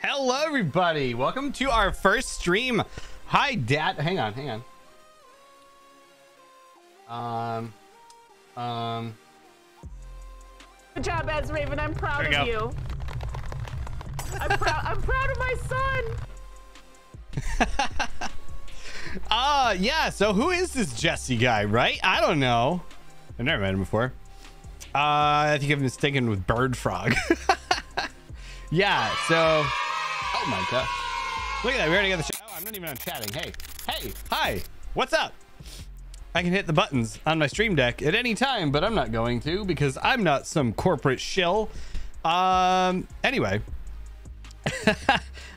Hello, everybody. Welcome to our first stream. Hi, Dad. Hang on. Good job, Raven. I'm proud There of you you. I'm proud of my son. Yeah. So who is this Jesse guy, right? I don't know. I've never met him before. I think I'm mistaken with Bird Frog. Yeah. So, oh my god, look at that. We already got the chat. Oh, I'm not even on chatting. Hey, hi. What's up? I can hit the buttons on my stream deck at any time, but I'm not going to because I'm not some corporate shill. Anyway.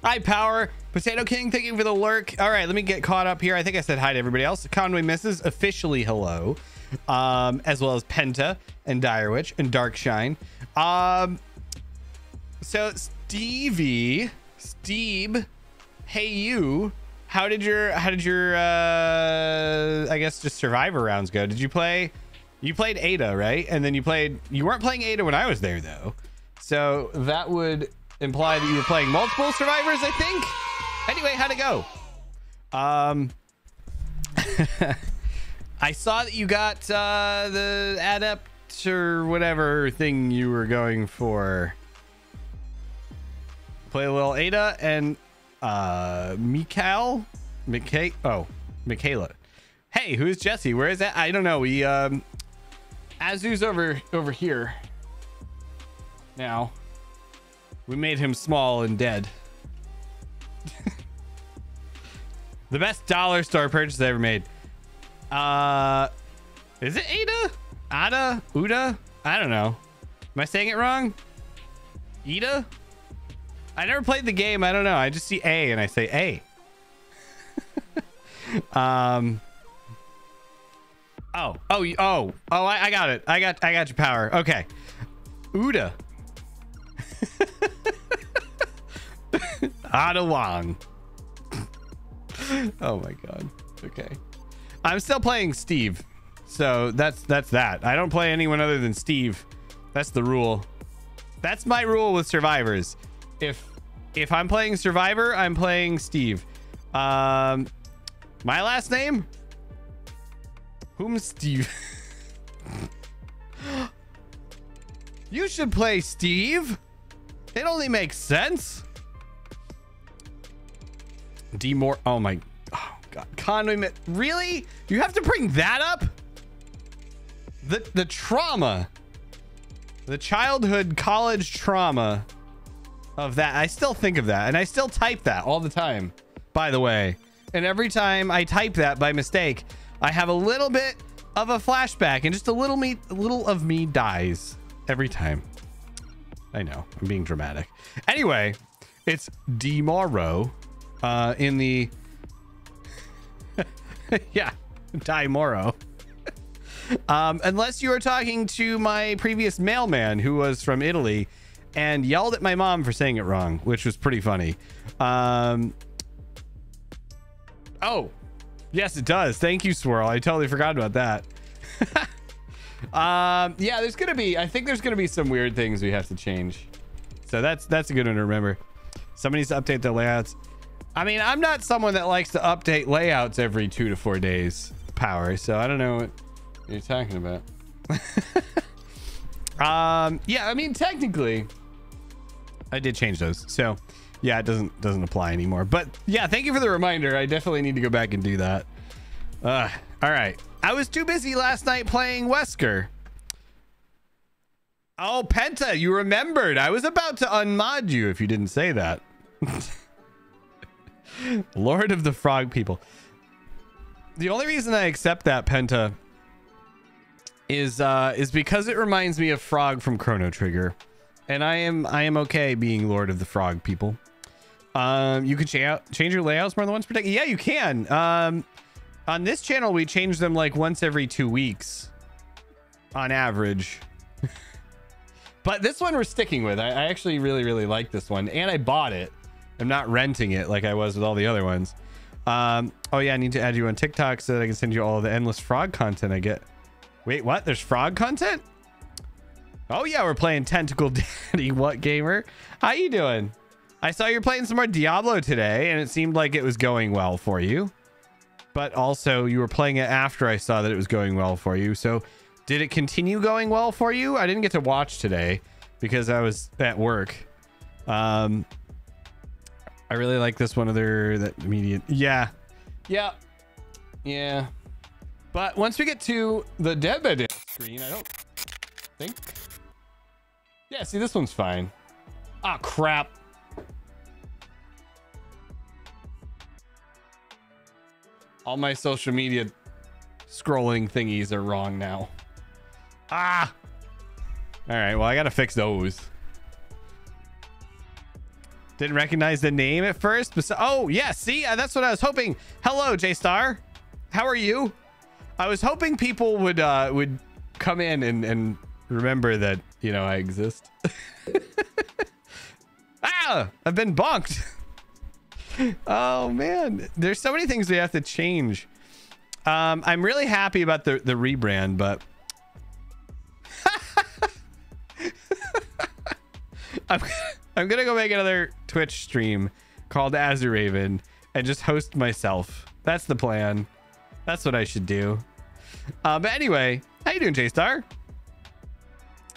Hi, Power. Potato King, thank you for the lurk. All right, let me get caught up here. I think I said hi to everybody else. Conway Misses, officially hello. As well as Penta and Direwitch and Darkshine. So Steve, hey you. How did your I guess just survivor rounds go? Did you played Ada, right? And then you weren't playing Ada when I was there though. So that would imply that you were playing multiple survivors, I think. Anyway, how'd it go? I saw that you got the adept or whatever thing you were going for. Play a little Ada and Michaela. Hey, who's Jesse? Where is that? I don't know. We Azu's over here now. We made him small and dead. The best dollar store purchase I ever made. Is it Ada? Uda? I don't know. Am I saying it wrong? Ida? I never played the game. I don't know. I just see A and I say A. I got it. I got your Power. Okay. Uda. Ada Wong. Oh my god. Okay. I'm still playing Steve. So that's that. I don't play anyone other than Steve. That's the rule. That's my rule with survivors. If I'm playing Survivor, I'm playing Steve. My last name? Whom Steve? You should play Steve. It only makes sense. Oh my god. Conway, really? You have to bring that up? The trauma. The childhood college trauma of that. I still think of that and I still type that all the time, by the way. And every time I type that by mistake, I have a little bit of a flashback and just a little of me dies every time. I know I'm being dramatic. Anyway, it's Demoro in the yeah, Dimoro. Unless you are talking to my previous mailman who was from Italy and yelled at my mom for saying it wrong, which was pretty funny. Oh, yes, it does. Thank you, Swirl. I totally forgot about that. Yeah, I think there's gonna be some weird things we have to change. So that's a good one to remember. Somebody needs to update their layouts. I mean, I'm not someone that likes to update layouts every 2 to 4 days, Power. So I don't know what you're talking about. Yeah, I mean, technically I did change those, so yeah, it doesn't apply anymore. But yeah, thank you for the reminder. I definitely need to go back and do that. All right, I was too busy last night playing Wesker. Oh, Penta, you remembered. I was about to unmod you if you didn't say that. Lord of the Frog People. The only reason I accept that, Penta, is because it reminds me of Frog from Chrono Trigger, and I am okay being Lord of the Frog People. You can change your layouts more than once per day. Yeah, you can. On this channel, we change them like once every 2 weeks on average. But this one we're sticking with. I actually really like this one, and I bought it. I'm not renting it like I was with all the other ones. Oh yeah, I need to add you on TikTok so that I can send you all the endless frog content I get. Wait, what? There's frog content? Oh yeah, we're playing Tentacle Daddy. What gamer? How you doing? I saw you're playing some more Diablo today, and it seemed like it was going well for you. But also, you were playing it after I saw that it was going well for you. So, did it continue going well for you? I didn't get to watch today because I was at work. I really like this one other that immediate. Yeah. But once we get to the Dead by Daylight screen, I don't think. Yeah, see, this one's fine. Ah, crap. All my social media scrolling thingies are wrong now. Ah! All right, well, I gotta fix those. Didn't recognize the name at first. But oh, yeah, see? That's what I was hoping. Hello, J-Star. How are you? I was hoping people would come in and remember that, you know, I exist. Ah! I've been bonked. Oh man, there's so many things we have to change. I'm really happy about the rebrand, but I'm gonna go make another Twitch stream called Azuraven and just host myself. That's the plan. That's what I should do. But anyway, how you doing, J-Star?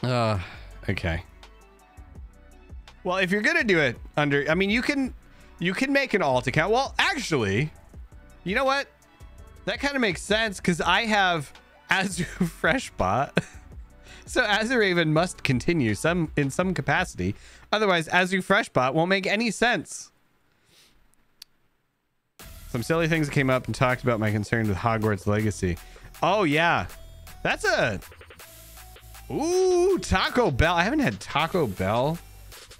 Okay. Well, if you're gonna do it under, I mean, you can make an alt account. Well, actually, you know what? That kind of makes sense because I have Azu Freshbot. So Azuraven must continue in some capacity. Otherwise, Azu Freshbot won't make any sense. Some silly things came up and talked about my concern with Hogwarts Legacy. Oh, yeah. That's a... Ooh, Taco Bell. I haven't had Taco Bell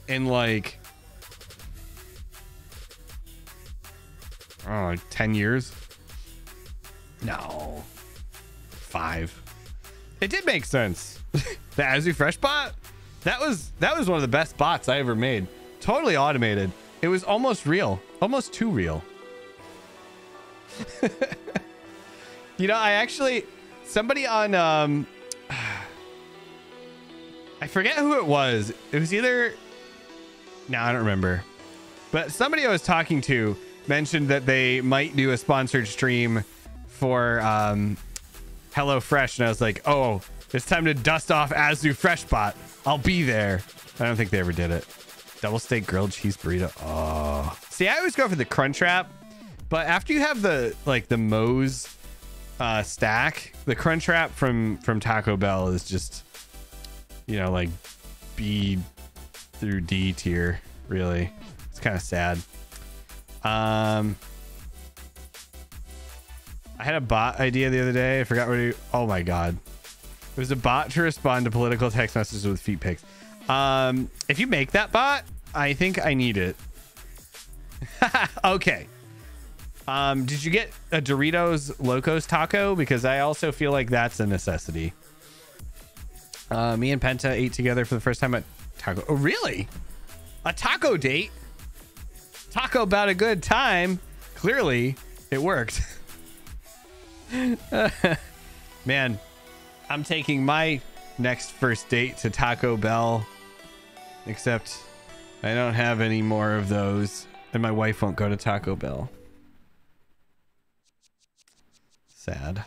in like... Oh, like 10 years? No. 5. It did make sense. The Azu Fresh bot? That was one of the best bots I ever made. Totally automated. It was almost real. Almost too real. You know, I actually... Somebody on... I forget who it was. It was either... No, I don't remember. But somebody I was talking to mentioned that they might do a sponsored stream for HelloFresh, and I was like, oh, it's time to dust off Azu Freshbot. I'll be there. I don't think they ever did it. Double steak grilled cheese burrito. Oh, see, I always go for the Crunchwrap, but after you have the Moe's stack, the Crunchwrap from Taco Bell is just, you know, like B through D tier. Really, it's kind of sad. I had a bot idea the other day. I forgot what oh my god. It was a bot to respond to political text messages with feet pics. If you make that bot, I think I need it. Okay. Did you get a Doritos Locos taco? Because I also feel like that's a necessity. Me and Penta ate together for the first time at Taco. Oh, really? A taco date? Taco about a good time. Clearly, it worked. Man, I'm taking my next first date to Taco Bell. Except I don't have any more of those. And my wife won't go to Taco Bell. Sad.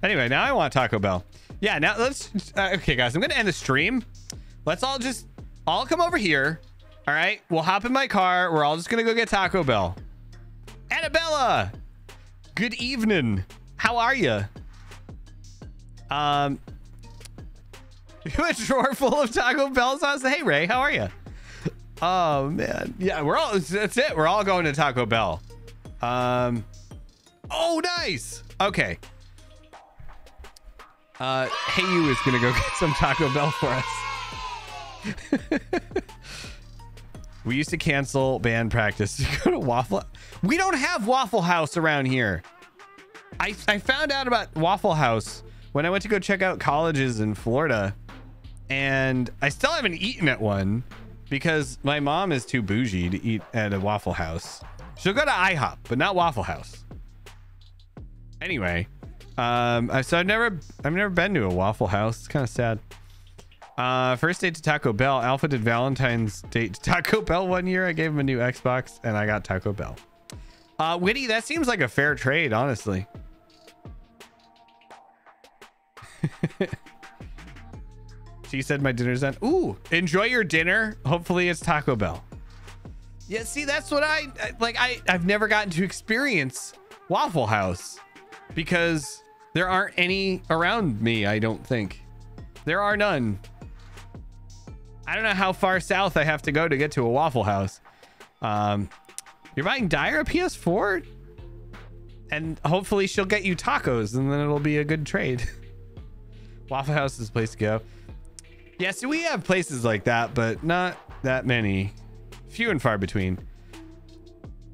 Anyway, now I want Taco Bell. Yeah, now let's... okay, guys, I'm going to end the stream. Let's all come over here. All right, we'll hop in my car. We're all just going to go get Taco Bell. Annabella! Good evening. How are you? A drawer full of Taco Bell sauce. Hey, Ray, how are you? Oh, man. Yeah, that's it. We're all going to Taco Bell. Oh, nice. Okay. Hey, you is going to go get some Taco Bell for us. We used to cancel band practice to go to Waffle. We don't have Waffle House around here. I found out about Waffle House when I went to go check out colleges in Florida, and I still haven't eaten at one because my mom is too bougie to eat at a Waffle House. She'll go to IHOP, but not Waffle House. Anyway, so I've never been to a Waffle House. It's kind of sad. First date to Taco Bell. Alpha did Valentine's date to Taco Bell one year. I gave him a new Xbox and I got Taco Bell. Witty, that seems like a fair trade, honestly. She said my dinner's done. Ooh, enjoy your dinner. Hopefully it's Taco Bell. Yeah, see, that's what I've never gotten to experience Waffle House because there aren't any around me, I don't think. There are none. I don't know how far south I have to go to get to a Waffle House. You're buying Dyer a PS4? And hopefully she'll get you tacos and then it'll be a good trade. Waffle House is the place to go. Yeah, so we have places like that, but not that many. Few and far between.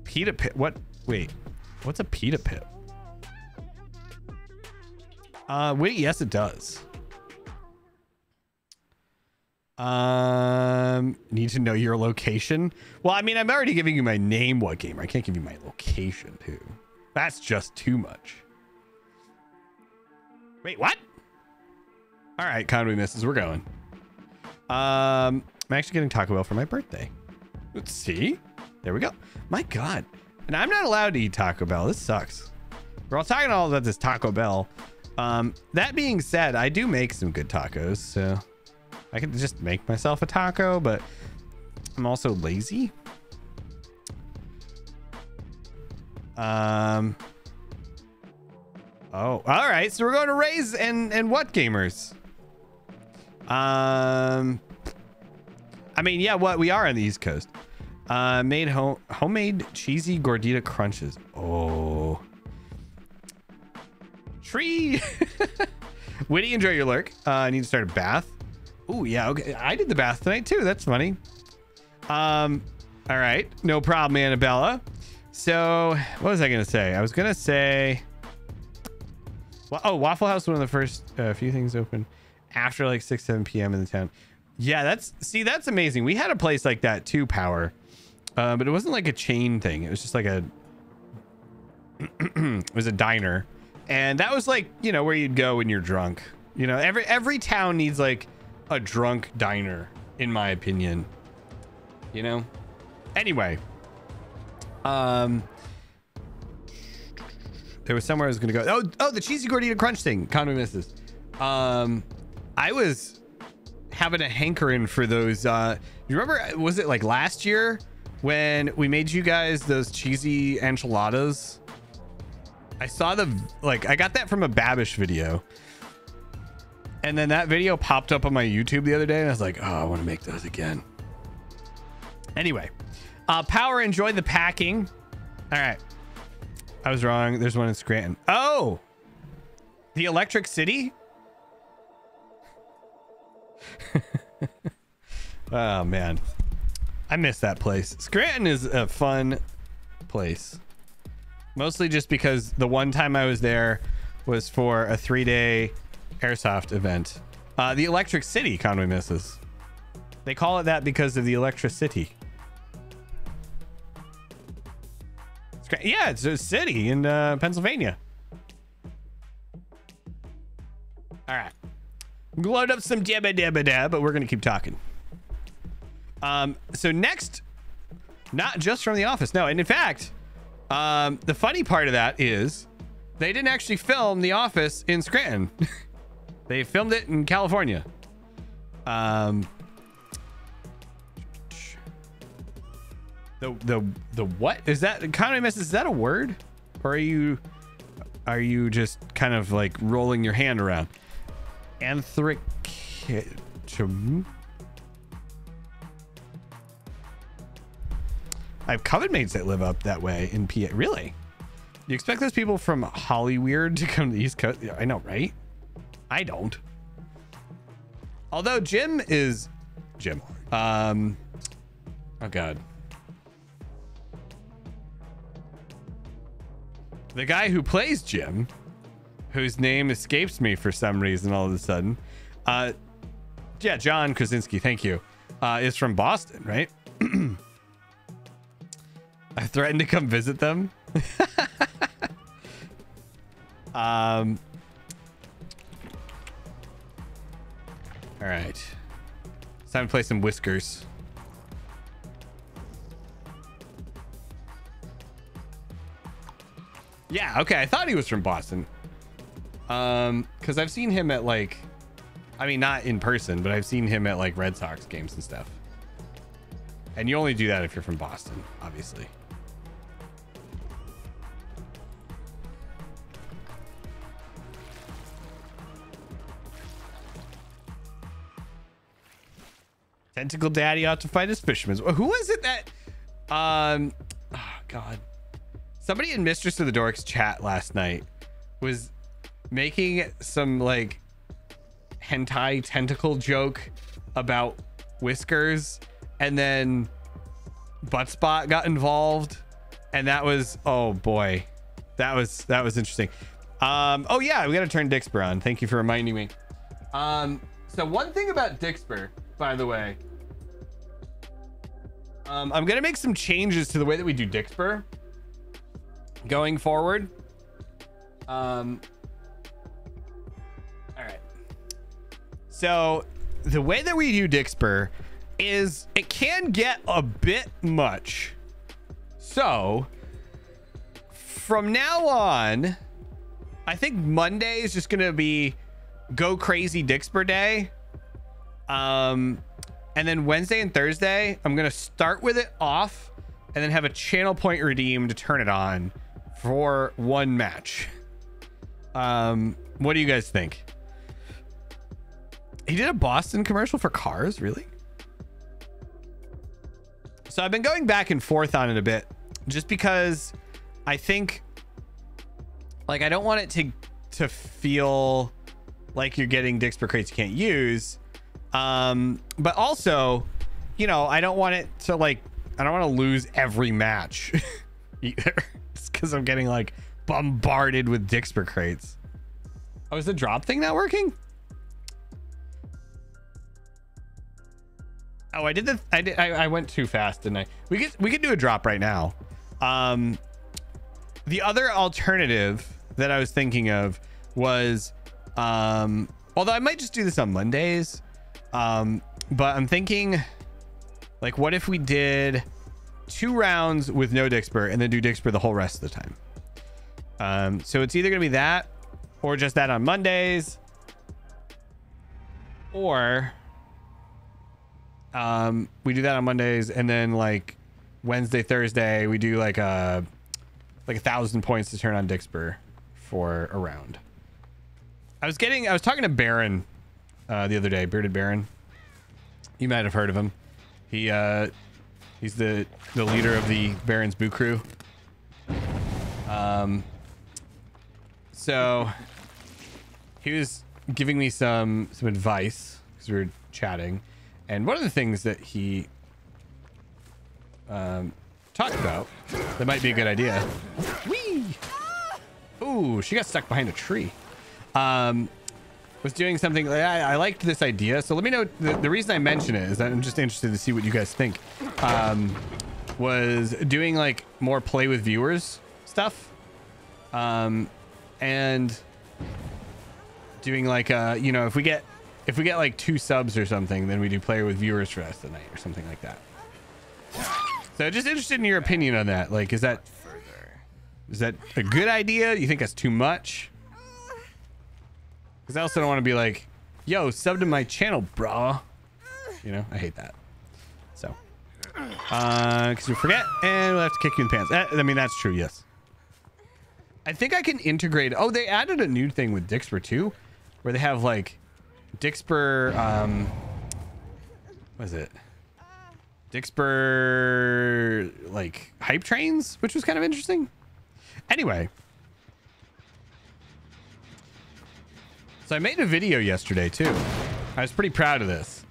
Pita pit. What? Wait. What's a pita pit? Wait, yes, it does. Need to know your location. Well, I mean, I'm already giving you my name, What Gamer. I can't give you my location, too. That's just too much. Wait, what? All right, Conway misses. We're going. I'm actually getting Taco Bell for my birthday. Let's see. There we go. My God. And I'm not allowed to eat Taco Bell. This sucks. We're all talking all about this Taco Bell. That being said, I do make some good tacos, so I could just make myself a taco, but I'm also lazy. Oh, all right. So we're going to Raise and What Gamers? I mean, yeah, what we are on the East Coast. Made homemade cheesy gordita crunches. Oh, tree. Witty, enjoy your lurk. I need to start a bath. Oh yeah, okay. I did the bath tonight too. That's funny. All right, no problem, Annabella. So what was I gonna say? I was gonna say, well, oh, Waffle House, one of the first few things open after like 6-7 p.m. in the town. Yeah, that's amazing. We had a place like that too, Power, but it wasn't like a chain thing. It was just like a it was a diner, and that was like, you know, where you'd go when you're drunk. You know, every town needs like a drunk diner, in my opinion. You know. Anyway, there was somewhere I was gonna go. Oh, the cheesy gordita crunch thing. Conway misses. I was having a hankering for those. You remember, was it like last year when we made you guys those cheesy enchiladas? I saw I got that from a Babish video, and then that video popped up on my YouTube the other day, and I was like, oh, I want to make those again. Anyway, Power, enjoy the packing. All right, I was wrong. There's one in Scranton. Oh, the Electric City. Oh man, I miss that place. Scranton is a fun place, mostly just because the one time I was there was for a 3-day airsoft event. The Electric City, Conway misses. They call it that because of the electricity. Yeah, it's a city in Pennsylvania. All right. Load up some dabba dabba dab, but we're going to keep talking. So next, not just from The Office. No, and in fact, the funny part of that is they didn't actually film The Office in Scranton. They filmed it in California. The what is that? Conway misses. Is that a word, or are you just kind of like rolling your hand around? Anthracum. I have coven mates that live up that way in PA. Really? You expect those people from Hollyweird to come to the East Coast? Yeah, I know, right? I don't. Although Jim is Jim. Oh God. The guy who plays Jim, whose name escapes me for some reason all of a sudden. Yeah, John Krasinski, thank you. Is from Boston, right? I threatened to come visit them. All right. It's time to play some Whiskers. Yeah, okay. I thought he was from Boston. Because I've seen him at like, I mean, not in person, but I've seen him at like Red Sox games and stuff. And you only do that if you're from Boston, obviously. Tentacle Daddy ought to fight his fishermen. Who was it that, oh God. Somebody in Mistress of the Dorks chat last night was making some like hentai tentacle joke about Whiskers, and then Buttspot got involved, and that was, oh boy, that was interesting. Oh yeah, we got to turn Dixper on. Thank you for reminding me. So one thing about Dixper, by the way, I'm gonna make some changes to the way that we do Dixper going forward. All right. So the way that we do Dixper is it can get a bit much. So from now on, I think Monday is just gonna be go crazy Dixper day. And then Wednesday and Thursday, I'm gonna start with it off and then have a channel point redeem to turn it on for one match. What do you guys think? He did a Boston commercial for cars, really? So I've been going back and forth on it a bit, just because I think, like, I don't want it to feel like you're getting Dixper crates you can't use. But also, you know, I don't want it to, like, I don't want to lose every match either. It's because I'm getting like bombarded with Dixper crates. Oh, is the drop thing not working? Oh, I went too fast, didn't I? We could do a drop right now. The other alternative that I was thinking of was, although I might just do this on Mondays, but I'm thinking, like, what if we did 2 rounds with no Dixper and then do Dixper the whole rest of the time? So it's either gonna be that or just that on Mondays, or we do that on Mondays and then like Wednesday, Thursday we do like 1,000 points to turn on Dixper for a round. I was talking to Baron the other day, Bearded Baron. You might have heard of him. He's the leader of the Baron's Boo Crew. So he was giving me some advice because we were chatting, and one of the things that he talked about that might be a good idea. Whee! Ooh, she got stuck behind a tree. Was doing something. I liked this idea, so let me know. The reason I mention it is that I'm just interested to see what you guys think. Was doing like more play with viewers stuff, and doing like you know, if we get like 2 subs or something, then we do player with viewers for the rest of the night or something like that. So just interested in your opinion on that. Like, is that a good idea? You think that's too much? Because I also don't want to be like, yo, sub to my channel, brah. You know, I hate that. So, because you forget and we'll have to kick you in the pants. I mean, that's true, yes. I think I can integrate. Oh, they added a new thing with Dixper too, where they have like Dixper, what is it? Dixper, like, hype trains, which was kind of interesting. Anyway. So I made a video yesterday too. I was pretty proud of this.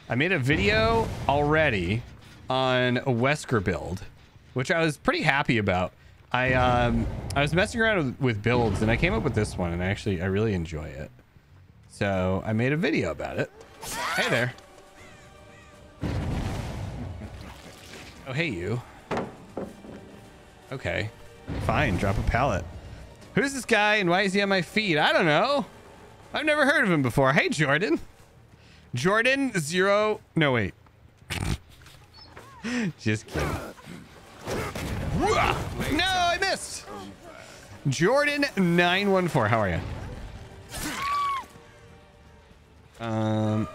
I made a video already on a Wesker build, which I was pretty happy about. I was messing around with builds and I came up with this one, and I really enjoy it. So I made a video about it. Hey there. Oh, hey you. Okay, fine, drop a pallet. Who's this guy and why is he on my feed? I don't know. I've never heard of him before. Hey, Jordan. Jordan 0. No, wait. Just kidding. No, I missed. Jordan 914. How are you? Oh.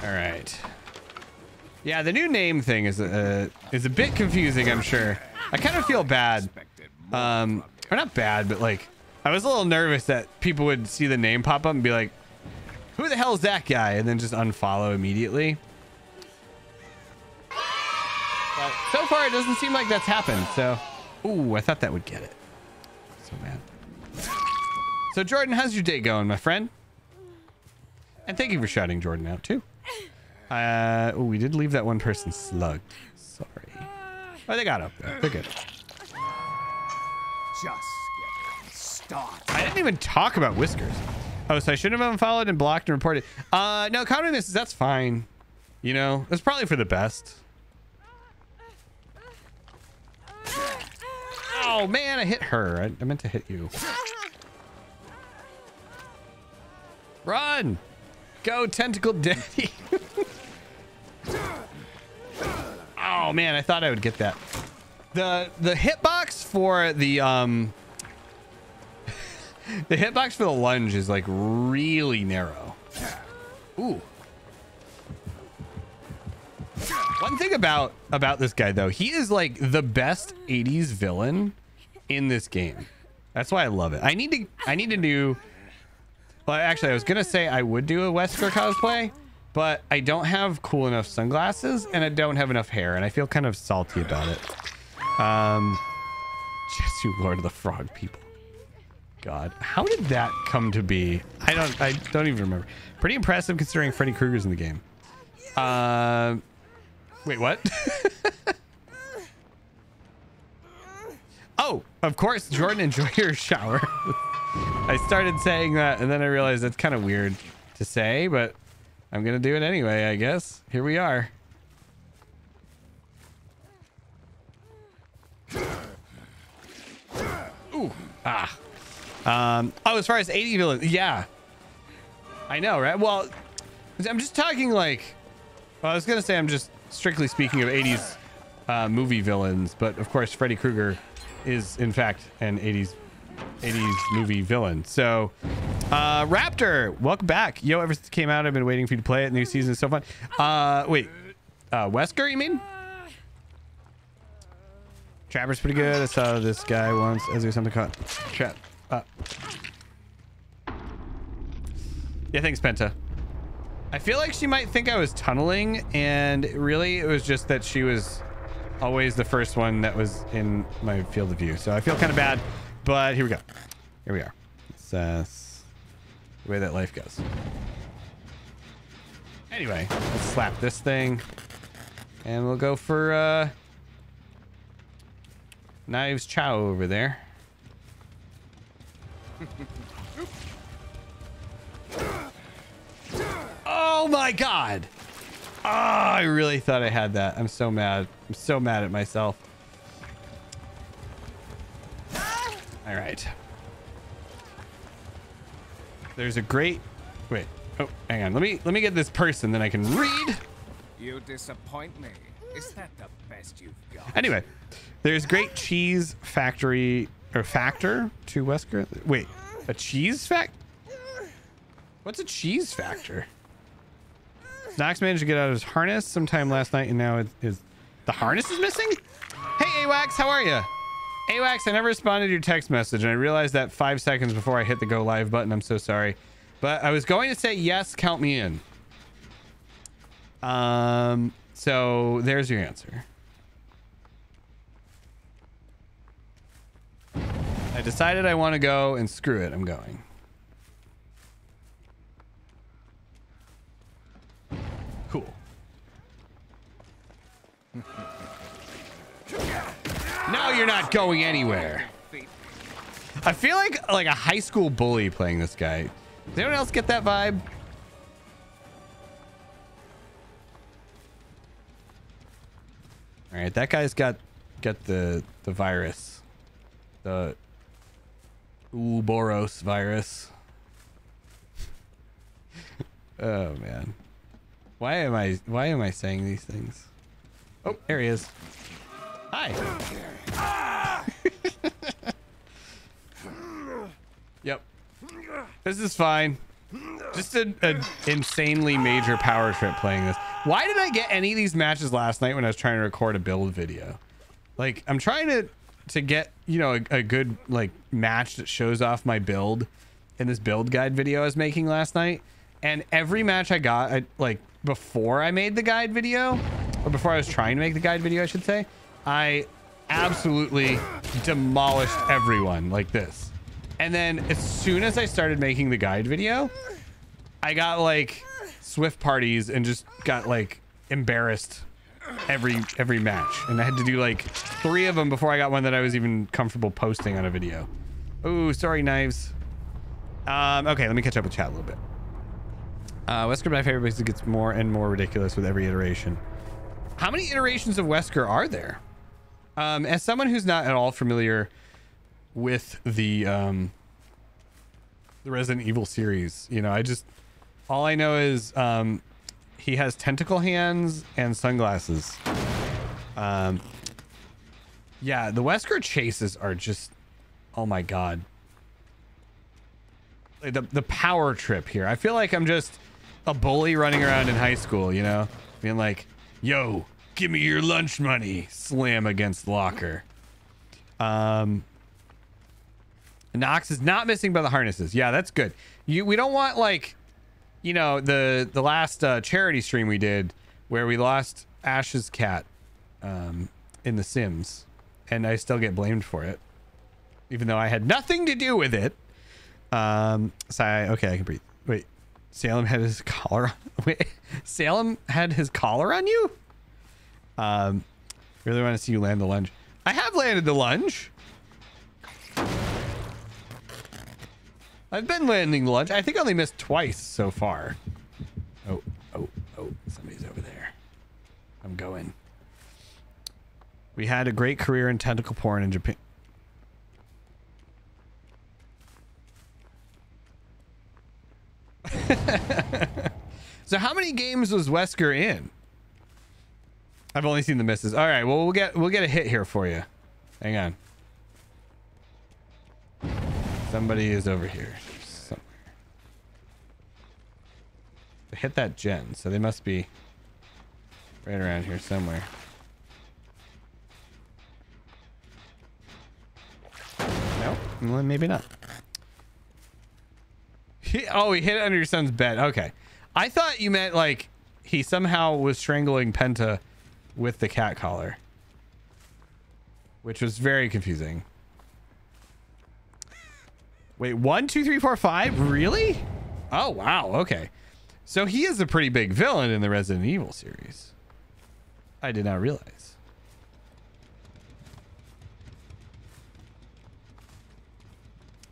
All right. Yeah, the new name thing is a bit confusing, I'm sure. I kind of feel bad. Or not bad, but like I was a little nervous that people would see the name pop up and be like, who the hell is that guy? And then just unfollow immediately. But so far, it doesn't seem like that's happened. So, ooh, I thought that would get it. So mad. So, Jordan, how's your day going, my friend? And thank you for shouting Jordan out, too. Oh, we did leave that one person slugged. Sorry. Oh, they got up there. They're good. Just get started. I didn't even talk about Whiskers. Oh, so I shouldn't have unfollowed and blocked and reported. No, counting misses, that's fine. You know, it's probably for the best. Oh, man, I hit her. I meant to hit you. Run! Go, Tentacle Daddy. Oh, man, I thought I would get that. The hitbox for the the hitbox for the lunge is like really narrow. Ooh. One thing about this guy though, he is like the best 80s villain in this game. That's why I love it. I need to do. Well, actually, I was gonna say I would do a Wesker cosplay, but I don't have cool enough sunglasses and I don't have enough hair, and I feel kind of salty about it. Just you Lord of the Frog people. God, how did that come to be? I don't even remember. Pretty impressive considering Freddy Krueger's in the game. Wait, what? Oh, of course, Jordan, enjoy your shower. I started saying that and then I realized that's kind of weird to say, but I'm gonna do it anyway, I guess. Here we are. Ooh, ah. Oh, as far as 80 villains, yeah. I know, right? Well, I'm just talking like, well, I was gonna say I'm just strictly speaking of 80s movie villains, but of course Freddy Krueger is in fact an 80s movie villain. So Raptor, welcome back. Yo, ever since it came out, I've been waiting for you to play it. New season is so fun. Wait, Wesker, you mean? Trapper's pretty good. I saw this guy once as there something caught trap. Yeah, thanks, Penta. I feel like she might think I was tunneling, and really it was just that she was always the first one that was in my field of view. So I feel kind of bad, but here we go. Here we are. It's the way that life goes. Anyway, let's slap this thing, and we'll go for Knives Chow over there. Oh my god. Oh, I really thought I had that. I'm so mad. I'm so mad at myself. All right. There's a great... Wait. Oh, hang on. Let me get this person, then I can read. You disappoint me. Is that the best you've got? Anyway, there's great cheese factory or factor to Wesker. Wait, a cheese fact? What's a cheese factor? Knox managed to get out of his harness sometime last night, and now the harness is missing? Hey, AWAX, how are you? AWAX, I never responded to your text message, and I realized that 5 seconds before I hit the go live button. I'm so sorry. But I was going to say yes, count me in. So there's your answer. I decided I want to go, and screw it, I'm going. Cool. No, you're not going anywhere. I feel like a high school bully playing this guy. Does anyone else get that vibe? All right, that guy's got the virus. Ooh, Boros virus. Oh man. Why am I saying these things? Oh, there he is. Hi. Yep. This is fine. Just an insanely major power trip playing this. Why did I get any of these matches last night when I was trying to record a build video? Like, I'm trying to get, you know, a good like match that shows off my build in this build guide video I was making last night. And every match I got, like before I made the guide video, or before I was trying to make the guide video, I should say, I absolutely demolished everyone like this. And then as soon as I started making the guide video, I got like Swift parties and just got like embarrassed every match. And I had to do like 3 of them before I got one that I was even comfortable posting on a video. Oh, sorry, knives. Okay, let me catch up with chat a little bit. Wesker, my favorite, basically gets more and more ridiculous with every iteration. How many iterations of Wesker are there? As someone who's not at all familiar with the Resident Evil series, you know, all I know is he has tentacle hands and sunglasses. Yeah, the Wesker chases are just, oh my god. Like the power trip here. I feel like I'm just a bully running around in high school, you know, being like, yo, give me your lunch money. Slam against locker. Nox is not missing by the harnesses. Yeah, that's good. We don't want, like, you know, the last charity stream we did where we lost Ash's cat in The Sims, and I still get blamed for it, even though I had nothing to do with it. Okay, I can breathe. Wait, Salem had his collar on. Wait, Salem had his collar on you? Really want to see you land the lunge. I have landed the lunge. I've been landing the lunge. I think I only missed twice so far. Oh, somebody's over there. I'm going. We had a great career in tentacle porn in Japan. So how many games was Wesker in? I've only seen the misses. All right, well, we'll get a hit here for you. Hang on. Somebody is over here somewhere. They hit that gen, so they must be right around here somewhere. Nope. Well, maybe not. He hit it under your son's bed. Okay. I thought you meant like he somehow was strangling Penta with the cat collar, which was very confusing. Wait, 1, 2, 3, 4, 5? Really? Oh, wow. Okay. So he is a pretty big villain in the Resident Evil series. I did not realize.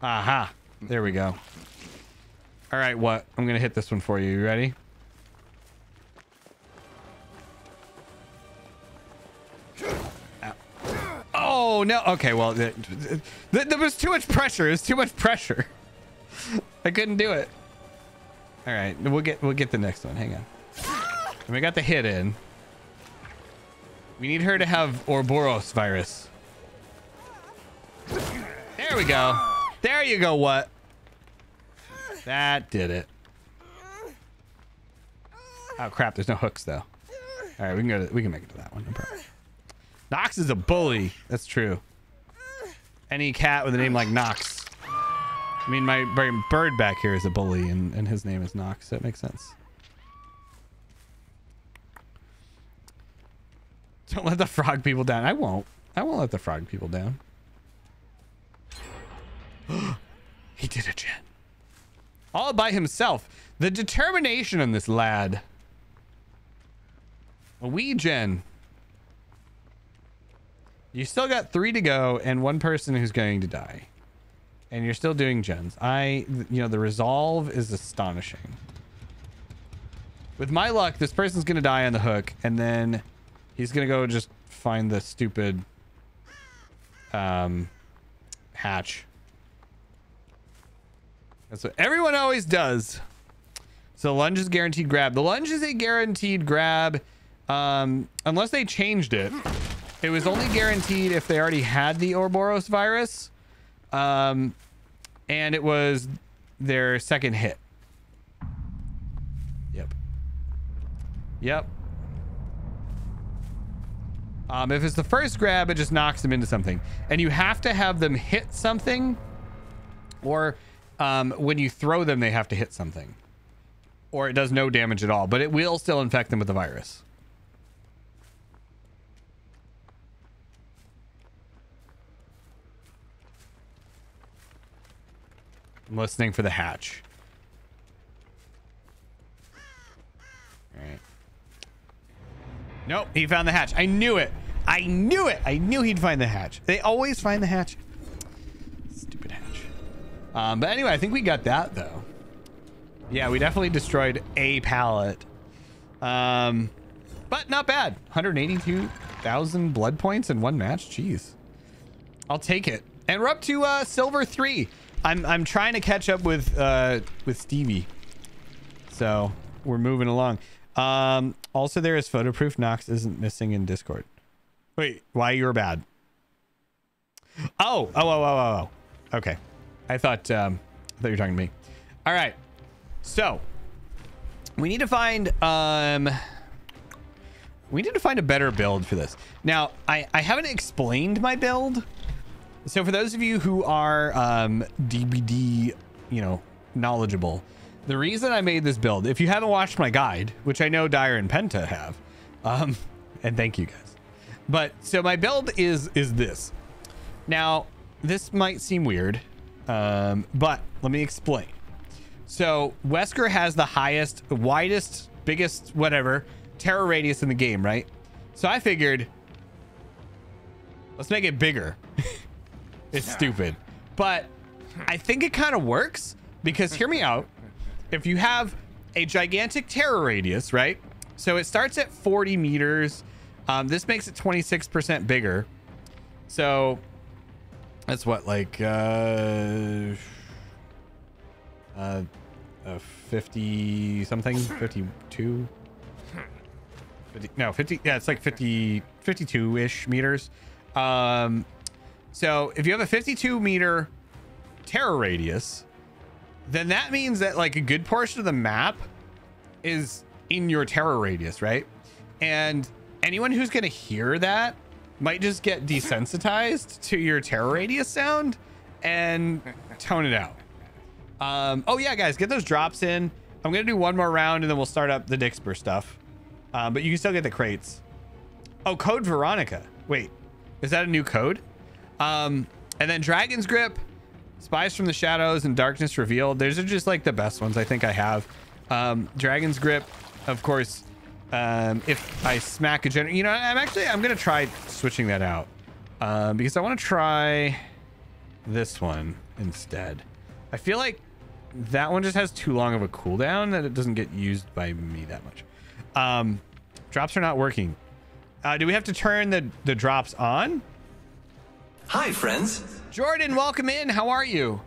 Aha. There we go. All right, what? I'm going to hit this one for you. You ready? Ow. Oh, no. Okay, well, there was too much pressure. There's too much pressure. I couldn't do it. All right, we'll get the next one. Hang on. And we got the hit in. We need her to have Ouroboros virus. There we go. There you go, what? That did it. Oh crap, there's no hooks though. All right, we can make it to that one. No problem. Nox is a bully. That's true. Any cat with a name like Nox. I mean, my bird back here is a bully, and his name is Nox. That makes sense. Don't let the frog people down. I won't let the frog people down. He did a gen. All by himself. The determination on this lad. A wee gen. You still got 3 to go and 1 person who's going to die. And you're still doing gens. You know, the resolve is astonishing. With my luck, this person's going to die on the hook, and then he's going to go just find the stupid hatch. That's what everyone always does. So lunge is guaranteed grab. The lunge is a guaranteed grab, unless they changed it. It was only guaranteed if they already had the Ouroboros virus, and it was their second hit. Yep. If it's the first grab, it just knocks them into something, and you have to have them hit something, or when you throw them, they have to hit something, or it does no damage at all, but it will still infect them with the virus. I'm listening for the hatch. All right. Nope, he found the hatch. I knew it. I knew it. I knew he'd find the hatch. They always find the hatch. Stupid hatch. But anyway, I think we got that though. Yeah, we definitely destroyed a pallet. But not bad. 182,000 blood points in one match. Jeez. I'll take it. And we're up to silver 3. I'm trying to catch up with Stevie. So we're moving along. Also, there is photo proof Nox isn't missing in Discord. Wait, why you're bad? Oh. Okay. I thought you were talking to me. All right. So we need to find a better build for this. Now, I haven't explained my build. So for those of you who are DBD, knowledgeable, the reason I made this build, if you haven't watched my guide, which I know Dire and Penta have, and thank you guys. But so my build is this. Now, this might seem weird, but let me explain. So Wesker has the highest, widest, biggest, whatever, terror radius in the game, right? So I figured, let's make it bigger. It's stupid, but I think it kind of works because hear me out. If you have a gigantic terror radius, right? So it starts at 40 meters. This makes it 26% bigger. So that's what, like 50 something, 52, 50, no, 50. Yeah, it's like 52-ish meters. So if you have a 52 meter terror radius, then that means that like a good portion of the map is in your terror radius, right? And anyone who's going to hear that might just get desensitized to your terror radius sound and tone it out. Oh yeah, guys, get those drops in. I'm going to do one more round and then we'll start up the Dixper stuff. But you can still get the crates. Oh, code Veronica. Wait, is that a new code? And then Dragon's Grip, Spies from the Shadows, and Darkness Revealed. Those are just like the best ones I think I have. Dragon's Grip, of course. If I smack a generator, I'm gonna try switching that out because I want to try this one instead. I feel like that one just has too long of a cooldown that it doesn't get used by me that much. Drops are not working. Do we have to turn the drops on? Hi, friends. Jordan, welcome in. How are you?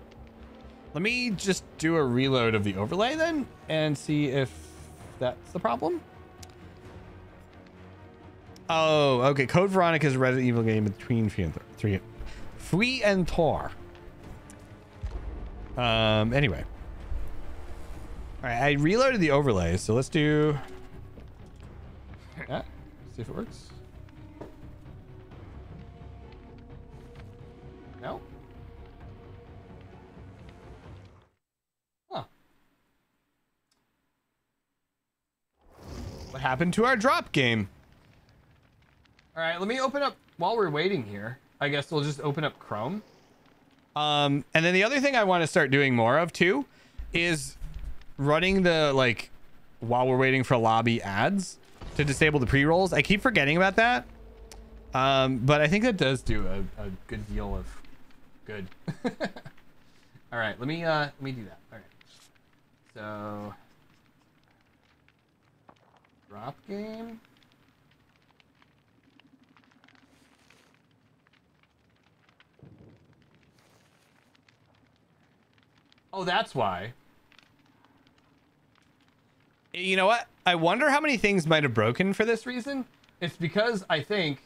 Let me just do a reload of the overlay then and see if that's the problem. Oh, okay. Code Veronica is a Resident Evil game between Free and Thor. Anyway. All right, I reloaded the overlay, so let's do that. See if it works. No? Huh. What happened to our drop game? All right, let me open up while we're waiting here. I guess we'll just open up Chrome. And then the other thing I want to start doing more of too is running the while we're waiting for lobby ads to disable the pre-rolls. I keep forgetting about that. But I think that does do a good deal of good. All right, let me do that. All right. So drop game. Oh, that's why. You know what? I wonder how many things might have broken for this reason. It's because I think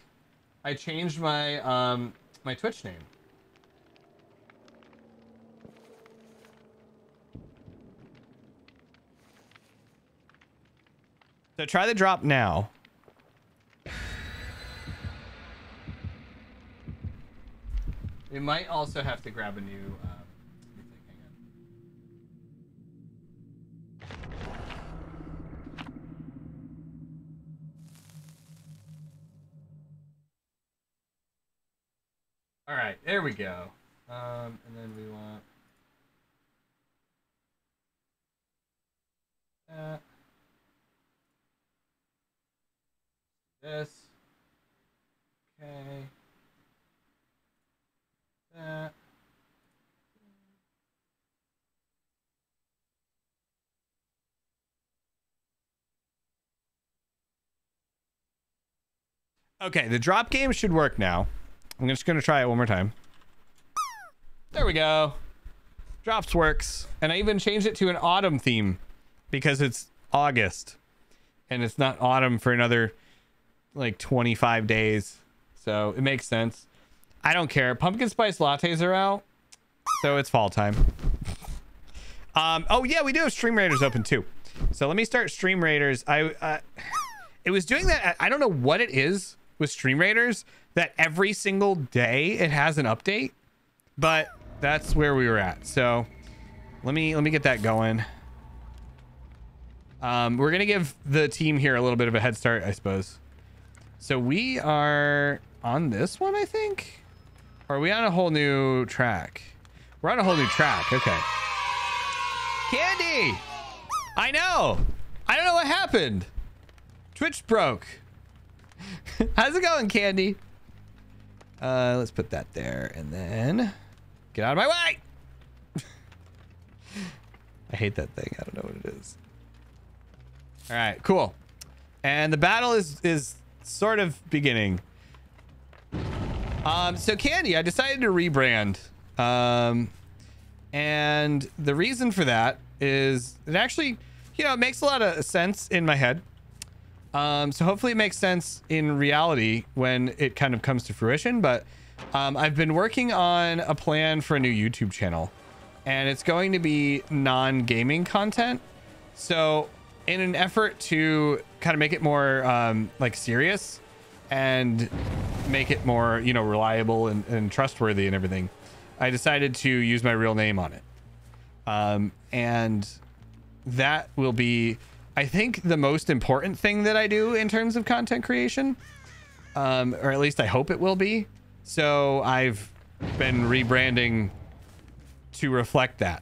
I changed my my Twitch name. So try the drop now. We might also have to grab a new thing. Hang on. All right, there we go. And then we want that. This. Okay. That. Okay, the drop game should work now. I'm just going to try it one more time. There we go. Drops works. And I even changed it to an autumn theme because it's August. And it's not autumn for another like 25 days. So it makes sense. I don't care. Pumpkin spice lattes are out. So it's fall time. Oh yeah, we do have Stream Raiders open too. So let me start Stream Raiders. It was doing that. I don't know what it is with Stream Raiders that every single day it has an update, but that's where we were at. So let me get that going. We're gonna give the team here a little bit of a head start, I suppose. So we are on this one, I think. Or are we on a whole new track? We're on a whole new track. Okay. Candy! I know! I don't know what happened. Twitch broke. How's it going, Candy? Let's put that there and then get out of my way. I hate that thing. I don't know what it is. All right, cool. And the battle is sort of beginning. So Candy, I decided to rebrand. And the reason for that is it actually, you know, it makes a lot of sense in my head. So hopefully it makes sense in reality when it kind of comes to fruition. But I've been working on a plan for a new YouTube channel, and it's going to be non-gaming content. So in an effort to kind of make it more like serious and make it more, you know, reliable and trustworthy and everything, I decided to use my real name on it. And that will be, I think, the most important thing that I do in terms of content creation, or at least I hope it will be. So I've been rebranding to reflect that,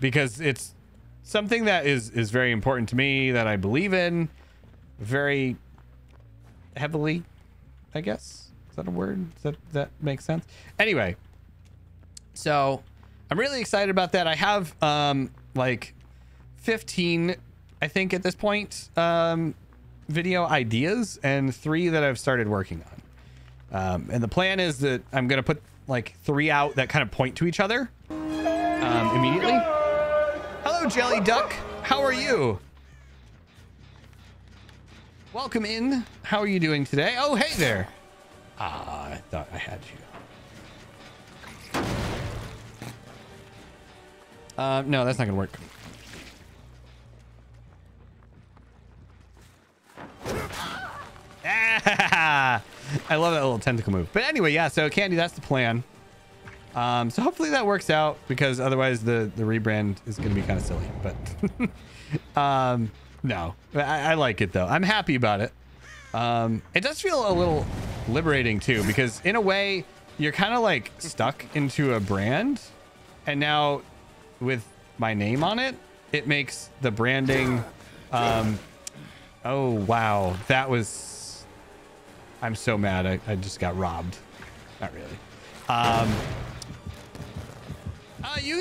because it's something that is very important to me, that I believe in very heavily, I guess. Is that a word? Does that makes sense? Anyway, so I'm really excited about that. I have like 15, I think at this point, video ideas, and 3 that I've started working on. And the plan is that I'm going to put like 3 out that kind of point to each other immediately. Hello, Jelly Duck. How are you? Welcome in. How are you doing today? Oh, hey there. Ah, I thought I had you. No, that's not gonna work. Ah, I love that little tentacle move. But anyway, yeah, so Candy, that's the plan. So hopefully that works out, because otherwise the rebrand is gonna be kind of silly. But no, I like it though. I'm happy about it. It does feel a little liberating too, because in a way you're kind of like stuck into a brand, and now with my name on it, it makes the branding oh wow, that was, I'm so mad. I just got robbed. Not really.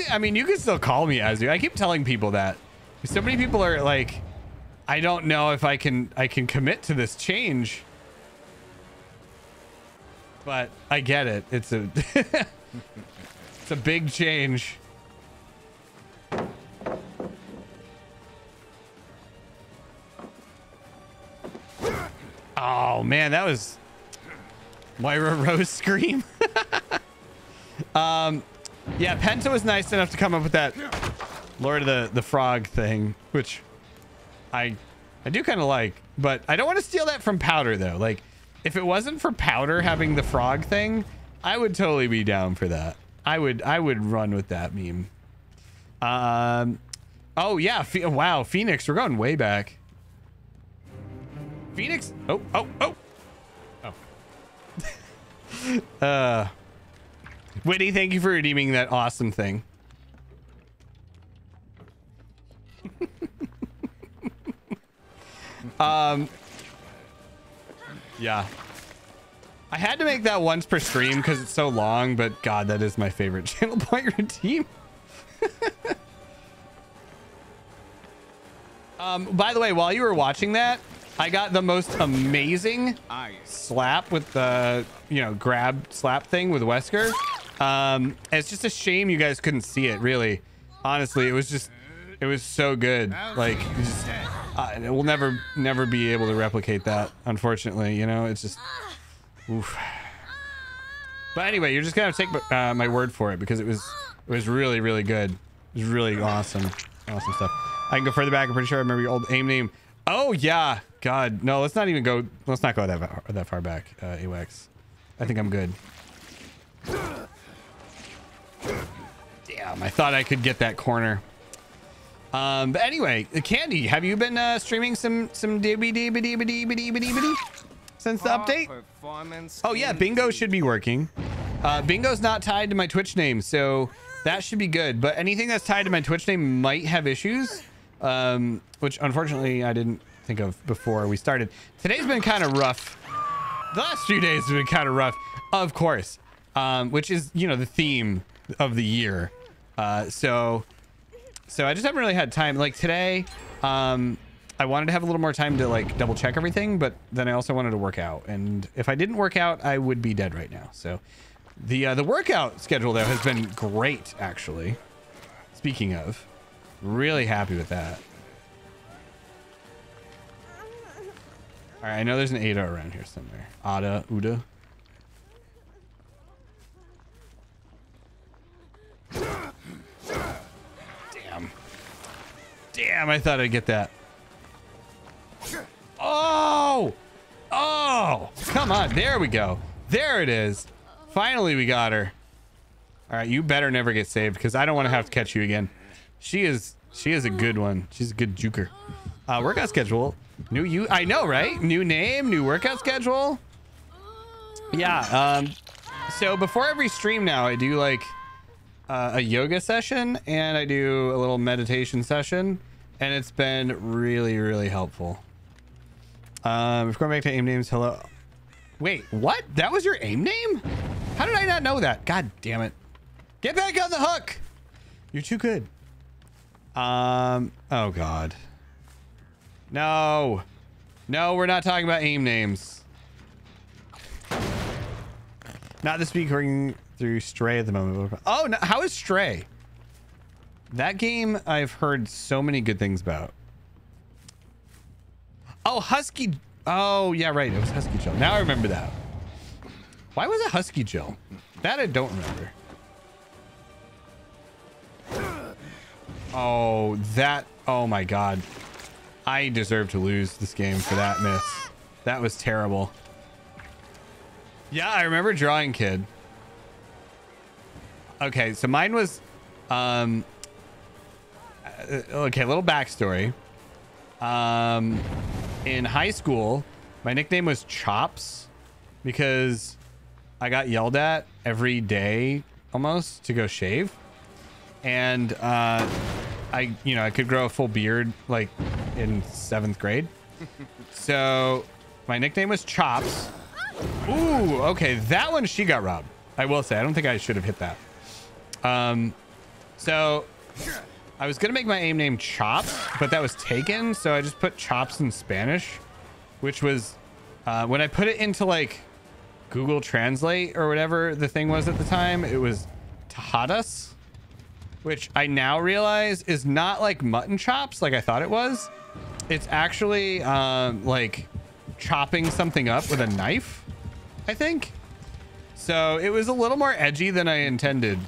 I mean, you can still call me Azu. I keep telling people that. So many people are like, I don't know if I can commit to this change, but I get it. It's a it's a big change. Oh man, that was Moira Rose scream. Yeah, Penta was nice enough to come up with that Lord of the Frog thing, which I do kind of like, but I don't want to steal that from Powder though. Like, if it wasn't for Powder having the frog thing, I would totally be down for that. I would run with that meme. Oh yeah, wow, Phoenix, we're going way back. Phoenix. Oh. Whitney, thank you for redeeming that awesome thing. Yeah. I had to make that once per stream because it's so long, but God, that is my favorite channel point routine. By the way, while you were watching that, I got the most amazing slap with the, grab slap thing with Wesker. It's just a shame you guys couldn't see it, really. Honestly, it was so good. Like, we'll never be able to replicate that, unfortunately. It's just, oof. But anyway, you're just gonna have to take my word for it because it was really, really good. It was really awesome stuff. I can go further back. I'm pretty sure I remember your old aim name. Oh yeah, God, no. Let's not go that far back. AWAX. I think I'm good. Damn, I thought I could get that corner. But anyway, Candy, have you been streaming some DBD since the update? Oh yeah, Bingo should be working. Bingo's not tied to my Twitch name, so that should be good. But anything that's tied to my Twitch name might have issues, which unfortunately I didn't think of before we started. Today's been kind of rough. The last few days have been kind of rough, of course, which is, the theme of the year. So I just haven't really had time. Like today, I wanted to have a little more time to like double check everything, but then I also wanted to work out. And if I didn't work out, I would be dead right now. So the workout schedule though has been great, actually. Speaking of, really happy with that. All right, I know there's an Ada around here somewhere. Uda. Damn, I thought I'd get that. Oh, come on. There we go. There it is. Finally, we got her. All right, you better never get saved because I don't want to have to catch you again. She is a good one. She's a good juker. Workout schedule. I know, right? New name, new workout schedule. Yeah. So before every stream now, I do like a yoga session and I do a little meditation session, and it's been really, really helpful. If we're going back to aim names, hello. Wait, what? That was your aim name? How did I not know that? God damn it. Get back on the hook. You're too good. Oh God. No, we're not talking about aim names. Not this week. Working through Stray at the moment. Oh, no, how is Stray? That game I've heard so many good things about. Oh, Husky. Oh, yeah, right. It was Husky Jill. Now I remember that. Why was it Husky Jill? That I don't remember. Oh, that. Oh, my God. I deserve to lose this game for that miss. That was terrible. Yeah, I remember Drawing Kid. Okay, so mine was okay, a little backstory. In high school, my nickname was Chops because I got yelled at every day almost to go shave. And I could grow a full beard like in 7th grade. So my nickname was Chops. Ooh, okay, that one she got robbed. I will say, I don't think I should have hit that. So I was gonna make my aim name Chops, but that was taken, so I just put Chops in Spanish, which was when I put it into like Google Translate or whatever the thing was at the time, it was Tajadas, which I now realize is not like mutton chops like I thought it was. It's actually like chopping something up with a knife, I think. So it was a little more edgy than I intended.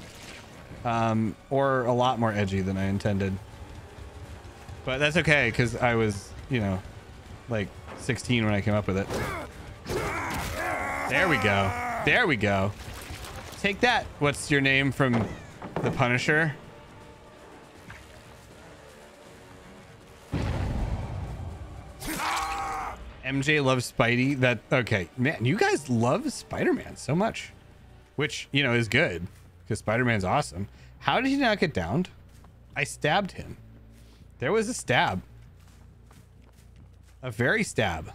Or a lot more edgy than I intended. But that's okay, because I was, you know, like 16 when I came up with it. There we go. There we go. Take that. What's your name from The Punisher? MJ loves Spidey. That okay, man. You guys love Spider-Man so much, which you know is good because Spider-Man's awesome. How did he not get downed? I stabbed him. There was a stab. A very stab.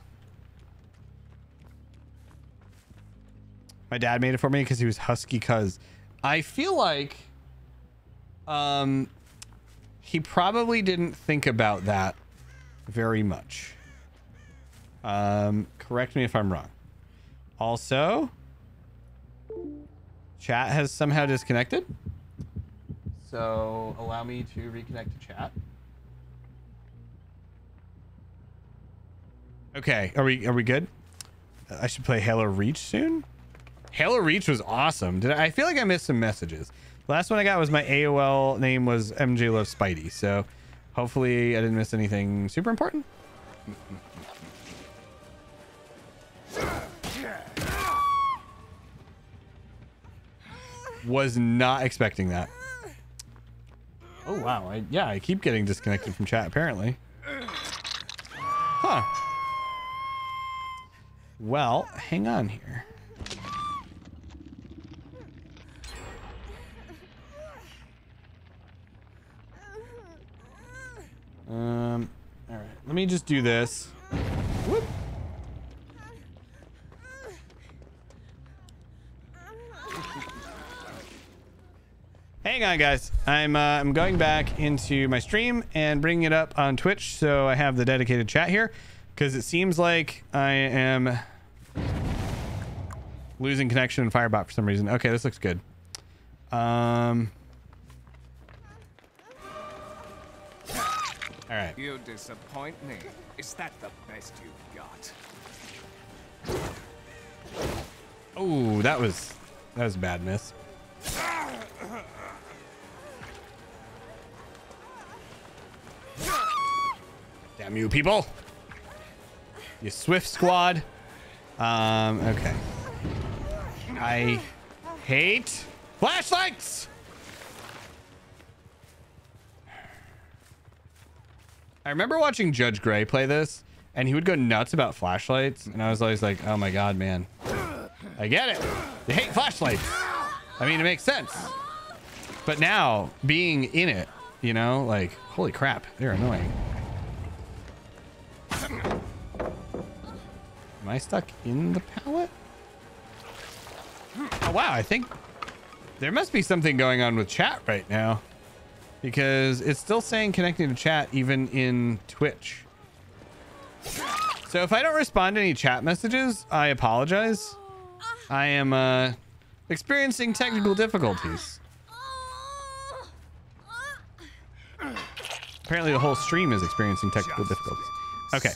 My dad made it for me because he was husky. Cuz I feel like, he probably didn't think about that very much. Correct me if I'm wrong. Also, chat has somehow disconnected. So allow me to reconnect to chat. Okay, are we good? I should play Halo Reach soon. Halo Reach was awesome. I feel like I missed some messages. The last one I got was my AOL name was MJ Loves Spidey. So hopefully I didn't miss anything super important. Was not expecting that. Oh wow, I keep getting disconnected from chat apparently. Huh. Well, hang on here. All right, let me just do this. Whoop. Hang on, guys. I'm going back into my stream and bringing it up on Twitch, so I have the dedicated chat here, because it seems like I am losing connection in Firebot for some reason. Okay, this looks good. All right. You disappoint me. Is that the best you've got? Oh, that was a bad miss. Damn you people. You Swift squad. Okay. I hate flashlights. I remember watching Judge Gray play this, and he would go nuts about flashlights, and I was always like, oh my god, man. I get it. They hate flashlights. I mean, it makes sense. But now, being in it, you know, like, holy crap, they're annoying. Am I stuck in the pallet? Oh, wow, I think there must be something going on with chat right now, because it's still saying connecting to chat even in Twitch. So if I don't respond to any chat messages, I apologize. I am experiencing technical difficulties. Apparently the whole stream is experiencing technical difficulties. Okay.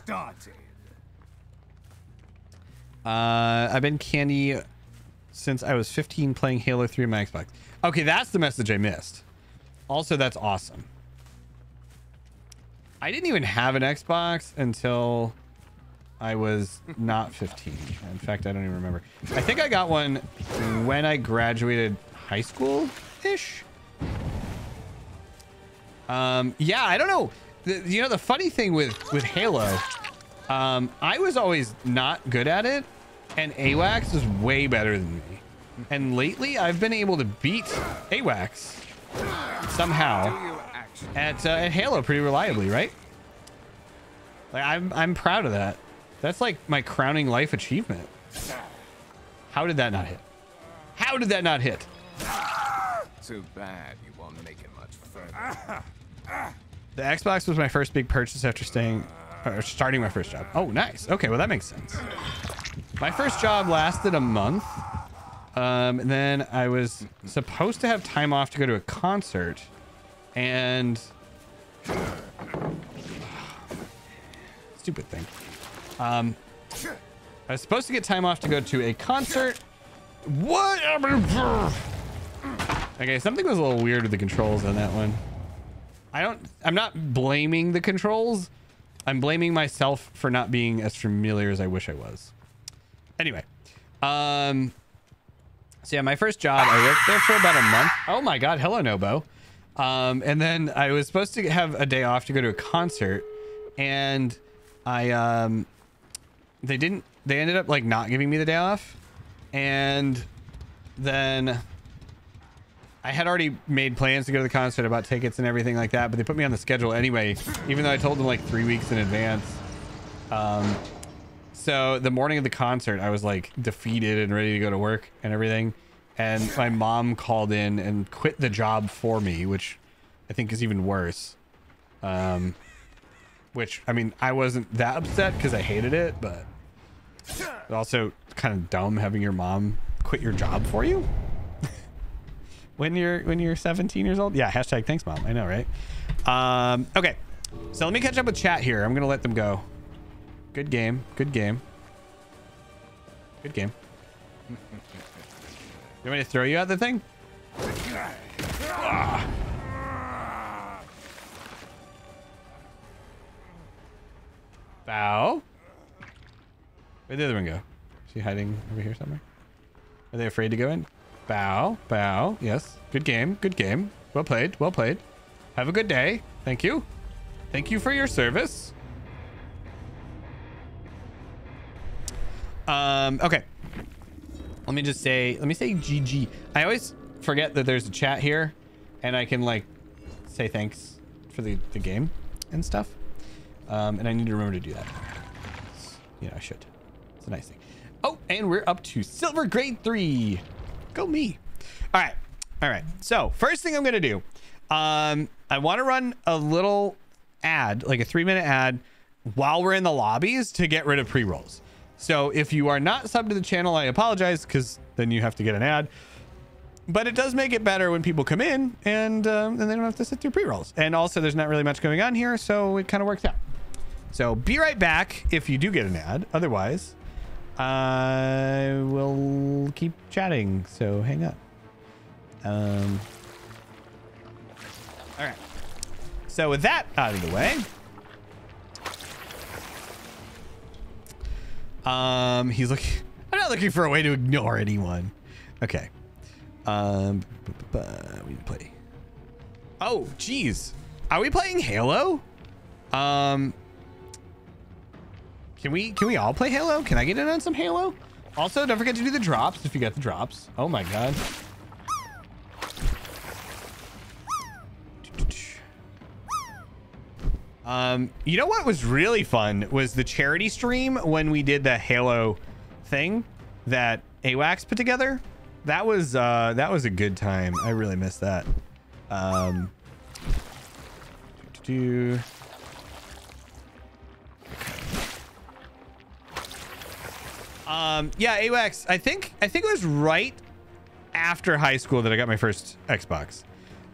I've been Candy since I was 15 playing Halo 3 on my Xbox. Okay, that's the message I missed. Also, that's awesome. I didn't even have an Xbox until I was not 15. In fact, I don't even remember. I think I got one when I graduated high school-ish. Yeah, I don't know. You know, the funny thing with Halo, I was always not good at it, and AWACS is way better than me. And lately, I've been able to beat AWACS somehow at Halo pretty reliably, right? Like I'm proud of that. That's like my crowning life achievement. How did that not hit? How did that not hit? Too bad you won't make it much further. The Xbox was my first big purchase after starting my first job. Oh, nice. Okay, well that makes sense. My first job lasted a month. And then I was supposed to have time off to go to a concert, and stupid thing. I was supposed to get time off to go to a concert. What? Okay, something was a little weird with the controls on that one. I'm not blaming the controls. I'm blaming myself for not being as familiar as I wish I was. Anyway, so yeah, my first job, I worked there for about a month. Oh my God. Hello, Nobo. And then I was supposed to have a day off to go to a concert, and they ended up like not giving me the day off. And then I had already made plans to go to the concert, about tickets and everything like that, but they put me on the schedule anyway, even though I told them like 3 weeks in advance. So the morning of the concert, I was like defeated and ready to go to work and everything. And my mom called in and quit the job for me, which I think is even worse. Which, I mean, I wasn't that upset because I hated it, but also kind of dumb having your mom quit your job for you when you're 17 years old. Yeah, hashtag thanks, Mom. I know, right? Okay, so let me catch up with chat here. I'm gonna let them go. Good game. Good game. Good game. You want me to throw you at the thing? Bow. Where'd the other one go? Is she hiding over here somewhere? Are they afraid to go in? Bow. Bow. Yes. Good game. Good game. Well played. Well played. Have a good day. Thank you. Thank you for your service. Okay. Let me say GG. I always forget that there's a chat here and I can like say thanks for the game and stuff. And I need to remember to do that. You know, I should. It's a nice thing. Oh, and we're up to silver grade 3. Go me. All right. All right. So first thing I'm going to do, I want to run a little ad, like a 3-minute ad while we're in the lobbies to get rid of pre-rolls. So if you are not subbed to the channel, I apologize, because then you have to get an ad. But it does make it better when people come in and then they don't have to sit through pre-rolls. And also there's not really much going on here, so it kind of works out. So be right back if you do get an ad. Otherwise, I will keep chatting. So hang up. All right. So with that out of the way, he's looking. I'm not looking for a way to ignore anyone. Okay. We play. Oh, geez. Are we playing Halo? Can we all play Halo? Can I get in on some Halo? Also, don't forget to do the drops if you got the drops. Oh my God. You know what was really fun was the charity stream when we did the Halo thing that AWACS put together. That was a good time. I really missed that. Yeah, AWACS, I think it was right after high school that I got my first Xbox.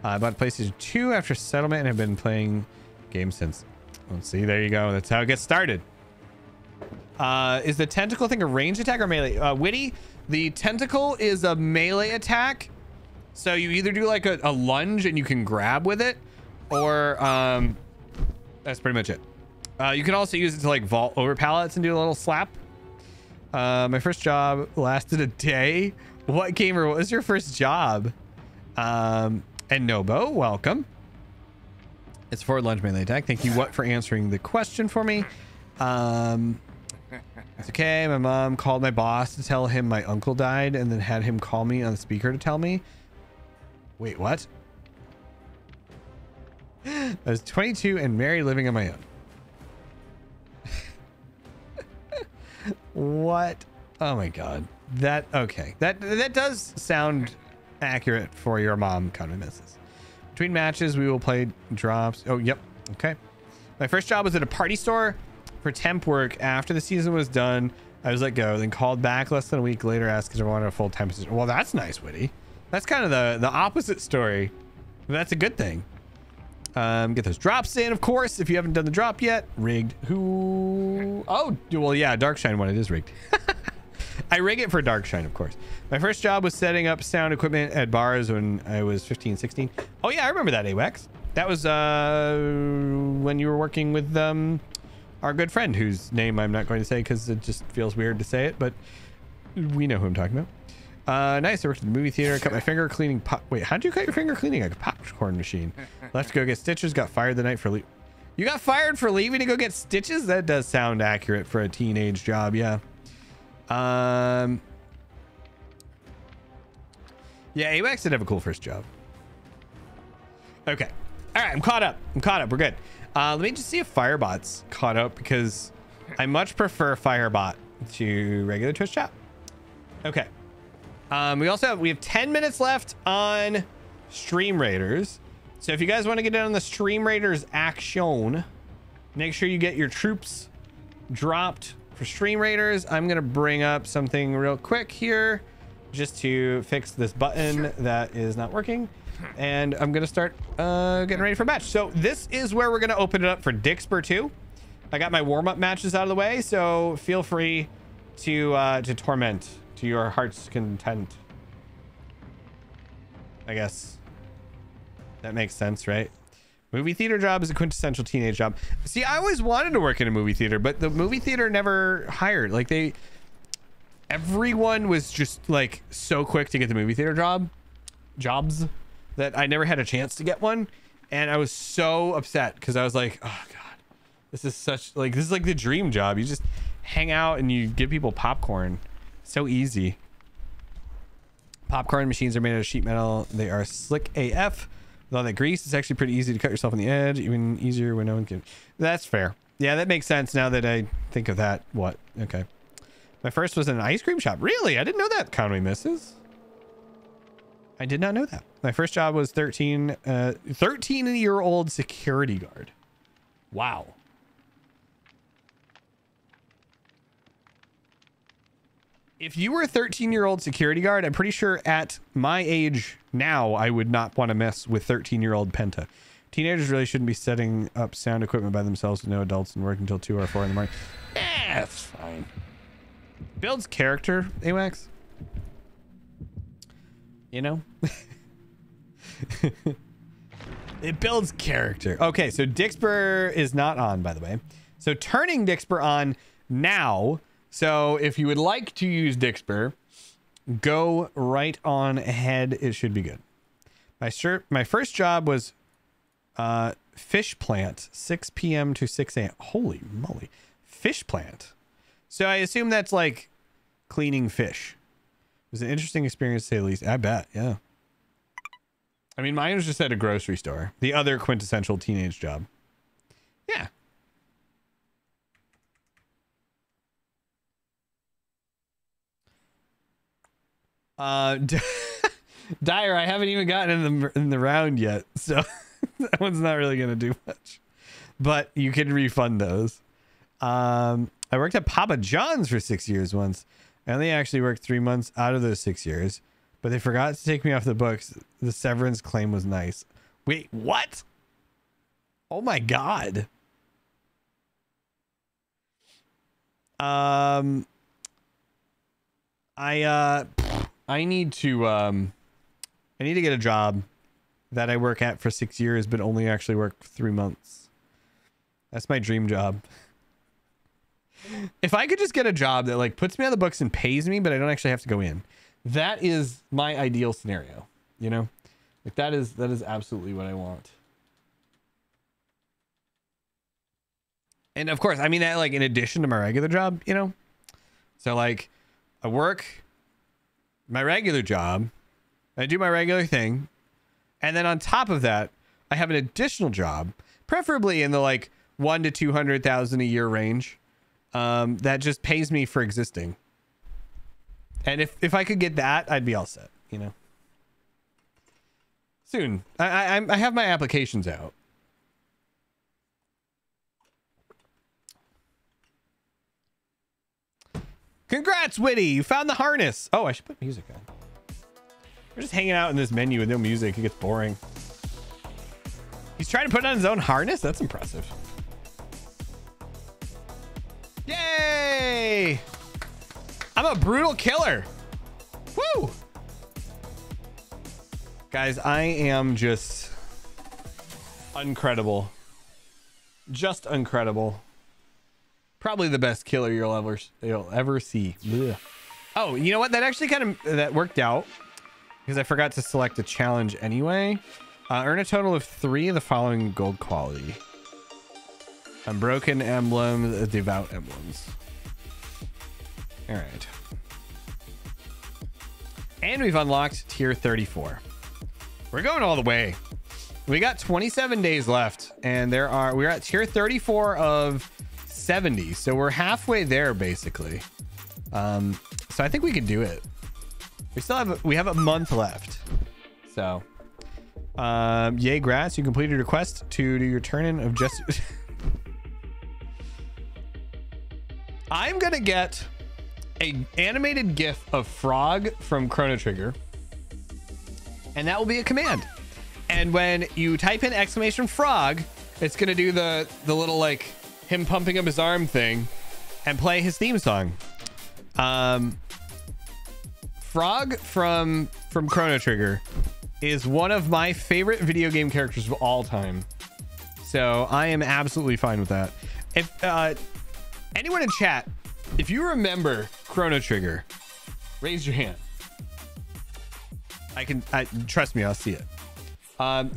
I bought PlayStation 2 after settlement and have been playing games since. Let's see, there you go. That's how it gets started. Is the tentacle thing a range attack or melee? Witty, the tentacle is a melee attack. So you either do like a lunge and you can grab with it, or that's pretty much it. You can also use it to like vault over pallets and do a little slap. My first job lasted a day. What gamer? What was your first job? And Nobo, welcome. It's forward lunge melee attack. Thank you, What, for answering the question for me. It's okay. My mom called my boss to tell him my uncle died and then had him call me on the speaker to tell me. Wait, what? I was 22 and married, living on my own. What? Oh my God. That, okay. That does sound accurate for your mom kind of misses. Between matches, we will play drops. Oh, yep. Okay. My first job was at a party store for temp work. After the season was done, I was let go, then called back less than a week later, asked if I wanted a full-time position. Well, that's nice, Witty. That's kind of the opposite story. That's a good thing. Get those drops in, of course, if you haven't done the drop yet. Rigged. Who? Oh, well, yeah, Darkshine one. It is rigged. I rig it for Darkshine, of course. My first job was setting up sound equipment at bars when I was 15, 16. Oh, yeah, I remember that, AWAX. That was when you were working with our good friend, whose name I'm not going to say because it just feels weird to say it, but we know who I'm talking about. Nice. I worked at the movie theater. Cut my finger cleaning wait, how'd you cut your finger cleaning a popcorn machine? Left to go get stitches. Got fired the night for you got fired for leaving to go get stitches? That does sound accurate for a teenage job. Yeah. Yeah, AWAX did have a cool first job. Okay. All right. I'm caught up. We're good. Let me just see if Firebot's caught up because I much prefer Firebot to regular Twitch chat. Okay. We have 10 minutes left on Stream Raiders. So if you guys want to get in on the Stream Raiders action, make sure you get your troops dropped for Stream Raiders. I'm going to bring up something real quick here just to fix this button that is not working. And I'm going to start getting ready for a match. So this is where we're going to open it up for Dixper 2. I got my warm-up matches out of the way, so feel free to torment to your heart's content. I guess that makes sense, right? Movie theater job is a quintessential teenage job. See, I always wanted to work in a movie theater, but the movie theater never hired. Like everyone was just like so quick to get the movie theater jobs that I never had a chance to get one. And I was so upset because I was like, oh God, this is like the dream job. You just hang out and you give people popcorn. So easy. Popcorn machines are made out of sheet metal. They are slick AF. With all that grease, it's actually pretty easy to cut yourself on the edge. Even easier when no one can. That's fair. Yeah, that makes sense now that I think of that. What? Okay. My first was in an ice cream shop. Really? I didn't know that, Conway Misses. I did not know that. My first job was 13-year-old security guard. Wow. If you were a 13-year-old security guard, I'm pretty sure at my age now, I would not want to mess with 13-year-old Penta. Teenagers really shouldn't be setting up sound equipment by themselves with no adults and work until 2 or 4 in the morning. That's fine. Builds character, AWAX. You know? It builds character. Okay, so Dixper is not on, by the way. So turning Dixper on now. So if you would like to use Dixper, go right on ahead. It should be good. My first job was fish plant, 6 p.m. to 6 a.m. Holy moly. Fish plant. So I assume that's like cleaning fish. It was an interesting experience to say the least. I bet, yeah. I mean, mine was just at a grocery store. The other quintessential teenage job. Yeah. Dyer, I haven't even gotten in the round yet, so that one's not really gonna do much. But you can refund those. I worked at Papa John's for 6 years once. I only actually worked 3 months out of those 6 years, but they forgot to take me off the books. The severance claim was nice. Wait, what? Oh my God. I need to get a job that I work at for 6 years, but only actually work 3 months. That's my dream job. If I could just get a job that like puts me on the books and pays me, but I don't actually have to go in, that is my ideal scenario. You know, like that is absolutely what I want. And of course, I mean that like in addition to my regular job, you know, so like I work my regular job, I do my regular thing, and then on top of that, I have an additional job, preferably in the like 100,000 to 200,000 a year range, that just pays me for existing. And if I could get that, I'd be all set, you know. Soon, I have my applications out. Congrats, Witty! You found the harness. Oh, I should put music on. We're just hanging out in this menu with no music. It gets boring. He's trying to put on his own harness? That's impressive. Yay! I'm a brutal killer. Woo! Guys, I am just incredible. Just incredible. Probably the best killer you'll ever see. Ugh. Oh, you know what? That actually that worked out because I forgot to select a challenge anyway. Earn a total of 3 of the following gold quality. Unbroken emblems, devout emblems. All right. And we've unlocked tier 34. We're going all the way. We got 27 days left, and we're at tier 34 of 70. So we're halfway there basically. So I think we can do it. We have a month left. So yay, Grass, you completed your quest to do your turn-in of just I'm gonna get a animated gif of Frog from Chrono Trigger, and that will be a command. And when you type in exclamation frog, it's gonna do the little like him pumping up his arm thing and play his theme song. Frog from Chrono Trigger is one of my favorite video game characters of all time, so I am absolutely fine with that. If anyone in chat, if you remember Chrono Trigger, raise your hand. Trust me, I'll see it.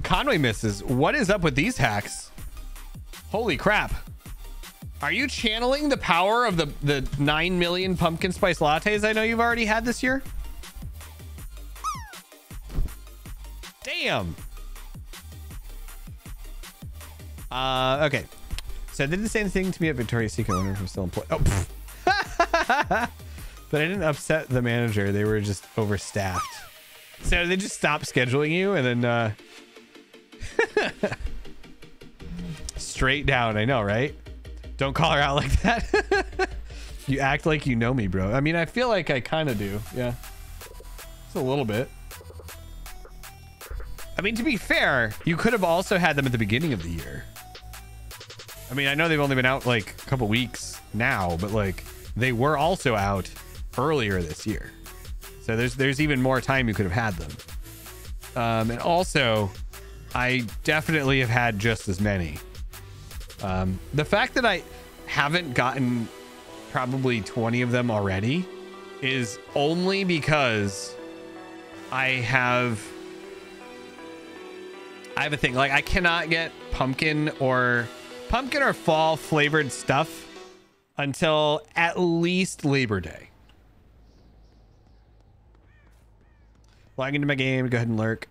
Conway misses. What is up with these hacks? Holy crap. Are you channeling the power of the 9 million pumpkin spice lattes I know you've already had this year? Damn. Okay. So I didn't say anything to me at Victoria's Secret. I wonder if I'm still employed. Oh, but I didn't upset the manager. They were just overstaffed. So they just stopped scheduling you and then straight down. I know, right? Don't call her out like that. You act like you know me, bro. I mean, I feel like I kind of do. Yeah. Just a little bit. I mean, to be fair, you could have also had them at the beginning of the year. I mean, I know they've only been out like a couple weeks now, but like they were also out earlier this year. So there's even more time you could have had them. And also, I definitely have had just as many. The fact that I haven't gotten probably 20 of them already is only because I have a thing. Like, I cannot get pumpkin or fall flavored stuff until at least Labor Day. Log into my game. Go ahead and lurk.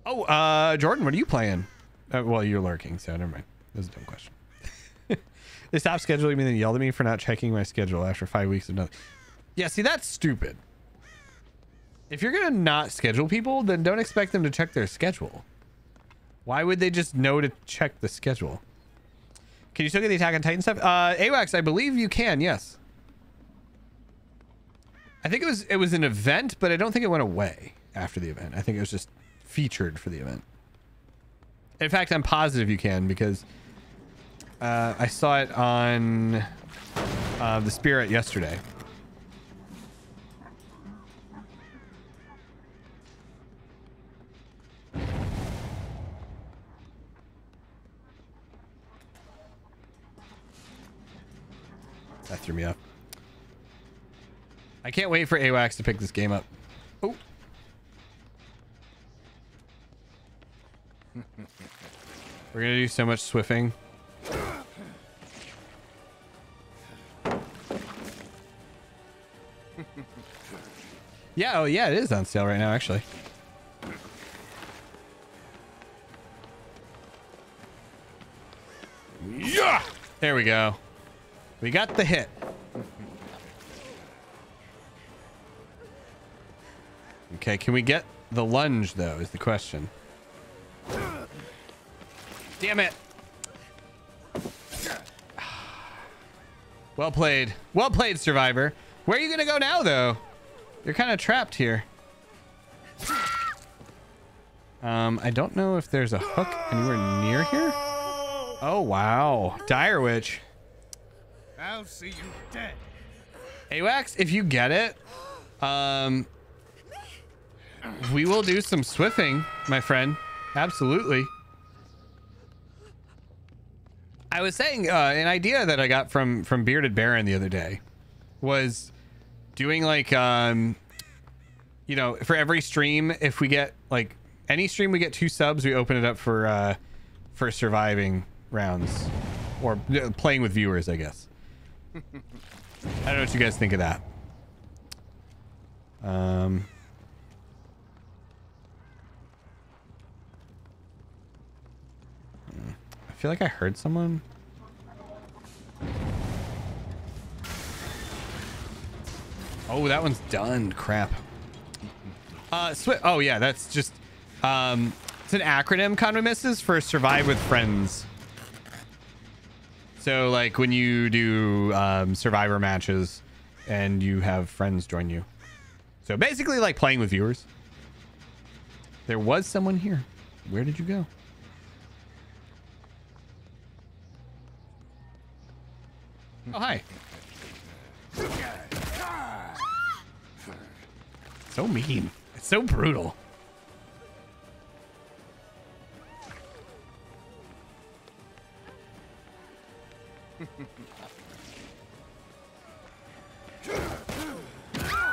Oh, Jordan, what are you playing? Well, you're lurking, so never mind. That was a dumb question. They stopped scheduling me and then yelled at me for not checking my schedule after 5 weeks of nothing. Yeah, see, that's stupid. If you're going to not schedule people, then don't expect them to check their schedule. Why would they just know to check the schedule? Can you still get the Attack on Titan stuff? AWACS, I believe you can, yes. I think it was an event, but I don't think it went away after the event. I think it was just featured for the event. In fact, I'm positive you can because I saw it on the Spirit yesterday. That threw me off. I can't wait for AWACS to pick this game up. Oh. We're gonna do so much swiffing. Yeah, oh yeah, it is on sale right now, actually. Yeah! There we go. We got the hit. Okay, can we get the lunge, though, is the question. Damn it. Well played. Well played, Survivor. Where are you going to go now, though? You're kind of trapped here. I don't know if there's a hook anywhere near here. Oh, wow. Dire Witch. I'll see you dead. AWACS, if you get it, we will do some swiffing, my friend. Absolutely. I was saying an idea that I got from Bearded Baron the other day was doing like, you know, for every stream, if we get like any stream we get 2 subs, we open it up for surviving rounds or playing with viewers, I guess. I don't know what you guys think of that. I feel like I heard someone. Oh, that one's done. Crap. Oh yeah, that's just it's an acronym, Conway misses, for Survive with Friends. So like when you do survivor matches and you have friends join you. So basically like playing with viewers. There was someone here. Where did you go? Oh, hi. So mean. It's so brutal.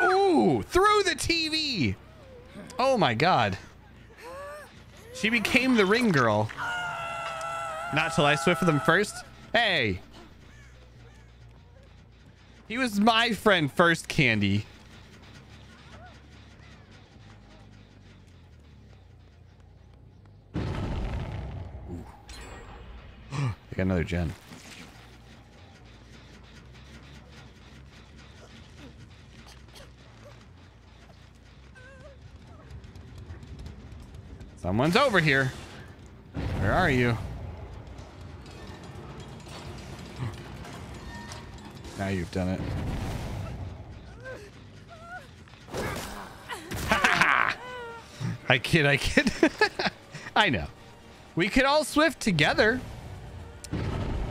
Ooh, through the TV. Oh my God. She became the ring girl. Not till I swift for them first. Hey. He was my friend first, Candy. I got another gen. Someone's over here. Where are you? Now you've done it. I kid. I know. We could all swift together.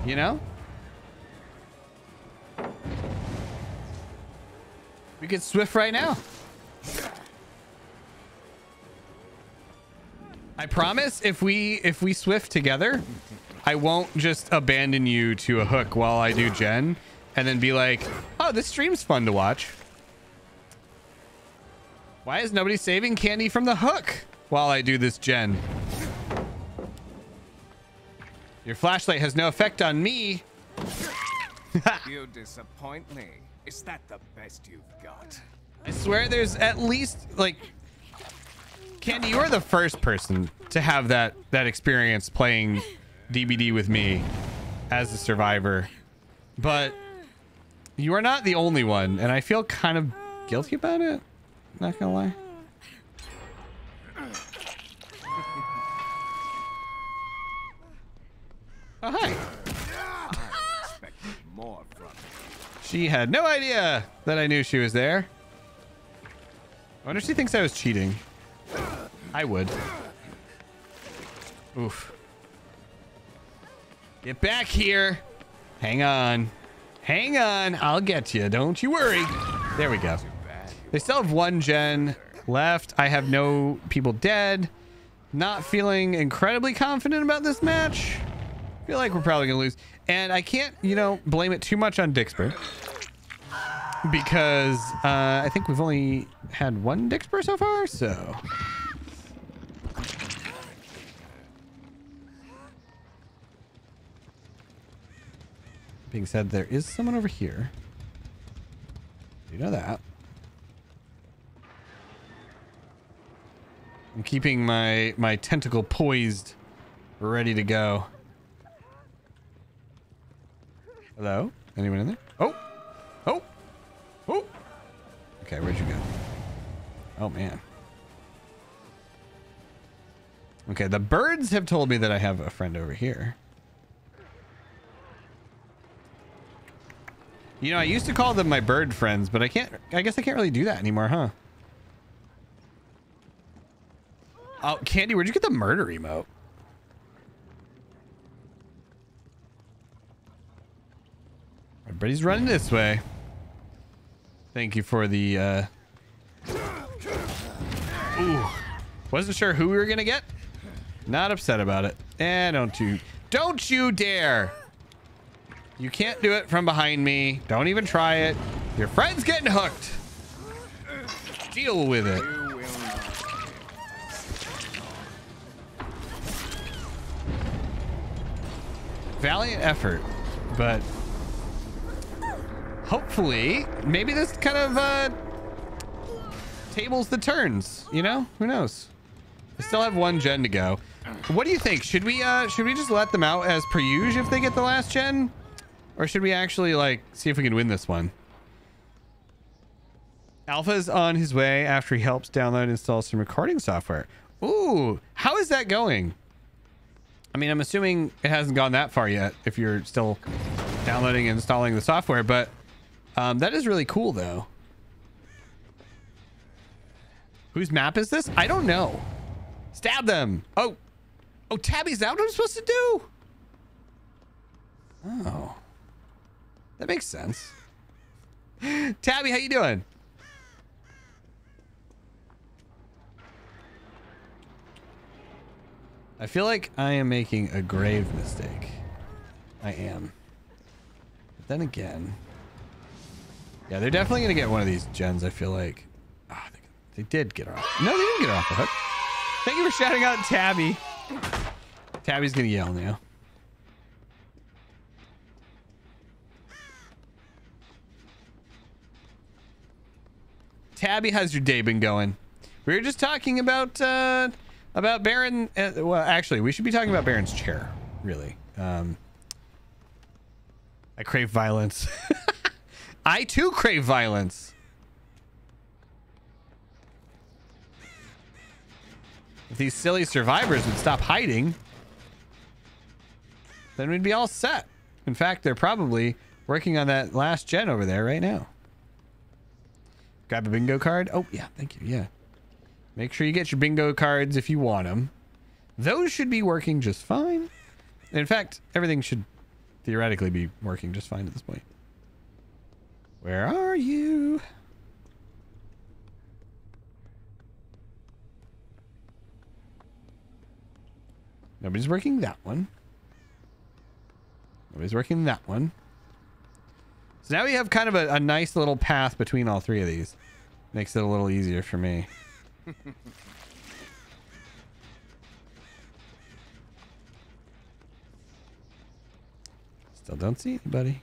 You know? We could swift right now. I promise if we swift together, I won't just abandon you to a hook while I do gen and then be like, oh, this stream's fun to watch. Why is nobody saving Candy from the hook while I do this gen? Your flashlight has no effect on me. You disappoint me. Is that the best you've got? I swear there's at least like Candy, you're the first person to have that experience playing DBD with me as a survivor, but you are not the only one, and I feel kind of guilty about it. Not gonna lie. Oh, hi. I expected more from you. She had no idea that I knew she was there. I wonder if she thinks I was cheating. I would. Oof. Get back here. Hang on. Hang on. I'll get you. Don't you worry. There we go. They still have 1 gen left. I have no people dead. Not feeling incredibly confident about this match. Feel like we're probably gonna lose. And I can't, you know, blame it too much on Dixper. Because I think we've only had 1 Dixper so far, so... Being said, there is someone over here. You know that. I'm keeping my tentacle poised, ready to go. Hello? Anyone in there? Oh! Oh! Oh! Okay, where'd you go? Oh, man. Okay, the birds have told me that I have a friend over here. You know, I used to call them my bird friends, but I guess I can't really do that anymore, huh? Oh, Candy, where'd you get the murder emote? Everybody's running this way. Thank you for the ooh. Wasn't sure who we were gonna get. Not upset about it. Don't you dare. You can't do it from behind me. Don't even try it. Your friend's getting hooked. Deal with it. Valiant effort, but hopefully maybe this kind of tables the turns, you know? Who knows? We still have one gen to go. What do you think? Should we just let them out as per usual if they get the last gen? Or should we actually like see if we can win this one? Alpha is on his way after he helps download and install some recording software. Ooh, how is that going? I mean, I'm assuming it hasn't gone that far yet if you're still downloading and installing the software, but that is really cool though. Whose map is this? I don't know. Stab them. Oh, Tabby's that what I'm supposed to do? Oh, that makes sense. Tabby, how you doing? I feel like I am making a grave mistake. I am. But then again, yeah, they're definitely going to get one of these gens, I feel like. Oh, they did get her off. No, they didn't get her off the hook. Thank you for shouting out Tabby. Tabby's going to yell now. Tabby, how's your day been going? We were just talking about Baron. Well, actually, we should be talking about Baron's chair, really. I crave violence. I too crave violence. If these silly survivors would stop hiding, then we'd be all set. In fact, they're probably working on that last gen over there right now. Grab a bingo card. Oh, yeah. Thank you. Yeah. Make sure you get your bingo cards if you want them. Those should be working just fine. In fact, everything should theoretically be working just fine at this point. Where are you? Nobody's working that one. Nobody's working that one. So now we have kind of a nice little path between all three of these. Makes it a little easier for me. Still don't see anybody.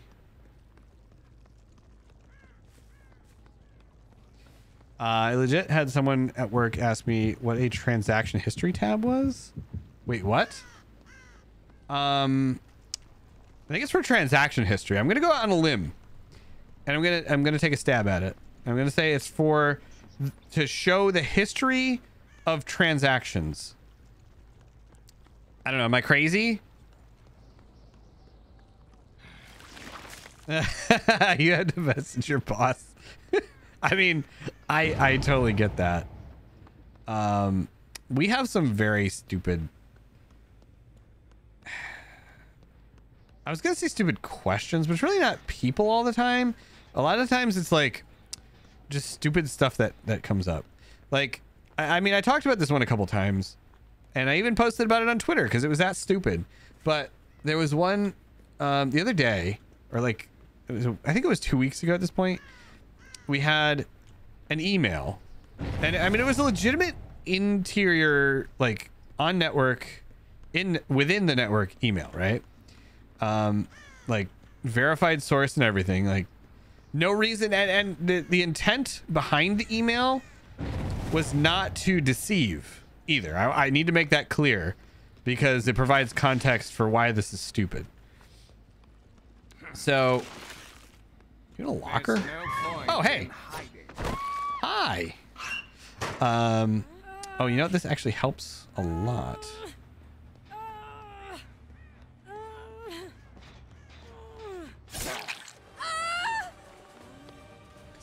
I legit had someone at work ask me what a transaction history tab was. Wait, what? I think it's for transaction history. I'm gonna go out on a limb, and I'm gonna take a stab at it. I'm gonna say it's to show the history of transactions. I don't know. Am I crazy? You had to message your boss. I mean, I totally get that. We have some very stupid. I was gonna say stupid questions, but it's really not people all the time. A lot of times it's like just stupid stuff that comes up. Like, I mean, I talked about this one a couple times, and I even posted about it on Twitter because it was that stupid. But there was one the other day, or like, I think it was 2 weeks ago at this point. We had an email, and I mean, it was a legitimate interior, like on network, within the network email, right? Like verified source and everything, like no reason. And the intent behind the email was not to deceive either. I need to make that clear because it provides context for why this is stupid. So, you in a locker? Oh, hey. Hi. Oh, you know what? This actually helps a lot.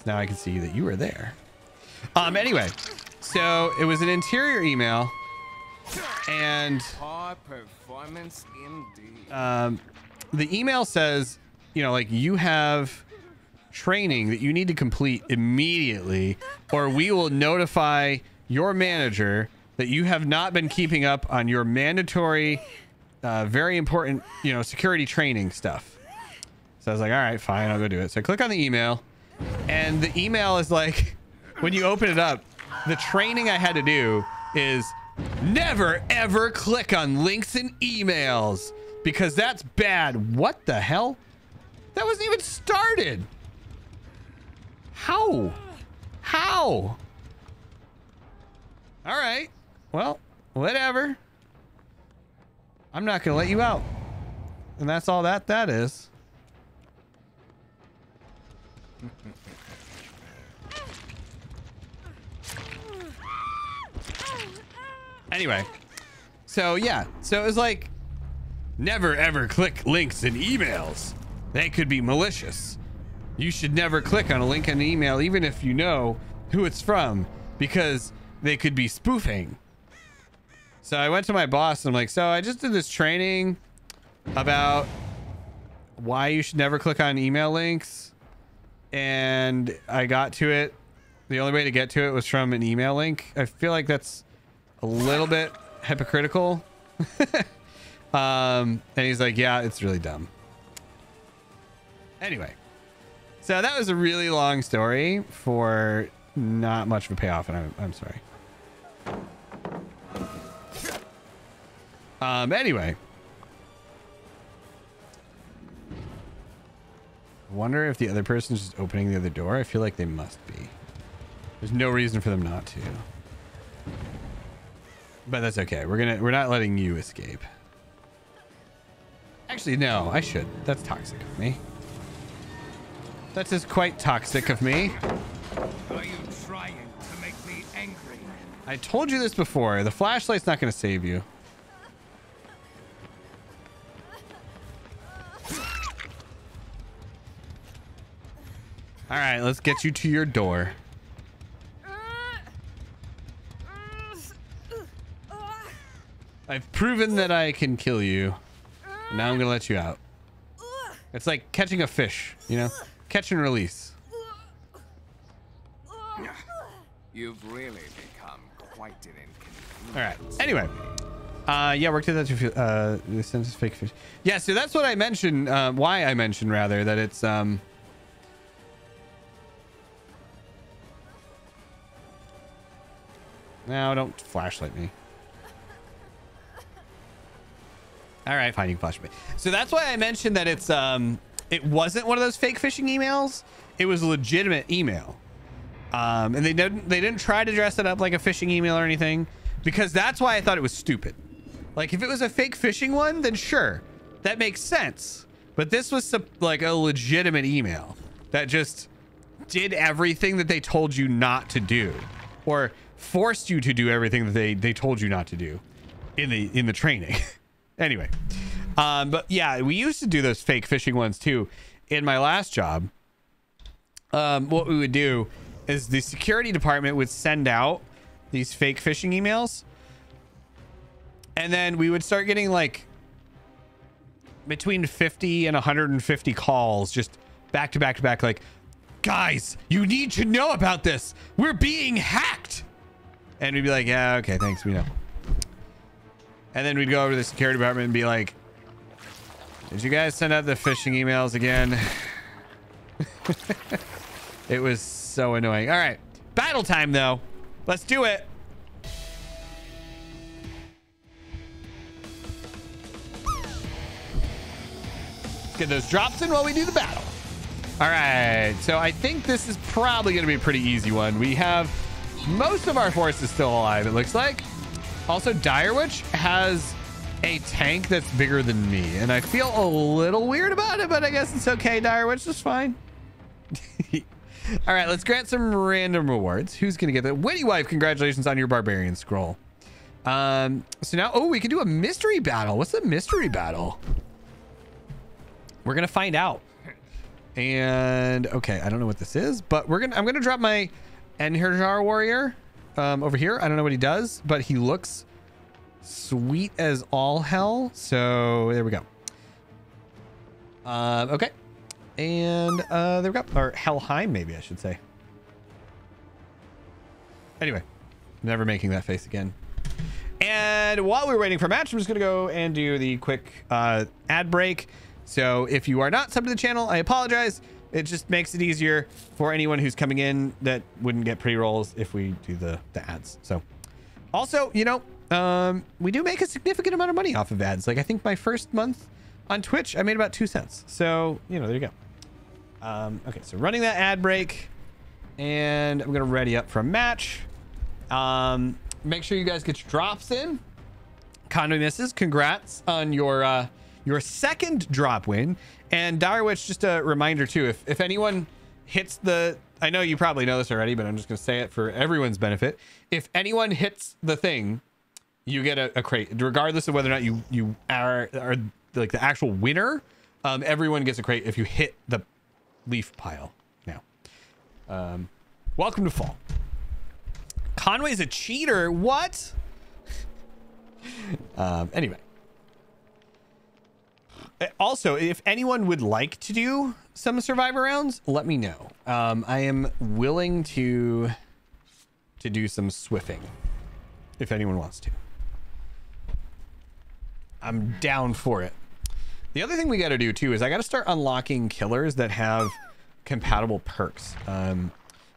Now I can see that you were there. Anyway, so it was an interior email And High performance indeed. the email says, you know, like, you have training that you need to complete immediately, or we will notify your manager that you have not been keeping up on your mandatory, very important, you know, security training stuff. So I was like, all right, fine, I'll go do it. So I click on the email, and the email is like, when you open it up, the training I had to do is never ever click on links in emails because that's bad. What the hell? That wasn't even started. How? All right. Well, whatever. I'm not going to let you out. And that's all that is. Anyway, so yeah, so it was like, never ever click links in emails. They could be malicious. You should never click on a link in an email, even if you know who it's from, because they could be spoofing. So I went to my boss and I'm like, so I just did this training about why you should never click on email links. And I got to it. The only way to get to it was from an email link. I feel like that's a little bit hypocritical. And he's like, yeah, it's really dumb. Anyway, so that was a really long story for not much of a payoff, and I'm sorry. Anyway, I wonder if the other person's just opening the other door. I feel like they must be. There's no reason for them not to. But that's okay. We're not letting you escape. Actually, no, I should. That's toxic of me. That is quite toxic of me. Are you trying to make me angry? I told you this before. The flashlight's not going to save you. All right, let's get you to your door. I've proven that I can kill you. Now I'm gonna let you out. It's like catching a fish, you know? Catch and release. You've really become quite an inconvenience. All right. Anyway. Yeah, worked at that the census fake fish. Yeah, so that's what I mentioned, why I mentioned rather, that it's no, don't flashlight me. All right, fine, you can flash me. So that's why I mentioned that it's it wasn't one of those fake phishing emails. It was a legitimate email. And they didn't try to dress it up like a phishing email or anything, because that's why I thought it was stupid. Like, if it was a fake phishing one, then sure, that makes sense. But this was like a legitimate email that just did everything that they told you not to do, or forced you to do everything that they told you not to do in the training. Anyway, but yeah, we used to do those fake phishing ones too. In my last job, what we would do is the security department would send out these fake phishing emails, and then we would start getting like between 50 and 150 calls just back to back to back, like, guys, you need to know about this. We're being hacked. And we'd be like, yeah, okay, thanks, we know. And then we'd go over to the security department and be like, did you guys send out the phishing emails again? It was so annoying. All right, battle time though. Let's do it. Let's get those drops in while we do the battle. All right, so I think this is probably going to be a pretty easy one. We have most of our forces still alive, it looks like. Also, Direwitch has a tank that's bigger than me, and I feel a little weird about it, but I guess it's okay. Direwitch is fine. All right, let's grant some random rewards. Who's gonna get that? Witty Wife, congratulations on your Barbarian Scroll. So now, oh, we can do a mystery battle. What's the mystery battle? We're gonna find out. And okay, I don't know what this is, but I'm gonna drop my Enherjar warrior over here. I don't know what he does, but he looks sweet as all hell. So there we go. Okay. And there we go. Or Helheim, maybe I should say. Anyway, never making that face again. And while we're waiting for a match, I'm just going to go and do the quick ad break. So if you are not subbed to the channel, I apologize. It just makes it easier for anyone who's coming in that wouldn't get pre-rolls if we do the ads. So also, you know, we do make a significant amount of money off of ads. Like I think my first month on Twitch, I made about 2 cents. So, you know, there you go. Okay, so running that ad break, and I'm going to ready up for a match. Make sure you guys get your drops in. Conway Misses, congrats on your second drop win. And Direwitch, just a reminder too, if anyone hits the, I know you probably know this already, but I'm just going to say it for everyone's benefit. If anyone hits the thing, you get a crate, regardless of whether or not you are like the actual winner. Everyone gets a crate if you hit the leaf pile. Now, welcome to fall. Conway's a cheater. What? Anyway. Also, if anyone would like to do some Survivor rounds, let me know. I am willing to do some swiffing if anyone wants to. I'm down for it. The other thing we got to do too is I got to start unlocking killers that have compatible perks.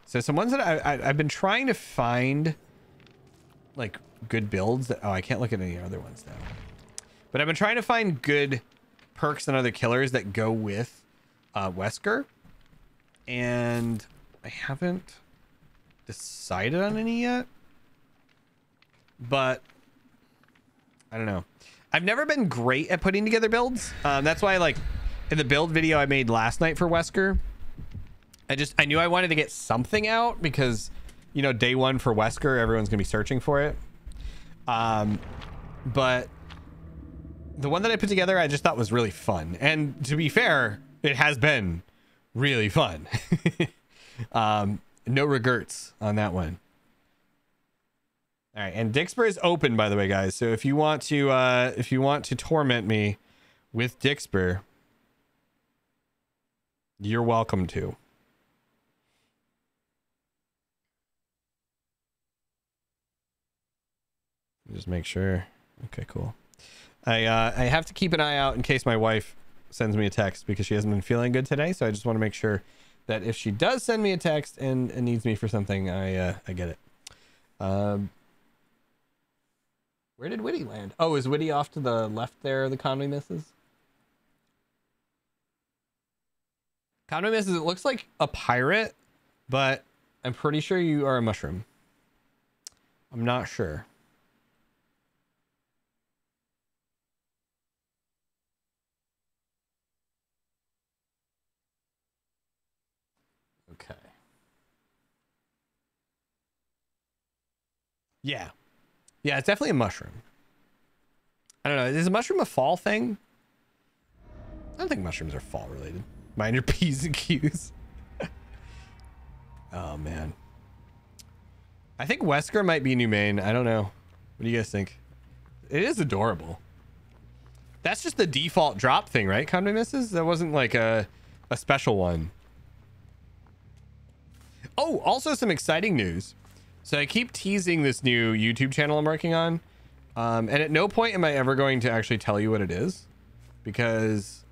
So some ones that I've been trying to find like good builds that, oh, I can't look at any other ones now, but I've been trying to find good perks and other killers that go with Wesker, and I haven't decided on any yet, but I don't know. I've never been great at putting together builds. That's why, like, in the build video I made last night for Wesker, I knew I wanted to get something out because, you know, day one for Wesker, everyone's gonna be searching for it. But the one that I put together, I just thought was really fun. And to be fair, it has been really fun. No regrets on that one. All right, and Dixper is open, by the way, guys. So if you want to torment me with Dixper, you're welcome to. Just make sure. Okay, cool. I have to keep an eye out in case my wife sends me a text because she hasn't been feeling good today. So I just want to make sure that if she does send me a text and needs me for something, I get it. Where did Witty land? Oh, is Witty off to the left there? The Conway Misses. Conway Misses. It looks like a pirate, but I'm pretty sure you are a mushroom. I'm not sure. Okay. Yeah. Yeah, it's definitely a mushroom. I don't know. Is a mushroom a fall thing? I don't think mushrooms are fall related. Mind your P's and Q's. Oh, man. I think Wesker might be new main. I don't know. What do you guys think? It is adorable. That's just the default drop thing, right? Conway Misses? That wasn't like a special one. Oh, also some exciting news. So I keep teasing this new YouTube channel I'm working on. And at no point am I ever going to actually tell you what it is, because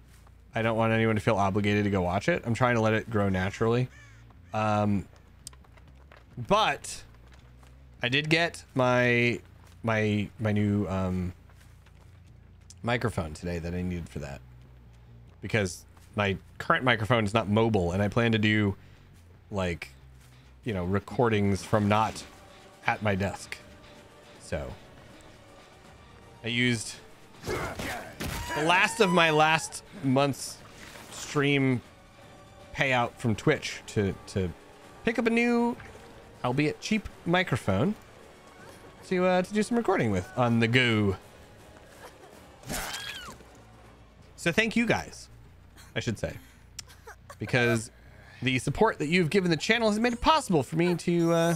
I don't want anyone to feel obligated to go watch it. I'm trying to let it grow naturally. But I did get my new microphone today that I needed for that, because my current microphone is not mobile, and I plan to do, like, you know, recordings from not at my desk. So I used the last of my last month's stream payout from Twitch to pick up a new, albeit cheap, microphone to do some recording with on the go. So thank you guys, I should say, because the support that you've given the channel has made it possible for me to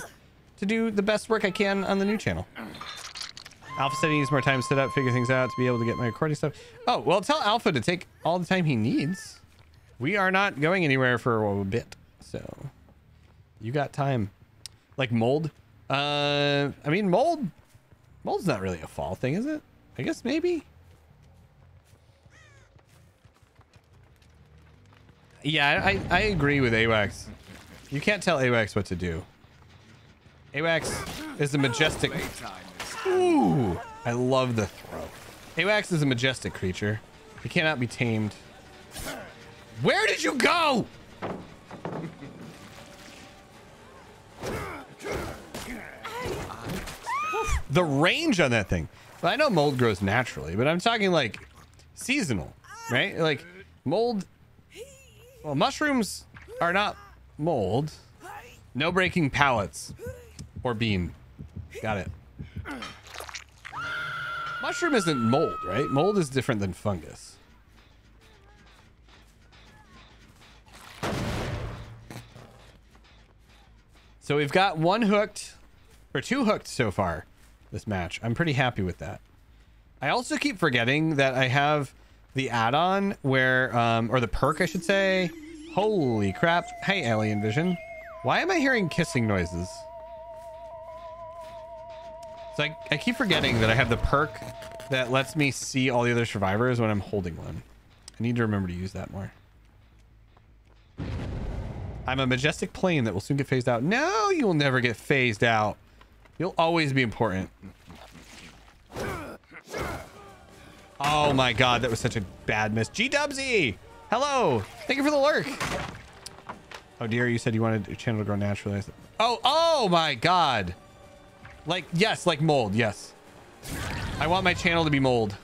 do the best work I can on the new channel. Alpha said he needs more time to set up, figure things out to be able to get my recording stuff. Oh, well, tell Alpha to take all the time he needs. We are not going anywhere for a bit, so you got time. Like mold. I mean, mold's not really a fall thing, is it? I guess maybe. Yeah, I agree with AWAX. You can't tell AWAX what to do. AWAX is a majestic... Ooh, I love the throw. AWAX is a majestic creature. He cannot be tamed. Where did you go? The range on that thing. Well, I know mold grows naturally, but I'm talking like seasonal, right? Like mold. Well, mushrooms are not mold. No breaking pallets or beam. Got it. Mushroom isn't mold, right? Mold is different than fungus. So we've got one hooked or two hooked so far this match. I'm pretty happy with that. I also keep forgetting that I have the add-on where, or the perk, I should say. Holy crap. Hey, Alien Vision. Why am I hearing kissing noises? So I keep forgetting that I have the perk that lets me see all the other survivors when I'm holding one. I need to remember to use that more. I'm a majestic plane that will soon get phased out. No, you will never get phased out. You'll always be important. Oh my god, that was such a bad miss. G-Dubsy! Hello! Thank you for the lurk. Oh dear, you said you wanted your channel to grow naturally. Oh my god. Like, yes, like mold, yes. I want my channel to be mold.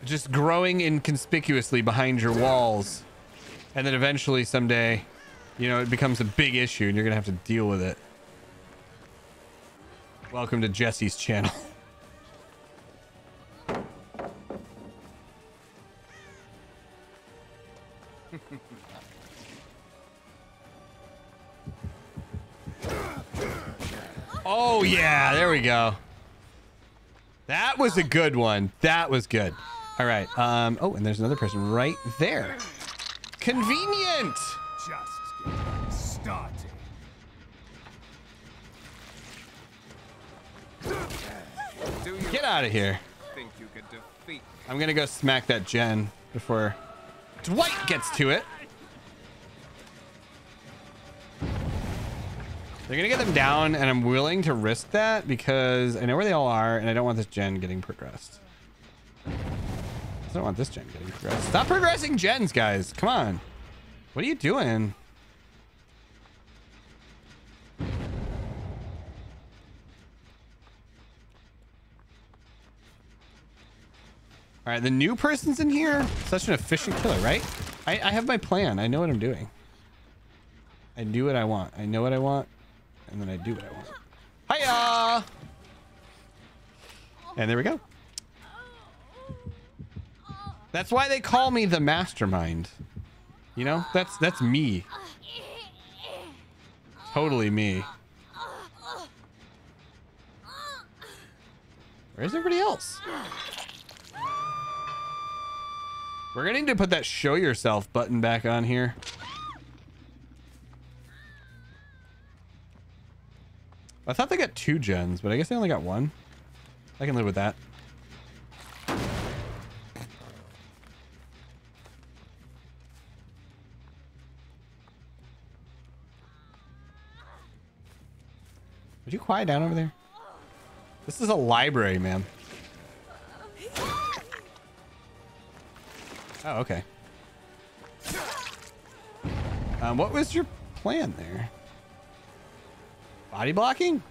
Just growing inconspicuously behind your walls. And then eventually someday, you know, it becomes a big issue and you're gonna have to deal with it. Welcome to Jesse's channel. Oh yeah, there we go. That was a good one. That was good. All right. Oh, and there's another person right there. Convenient. Just getting started. Get out of here. Think you could defeat? I'm gonna go smack that gen before Dwight gets to it. They're gonna get them down, and I'm willing to risk that because I know where they all are, and I don't want this gen getting progressed. I don't want this gen getting progressed. Stop progressing gens, guys. Come on. What are you doing? All right, the new person's in here. Such an efficient killer, right? I have my plan. I know what I'm doing. I do what I want. I know what I want. And then I do what I want. Hiya! And there we go. That's why they call me the mastermind. You know, that's me. Totally me. Where's everybody else? We're gonna need to put that show yourself button back on here. I thought they got 2 gens, but I guess they only got 1. I can live with that. Would you quiet down over there? This is a library, ma'am. Oh, okay. What was your plan there? Body blocking?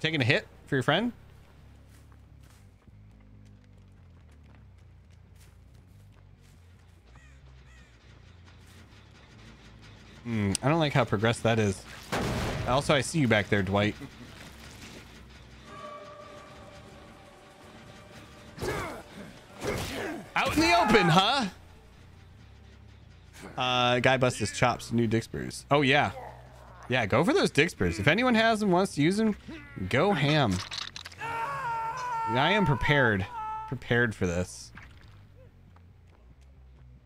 Taking a hit for your friend? I don't like how progressed that is. Also, I see you back there, Dwight. Out in the open, huh? Guy busts his chops. New Dick Brews. Oh, yeah. Yeah, go for those Dixpers. If anyone has them, wants to use them, go ham. I am prepared. Prepared for this.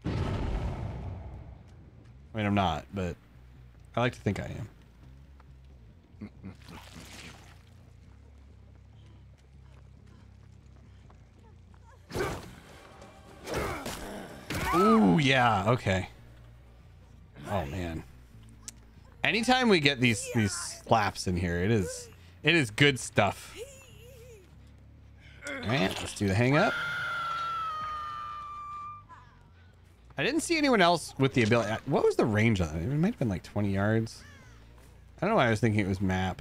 I mean, I'm not, but I like to think I am. Ooh, yeah, okay. Oh man. Anytime we get these slaps in here, it is good stuff. All right, let's do the hang up. I didn't see anyone else with the ability. What was the range on it? It might have been like 20 yards. I don't know why I was thinking it was map.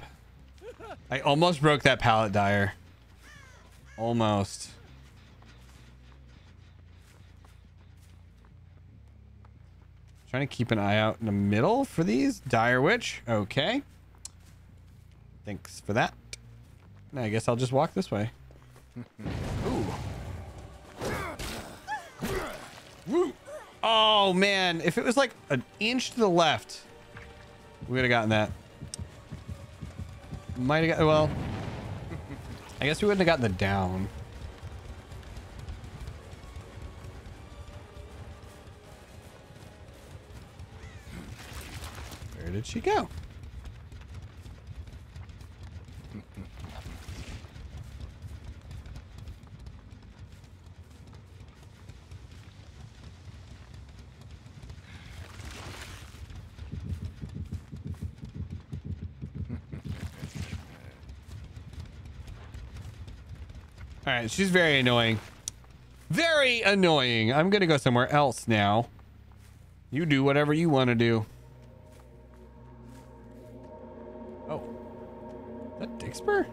I almost broke that pallet dyer. Almost. Trying to keep an eye out in the middle for these. Dire Witch. Okay. Thanks for that. I guess I'll just walk this way. Ooh. Woo. Oh, man. If it was like an inch to the left, we would have gotten that. Might have got... Well, I guess we wouldn't have gotten the down. Where did she go? All right, she's very annoying. Very annoying. I'm going to go somewhere else now. You do whatever you want to do. Oh. Is that Dixper?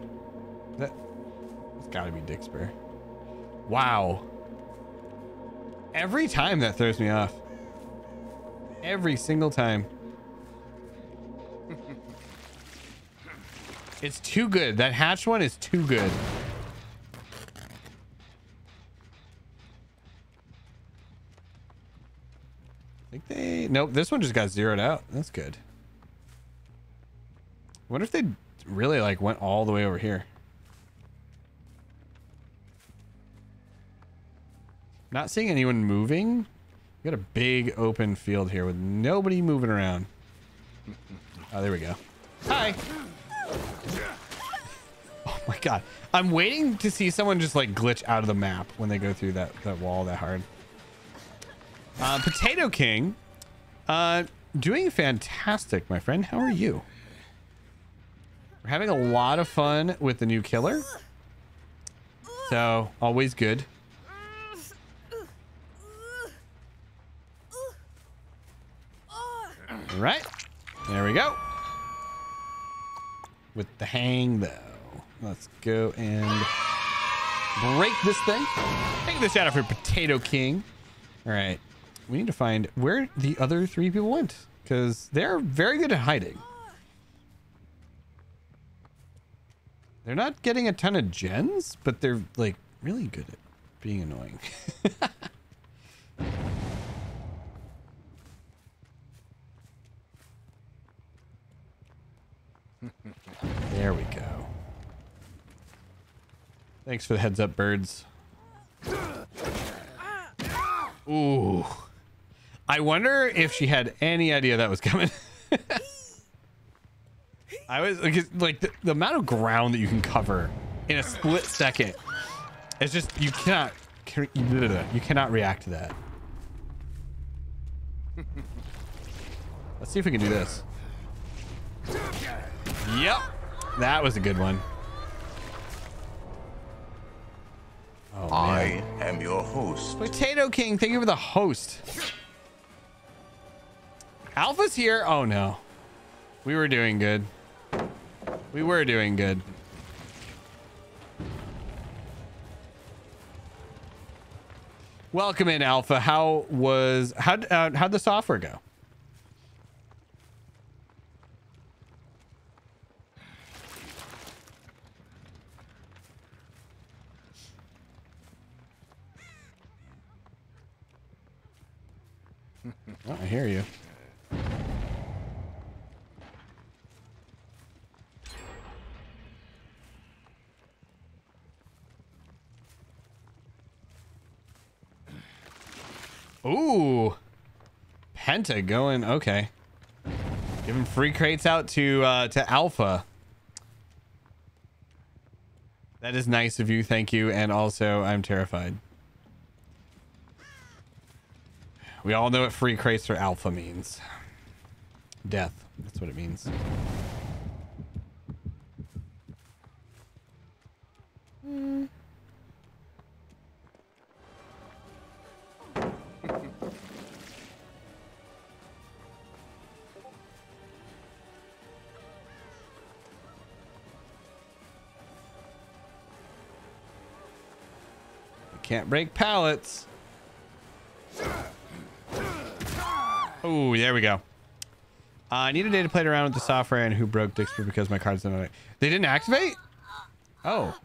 It's got to be Dixper. Wow. Every time that throws me off. Every single time. It's too good. That hatch one is too good. Nope, this one just got zeroed out. That's good. I wonder if they really like went all the way over here. Not seeing anyone moving. We got a big open field here with nobody moving around. Oh, there we go. Hi. Oh my god. I'm waiting to see someone just like glitch out of the map when they go through that wall that hard. Potato King. Doing fantastic, my friend. How are you? We're having a lot of fun with the new killer. So, always good. All right. There we go. With the hang, though. Let's go and break this thing. Take this out for Potato King. All right. We need to find where the other three people went, because they're very good at hiding. They're not getting a ton of gens, but they're like really good at being annoying. There we go. Thanks for the heads up, birds. Ooh. I wonder if she had any idea that was coming. I was like the amount of ground that you can cover in a split second. It's just you cannot react to that. Let's see if we can do this. Yep, that was a good one. Oh, I am your host. Potato King, thank you for the host. Alpha's here. Oh no. We were doing good. We were doing good. Welcome in, Alpha. How'd the software go? Oh, I hear you. Ooh. Penta going. Okay. Giving free crates out to Alpha. That is nice of you. Thank you. And also, I'm terrified. We all know what free crates for Alpha means. Death. That's what it means. Can't break pallets. Oh, there we go. I need a day to play around with the software and who broke Dixper because my cards didn't. They didn't activate? Oh.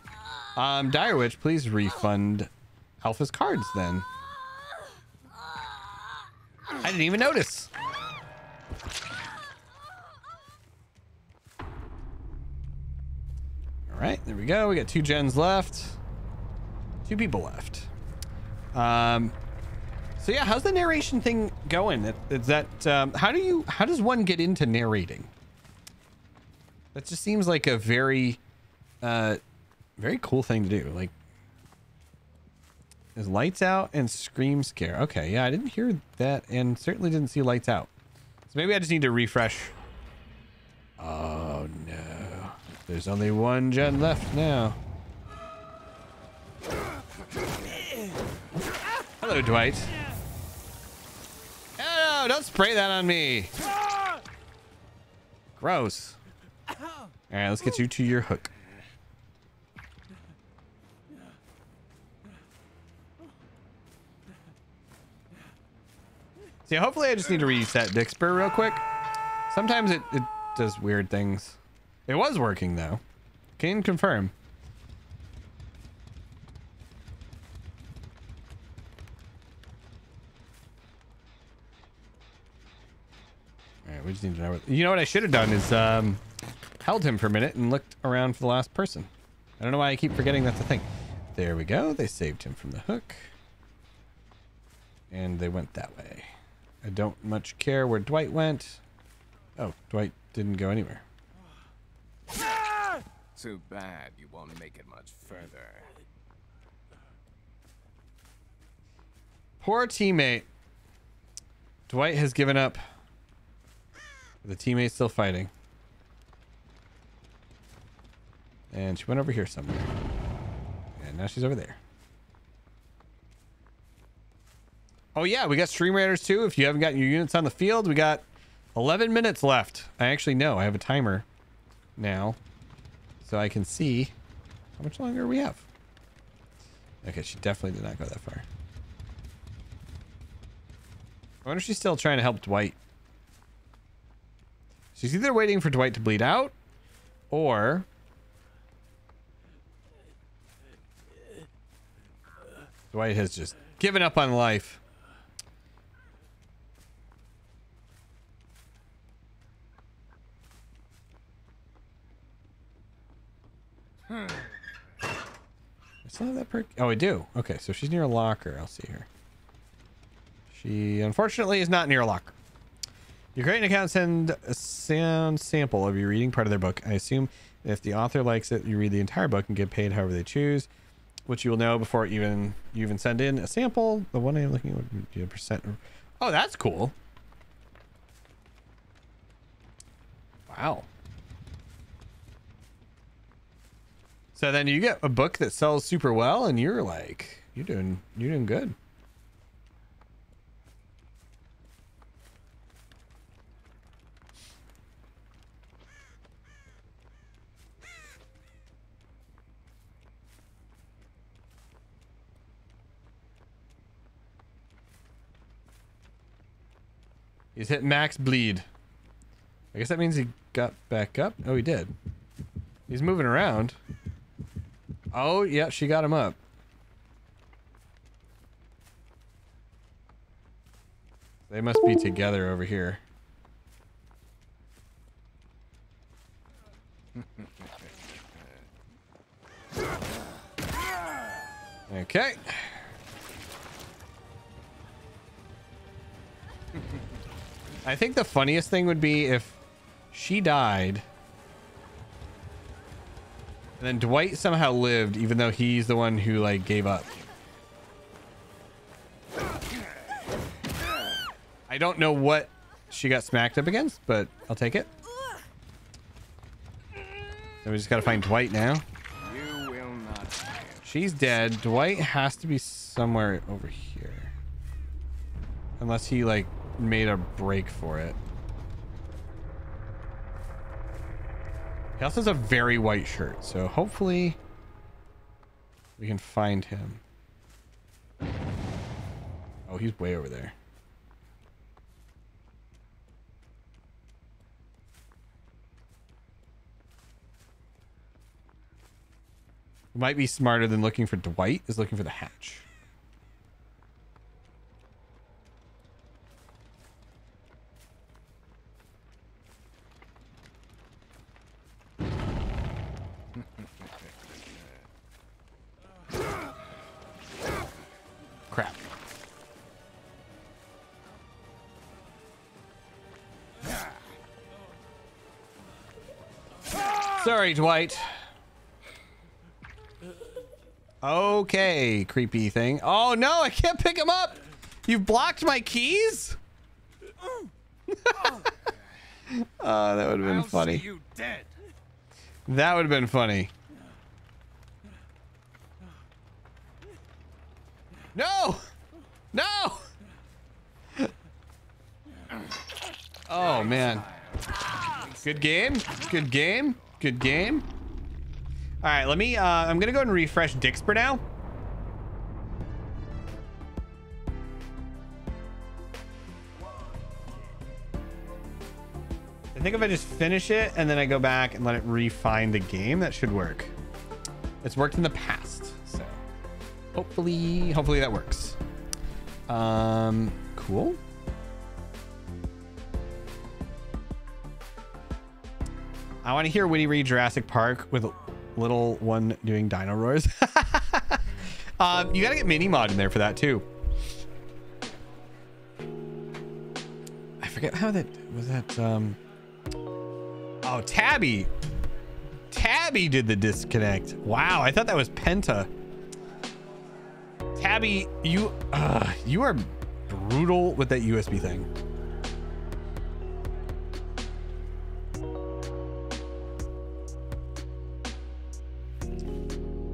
Dire Witch, please refund Alpha's cards then. I didn't even notice. All right, there we go. We got 2 gens left. 2 people left. So yeah, how's the narration thing going? Is that how does one get into narrating? That just seems like a very very cool thing to do. Like, is lights out and scream scare. Okay, yeah, I didn't hear that and certainly didn't see lights out. So maybe I just need to refresh. Oh no. There's only 1 gen left now. Hello, Dwight. Oh, don't spray that on me. Gross. All right, let's get you to your hook. See, hopefully I just need to reset Dixper real quick. Sometimes it does weird things. It was working, though. Can confirm. We just need to know what, you know what I should have done is held him for a minute and looked around for the last person. I don't know why I keep forgetting that's a thing. There we go. They saved him from the hook. And they went that way. I don't much care where Dwight went. Oh, Dwight didn't go anywhere. Too bad you won't make it much further. Poor teammate. Dwight has given up. The teammate's still fighting. And she went over here somewhere. And now she's over there. Oh yeah, we got Stream Raiders too. If you haven't gotten your units on the field, we got 11 minutes left. I actually know. I have a timer now. So I can see how much longer we have. Okay, she definitely did not go that far. I wonder if she's still trying to help Dwight. She's either waiting for Dwight to bleed out, or Dwight has just given up on life. I still have that perk. Oh, I do. Okay, so she's near a locker. I'll see her. She unfortunately is not near a locker. Your create an account, send a sound sample of your reading part of their book. I assume if the author likes it, you read the entire book and get paid however they choose, which you will know before you even send in a sample. The one I'm looking at would be a percent. Oh, that's cool. Wow. So then you get a book that sells super well, and you're like, you're doing good. He's hit max bleed. I guess that means he got back up. Oh, he did. He's moving around. Oh, yeah, she got him up. They must be together over here. Okay. I think the funniest thing would be if she died and then Dwight somehow lived, even though he's the one who like gave up. I don't know what she got smacked up against, but I'll take it. So we just gotta find Dwight now. You will not win. She's dead. Dwight has to be somewhere over here. Unless he like made a break for it. He also has a very white shirt, so hopefully we can find him. Oh, he's way over there. Might be smarter than looking for Dwight is looking for the hatch. Crap. Sorry, Dwight. Okay, creepy thing. Oh no, I can't pick him up. You've blocked my keys? Oh, that would have been I'll funny. see you dead. That would have been funny. No! No! Oh, man. Good game. Good game. Good game. All right, let me, I'm going to go ahead and refresh Dixper now. I think if I just finish it and then I go back and let it refine the game, that should work. It's worked in the past, so hopefully that works. Cool. I want to hear Winnie read Jurassic Park with little one doing dino roars. You gotta get mini mod in there for that too. I forget how that was. That oh, Tabby did the disconnect. Wow, I thought that was Penta. Tabby, you are brutal with that USB thing.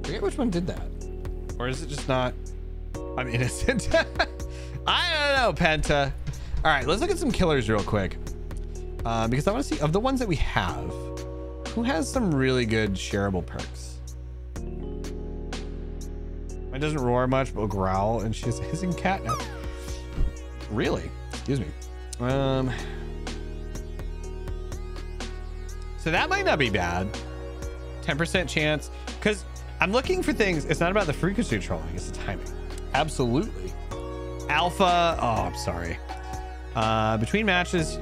I forget which one did that, or is it just not? I'm innocent. I don't know, Penta. All right, let's look at some killers real quick, because I want to see of the ones that we have, who has some really good shareable perks. Mine doesn't roar much, but will growl, and she's a hissing cat now. Really? Excuse me. So that might not be bad. 10% chance, because I'm looking for things. It's not about the frequency trolling, it's the timing. Absolutely. Alpha. Oh, I'm sorry. Between matches.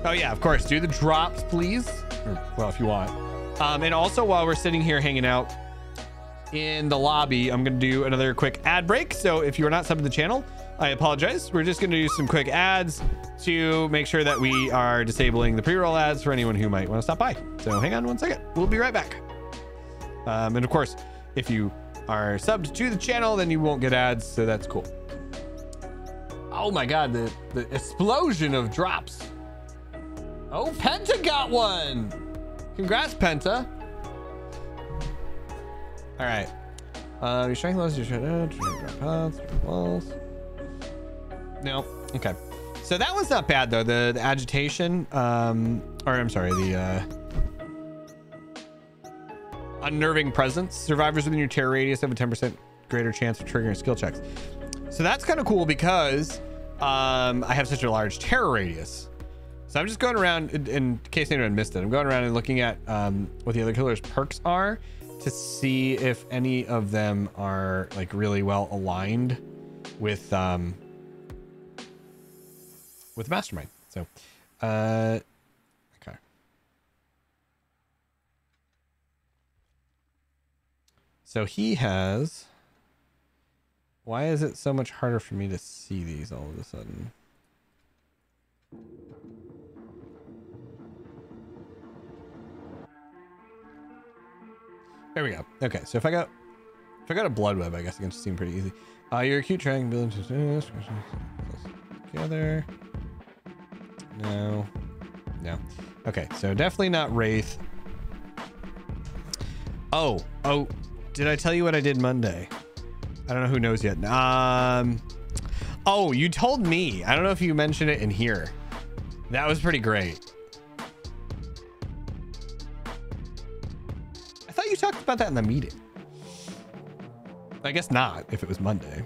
Oh yeah, of course. Do the drops, please. Or, well, if you want. And also, while we're sitting here hanging out in the lobby, I'm going to do another quick ad break. So if you are not subbed to the channel, I apologize. We're just going to do some quick ads to make sure that we are disabling the pre-roll ads for anyone who might want to stop by. So hang on one second. We'll be right back. And of course, if you are subbed to the channel, then you won't get ads. So that's cool. Oh my God, the explosion of drops. Oh, Penta got one. Congrats, Penta. All right. Your strength lows, your drop paths, walls. No. Okay. So that one's not bad though. The agitation, or I'm sorry, the unnerving presence. Survivors within your terror radius have a 10% greater chance of triggering skill checks. So that's kind of cool because I have such a large terror radius. So I'm just going around, in case anyone missed it, I'm going around and looking at what the other killers' perks are to see if any of them are like really well aligned with Mastermind. So okay. So he has, why is it so much harder for me to see these all of a sudden? There we go. Okay, so if I got a blood web, I guess it can seem pretty easy. Your acute tracking ability together. No. Okay, so definitely not Wraith. Oh, did I tell you what I did Monday? I don't know who knows yet. Oh, you told me. I don't know if you mentioned it in here. That was pretty great. I thought you talked about that in the meeting. I guess not, if it was Monday.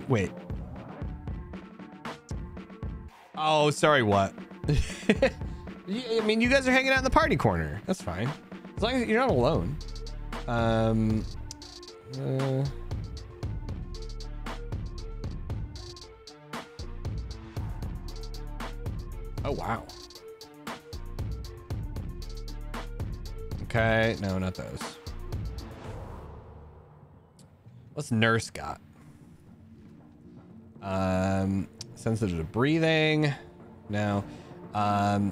Wait. Oh, sorry, what? I mean, you guys are hanging out in the party corner. That's fine. As long as you're not alone. Oh, wow. Okay, no, not those. What's Nurse got? Sensitive to breathing. No. For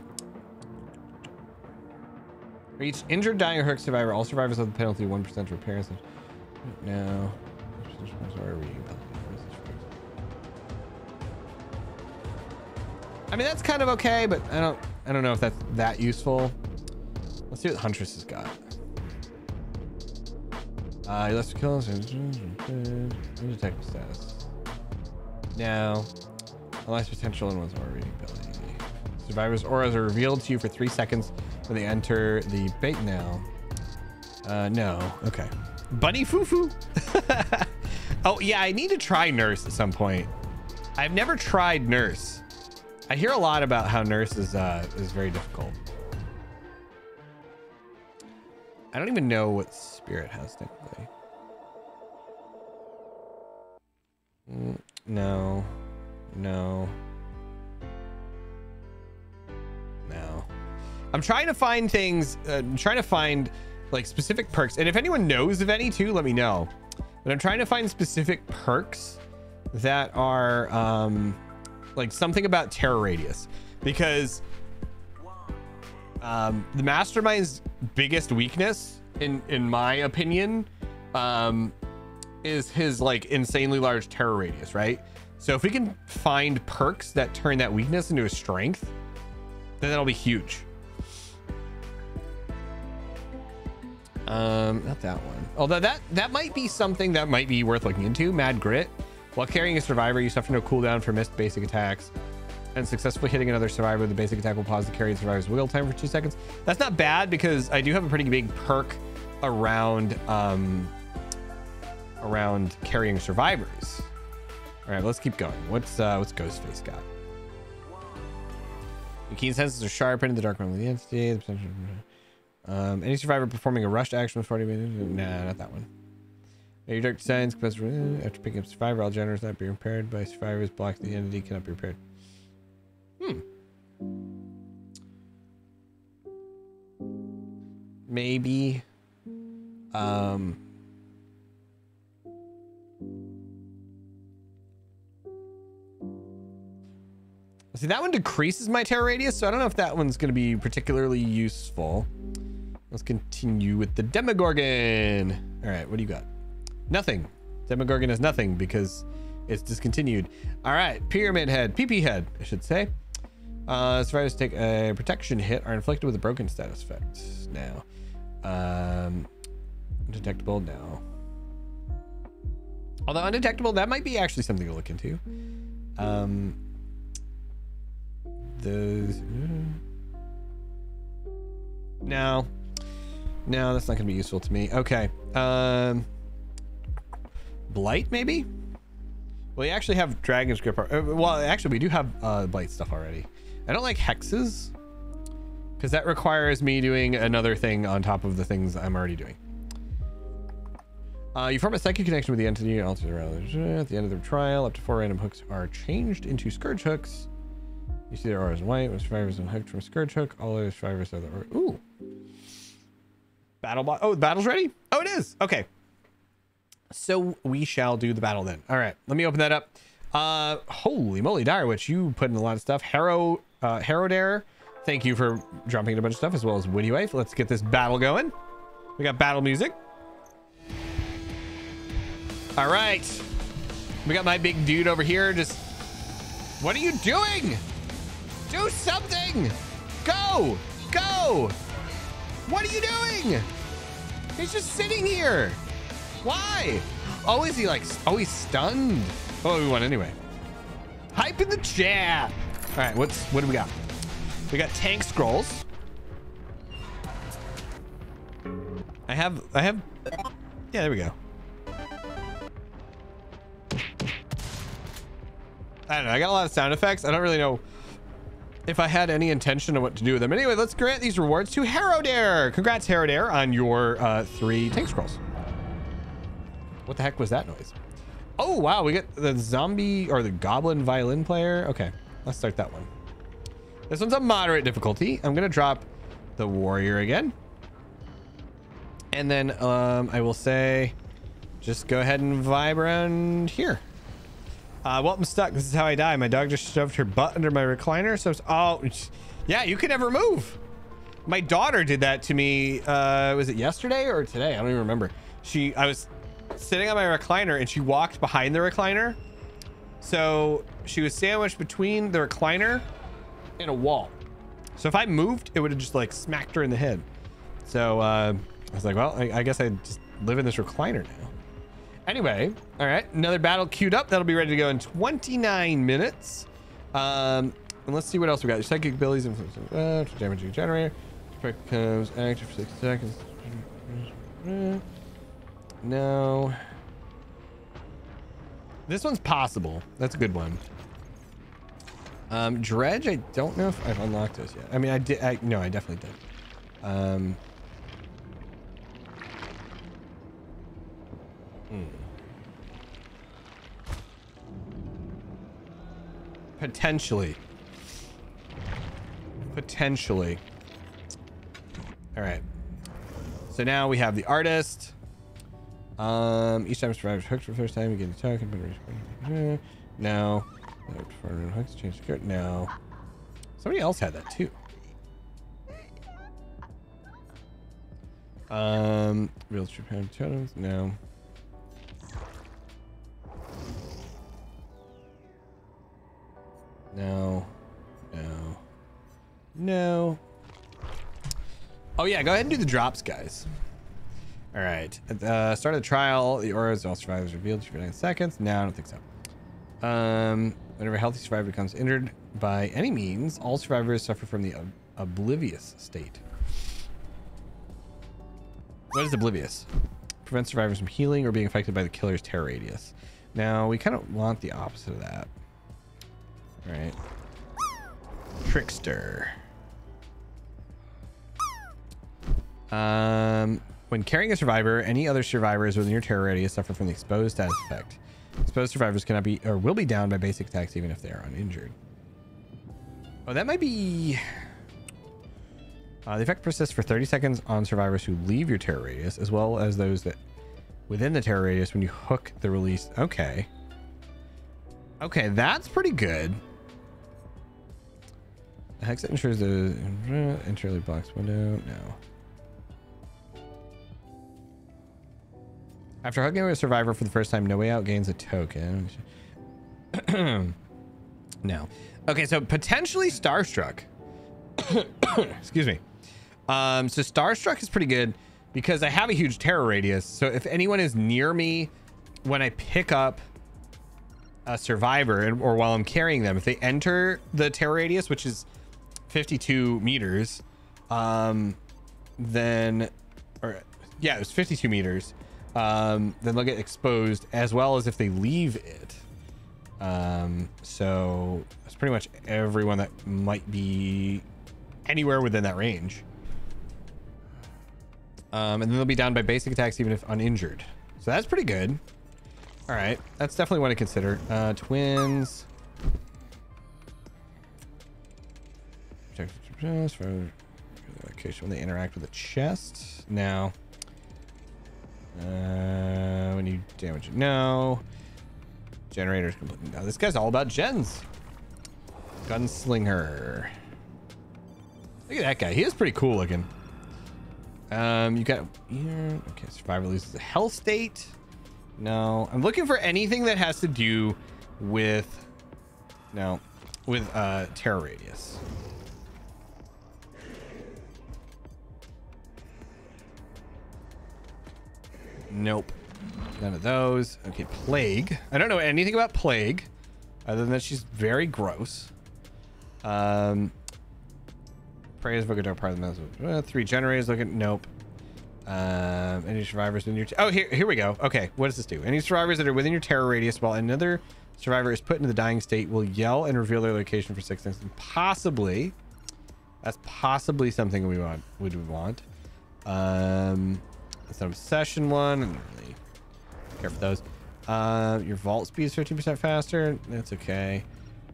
each injured, dying, or hurt survivor, all survivors have the penalty of 1% repair. No. I mean, that's kind of okay, but I don't know if that's that useful. Let's see what Huntress has got. Less kills. Undetected status. No. Unless potential and one's aura reading ability. Survivors' auras are revealed to you for 3 seconds when they enter the bait now. No. Okay. Bunny Fufu. Oh, yeah, I need to try Nurse at some point. I've never tried Nurse. I hear a lot about how Nurse is very difficult. I don't even know what Spirit has technically. No. I'm trying to find things, trying to find like specific perks. And if anyone knows of any too, let me know. But I'm trying to find specific perks that are like something about terror radius, because the Mastermind's biggest weakness in my opinion is his like insanely large terror radius, right? So if we can find perks that turn that weakness into a strength, then that'll be huge. Not that one. Although that might be something that might be worth looking into. Mad Grit. While carrying a survivor, you suffer no cooldown for missed basic attacks, and successfully hitting another survivor, the basic attack will pause the carrying survivor's wiggle time for 2 seconds. That's not bad, because I do have a pretty big perk around carrying survivors. All right, let's keep going. What's Ghostface got? Your keen senses are sharpened. The dark realm of the entity. The potential. Any survivor performing a rushed action with 40 minutes. Nah, not that one. Your dark signs after picking up survivor, all generators that be repaired by survivors blocked the entity cannot be repaired. Maybe. See, that one decreases my terror radius, so I don't know if that one's going to be particularly useful. Let's continue with the Demogorgon. All right, what do you got? Nothing. Demogorgon has nothing because it's discontinued. All right, Pyramid Head, PP Head, I should say. Survivors take a protection hit are inflicted with a broken status effect. Now, undetectable now. Although undetectable, that might be actually something to look into. Those. No, that's not gonna be useful to me. Okay. Blight maybe. Well, we actually have Dragon's Grip. Well, actually, we do have Blight stuff already. I don't like hexes because that requires me doing another thing on top of the things I'm already doing. You form a psychic connection with the entity. At the end of the trial, up to 4 random hooks are changed into Scourge hooks. You see their auras in white. When survivors unhooked from Scourge hook, all other survivors are the aura. Ooh. Battle bot. Oh, the battle's ready? Oh, it is. Okay. So we shall do the battle then. All right. Let me open that up. Holy moly, Direwitch, you put in a lot of stuff. Harrowdare, thank you for dropping in a bunch of stuff, as well as Witty Wife. Let's get this battle going. We got battle music. All right. We got my big dude over here. Just, what are you doing? Do something. Go. Go. What are you doing? He's just sitting here. Why? Oh, is he like, oh, he's stunned. Oh, we won anyway. Hype in the chat. All right, what do we got? We got tank scrolls. I have, yeah, there we go. I don't know. I got a lot of sound effects. I don't really know if I had any intention of what to do with them. Anyway, let's grant these rewards to Harrowdare. Congrats, Harrowdare, on your 3 tank scrolls. What the heck was that noise? Oh, wow. We get the zombie or the goblin violin player. Okay, let's start that one. This one's a moderate difficulty. I'm going to drop the warrior again. And then I will say, just go ahead and vibe around here. Well, I'm stuck. This is how I die. My dog just shoved her butt under my recliner. So, oh, yeah, you can never move. My daughter did that to me. Was it yesterday or today? I don't even remember. I was sitting on my recliner and she walked behind the recliner. So she was sandwiched between the recliner and a wall. So if I moved, it would have just like smacked her in the head. So I was like, well, I guess I just live in this recliner now. Anyway, all right, another battle queued up. That'll be ready to go in 29 minutes. And let's see what else we got. Psychic abilities, damage generator. Becomes active for 6 seconds. No. This one's possible. That's a good one. Dredge, I don't know if I've unlocked this yet. I mean, I did. No, I definitely did. Potentially. All right. So now we have the artist. Each time survivors hooked for the first time, you get a token. No. Hooks change the no. Somebody else had that too. Real true pound totems. No. No. Oh yeah, go ahead and do the drops, guys. All right. At the start of the trial, the auras of all survivors revealed for 9 seconds. No, I don't think so. Whenever a healthy survivor becomes injured by any means, all survivors suffer from the oblivious state. What is oblivious? Prevents survivors from healing or being affected by the killer's terror radius. Now, we kind of want the opposite of that. All right. Trickster. When carrying a survivor, any other survivors within your terror radius suffer from the exposed status effect. Exposed survivors cannot be or will be down by basic attacks even if they are uninjured. Oh, that might be... the effect persists for 30 seconds on survivors who leave your terror radius, as well as those that within the terror radius when you hook the release. Okay. Okay, that's pretty good. The hex ensures the entirely blocks window. No. After hugging a survivor for the first time, No Way Out gains a token. No. Okay, so potentially Starstruck. Excuse me. So Starstruck is pretty good because I have a huge terror radius. So if anyone is near me when I pick up a survivor or while I'm carrying them, if they enter the terror radius, which is 52 meters, then, or yeah, it was 52 meters. Then they'll get exposed as well as if they leave it. So that's pretty much everyone that might be anywhere within that range. And then they'll be down by basic attacks even if uninjured. So that's pretty good. All right, that's definitely one to consider. Twins. For location when they interact with a chest. Now. When you damage it, no. Generator's complete. Now this guy's all about gens. Gunslinger. Look at that guy. He is pretty cool looking. You got here. Okay, survivor loses a health state. No, I'm looking for anything that has to do with terror radius. Nope, none of those. Okay, plague. I don't know anything about plague other than that she's very gross. Praise Vogador part of the mess. 3 generators. Look at nope. Any survivors in your here we go. Okay, what does this do? Any survivors that are within your terror radius while another survivor is put into the dying state will yell and reveal their location for 6 seconds. Possibly, that's possibly something we want. Would we want? It's an obsession one. I'm not really care for those. Your vault speed is 15% faster. That's okay.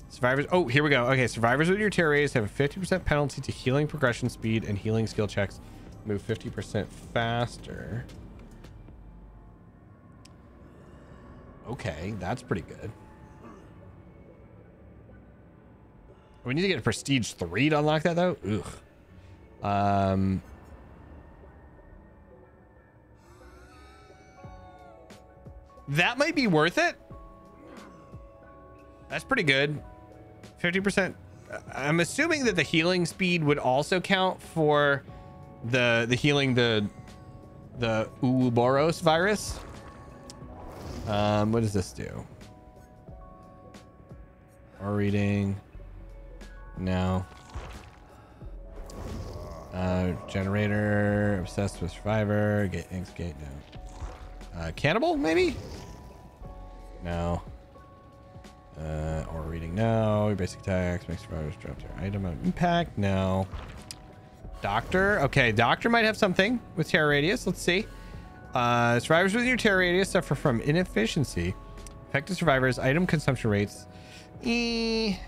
Survivors. Oh, here we go. Okay, survivors with your terror radius have a 50% penalty to healing progression speed and healing skill checks. Move 50% faster. Okay, that's pretty good. We need to get a prestige 3 to unlock that though. Ugh. That might be worth it. That's pretty good. 50%. I'm assuming that the healing speed would also count for the healing the Ouroboros virus. What does this do? Or reading? No. Generator, obsessed with survivor, gate no. Cannibal maybe? No. Or reading no. Your basic attacks make survivors drop their item on impact. No. Doctor. Okay, doctor might have something with terror radius. Let's see. Survivors with your terror radius suffer from inefficiency. Affected survivors item consumption rates. Okay,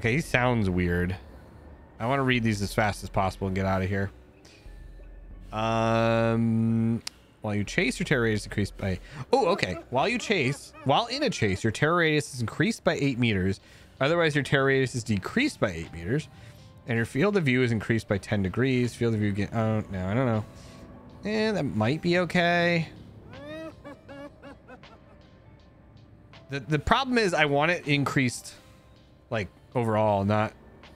he sounds weird. I want to read these as fast as possible and get out of here. While you chase, your terror radius increased by... Oh, okay. While in a chase, your terror radius is increased by 8 meters. Otherwise, your terror radius is decreased by 8 meters. And your field of view is increased by 10 degrees. Field of view get... Oh, no, I don't know. That might be okay. The problem is I want it increased, like, overall, not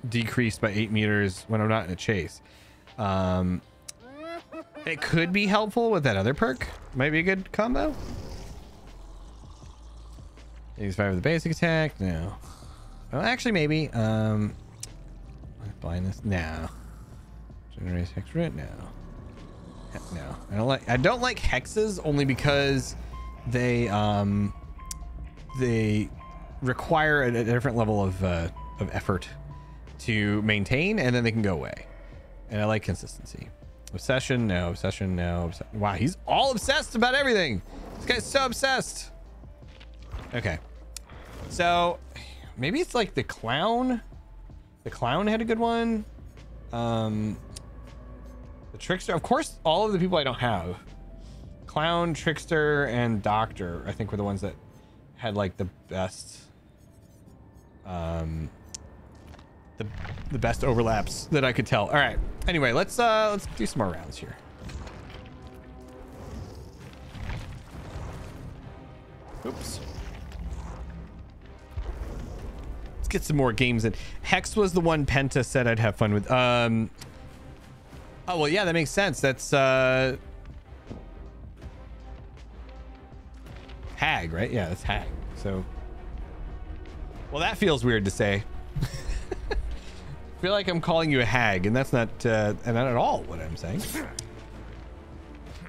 decreased by 8 meters when I'm not in a chase. It could be helpful with that other perk. Might be a good combo. Use 5 with the basic attack. No. Oh, actually, maybe. Blindness. No. Generate hex root. No. No. I don't like hexes only because they require a different level of effort to maintain, and then they can go away. And I like consistency. Obsession, no. Obsession, no. Wow, he's all obsessed about everything. This guy's so obsessed. Okay. So, maybe it's like the clown. The clown had a good one. The trickster. Of course, all of the people I don't have. Clown, trickster, and doctor, I think were the ones that had like the best... the best overlaps that I could tell. All right. Anyway, let's do some more rounds here. Oops. Let's get some more games in. Hex was the one Penta said I'd have fun with. Oh well, yeah, that makes sense. That's Hag, right? Yeah, that's Hag. So, well, that feels weird to say. I feel like I'm calling you a hag, and that's not at all what I'm saying.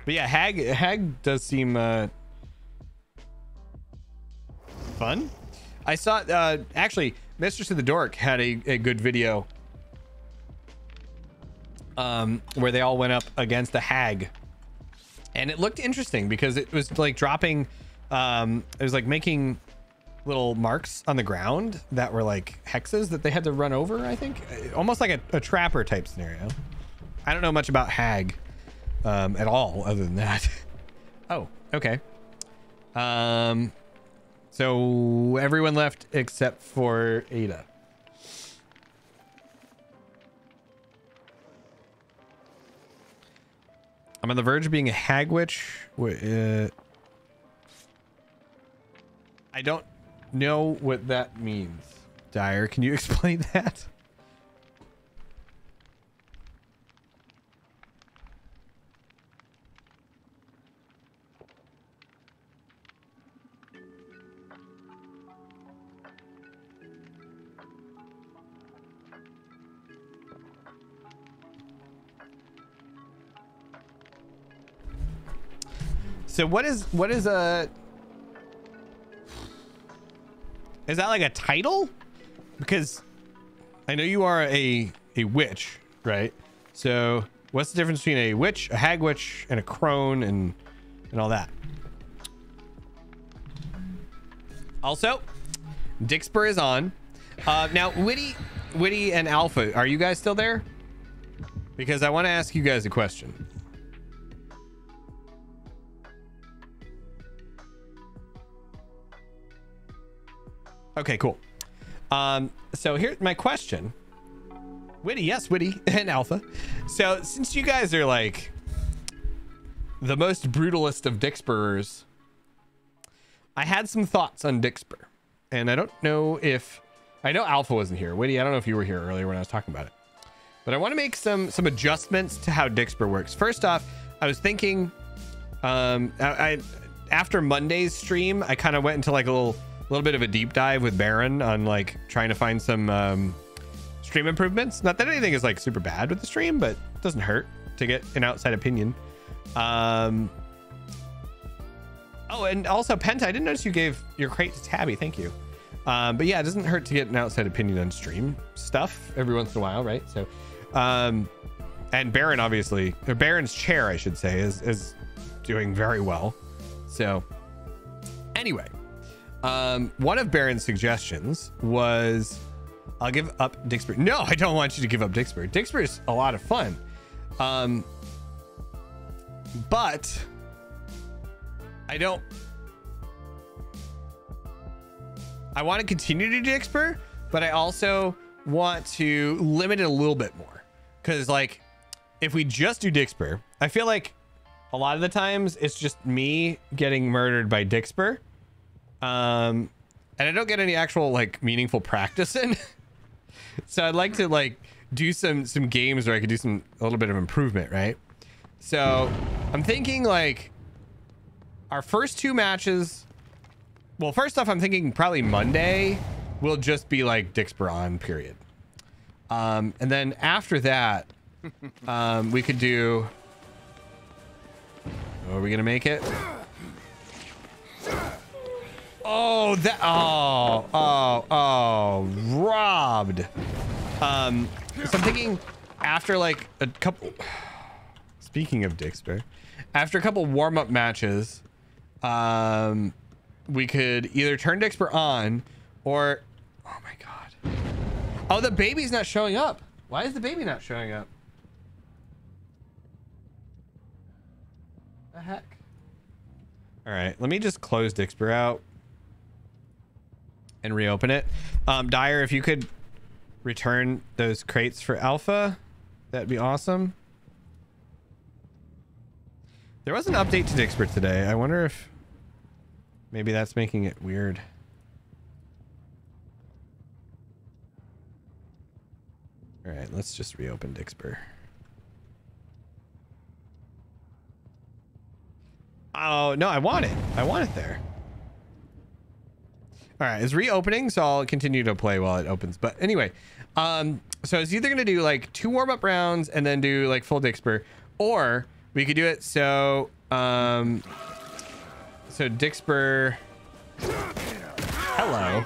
But yeah, hag does seem fun. I saw actually Mistress of the Dork had a good video where they all went up against a hag, and it looked interesting because it was like dropping it was like making little marks on the ground that were like hexes that they had to run over. I think almost like a trapper type scenario. I don't know much about hag at all other than that. Oh, okay. So everyone left except for Ada. I'm on the verge of being a hag witch. I don't know what that means. Dyer, can you explain that? So what is a... Is that like a title? Because I know you are a witch, right? So what's the difference between a witch, a hag witch, and a crone and all that? Also, Dixper is on. Now, Witty and Alpha, are you guys still there? Because I want to ask you guys a question. Okay, cool. So here's my question. Witty, yes, Witty and Alpha. So since you guys are like the most brutalist of Dixperers, I had some thoughts on Dixper. And I don't know if... I know Alpha wasn't here. Witty, I don't know if you were here earlier when I was talking about it. But I want to make some adjustments to how Dixper works. First off, I was thinking... after Monday's stream, I kind of went into like a little bit of a deep dive with Baron on like trying to find some stream improvements. Not that anything is like super bad with the stream, but it doesn't hurt to get an outside opinion. Oh, and also Penta, I didn't notice you gave your crate to Tabby. Thank you. But yeah, it doesn't hurt to get an outside opinion on stream stuff every once in a while, right? So and Baron, obviously, or Baron's chair, I should say, is doing very well. So anyway, one of Baron's suggestions was I'll give up Dixper. No, I don't want you to give up Dixper. Dixper is a lot of fun. But I want to continue to do Dixper, but I also want to limit it a little bit more. Because like, if we just do Dixper, I feel like a lot of the times it's just me getting murdered by Dixper. And I don't get any actual like meaningful practice in. So I'd like to like do some games where I could do a little bit of improvement, right? So I'm thinking like our first two matches. Well, first off, I'm thinking probably Monday will just be like Dixper on, period. And then after that, we could do. Oh, are we gonna make it? Oh, that. Oh, robbed. So I'm thinking after like a couple. Speaking of Dixper, after a couple warm-up matches, we could either turn Dixper on or... Oh my god. Oh, the baby's not showing up. Why is the baby not showing up? The heck? All right, let me just close Dixper out and reopen it. Dyer, if you could return those crates for Alpha, that'd be awesome. There was an update to Dixper today. I wonder if maybe that's making it weird. All right, let's just reopen Dixper. Oh, no, I want it. I want it there. All right, it's reopening, so I'll continue to play while it opens. But anyway, so it's either going to do like 2 warm-up rounds and then do like full Dixper, or we could do it so Dixper. Hello.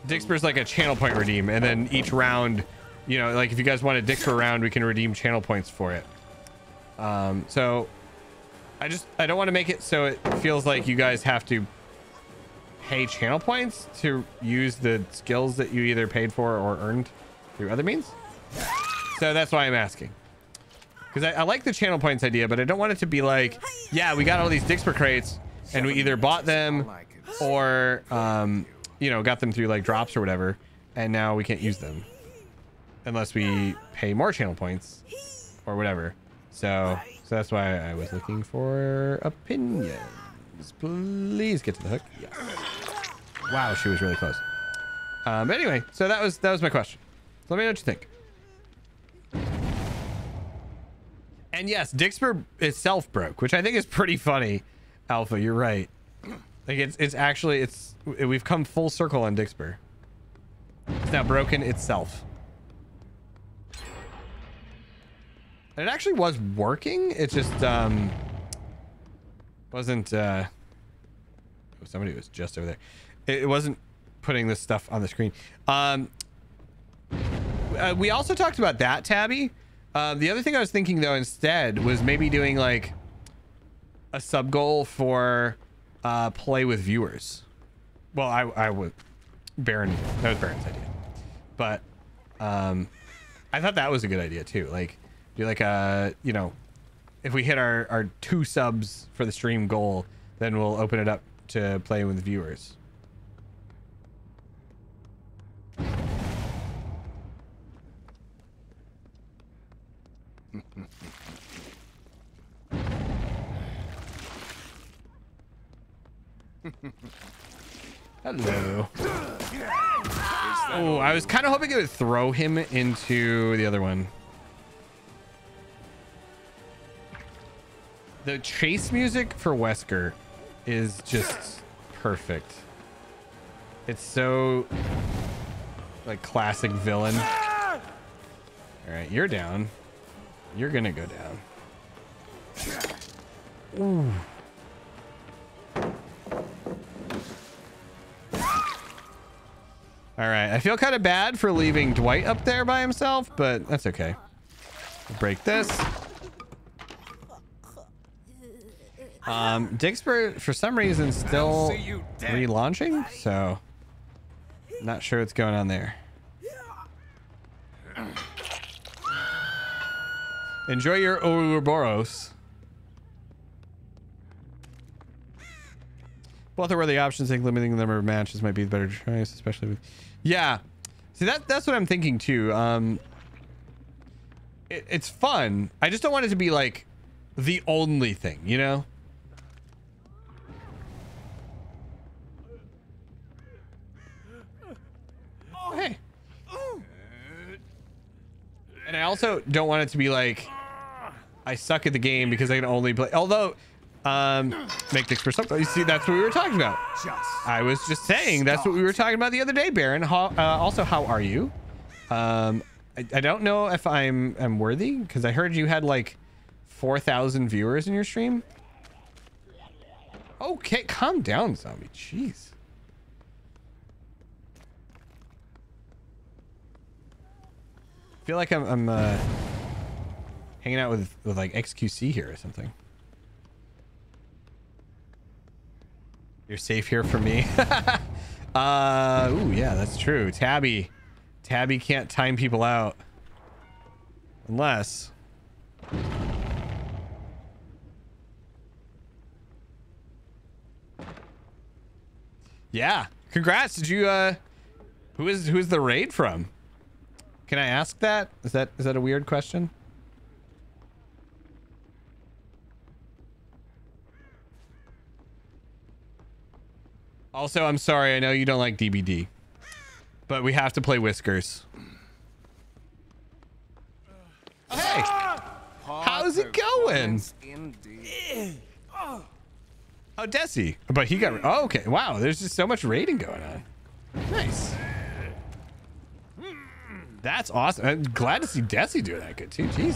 Dixper's like a channel point redeem, and then each round, you know, like if you guys want a Dixper round, we can redeem channel points for it. So I don't want to make it so it feels like you guys have to pay channel points to use the skills that you either paid for or earned through other means. So that's why I'm asking. Because I like the channel points idea, but I don't want it to be like, yeah, we got all these Dixper crates, and we either bought them or you know, got them through like drops or whatever, and now we can't use them unless we pay more channel points or whatever. So that's why I was looking for opinions. Please get to the hook. Yes. Wow, she was really close. But anyway, so that was my question. So let me know what you think. And yes, Dixper itself broke, which I think is pretty funny. Alpha, you're right. Like it's actually we've come full circle on Dixper. It's now broken itself. And it actually was working. It just wasn't somebody was just over there. It wasn't putting this stuff on the screen. We also talked about that, Tabby. The other thing I was thinking though instead was maybe doing like a sub goal for play with viewers. Well, I would that was Baron's idea, but I thought that was a good idea too. Like do like a, you know, if we hit our 2 subs for the stream goal, then we'll open it up to play with viewers. Hello. Oh, I was kind of hoping it would throw him into the other one. The chase music for Wesker is just perfect. It's so like classic villain. All right, you're down. You're gonna go down. Ooh. All right, I feel kind of bad for leaving Dwight up there by himself, but that's okay. We'll break this. Dixper, for some reason, still relaunching, so not sure what's going on there. Enjoy your Ouroboros. Both are worthy options. I think limiting the number of matches might be the better choice, especially with... Yeah. See, that's what I'm thinking, too. It's fun. I just don't want it to be, like, the only thing, you know? Oh, hey. And I also don't want it to be, like, I suck at the game because I can only play... Although... make Dixper something. You see, that's what we were talking about. I was just saying that's what we were talking about the other day, Baron. Also, how are you? I don't know if I'm worthy because I heard you had like 4,000 viewers in your stream. Okay, calm down, zombie. Jeez. I feel like I'm hanging out with like XQC here or something. You're safe here for me. Ooh, yeah, that's true. Tabby can't time people out. Unless... Yeah. Congrats. Did you, who is the raid from? Can I ask that? Is that a weird question? Also, I'm sorry. I know you don't like DBD, but we have to play Whiskers. Oh, hey, how's it going? Oh, Desi, but he got. Oh, okay. Wow, there's just so much raiding going on. Nice. That's awesome. I'm glad to see Desi doing that good too. Jeez.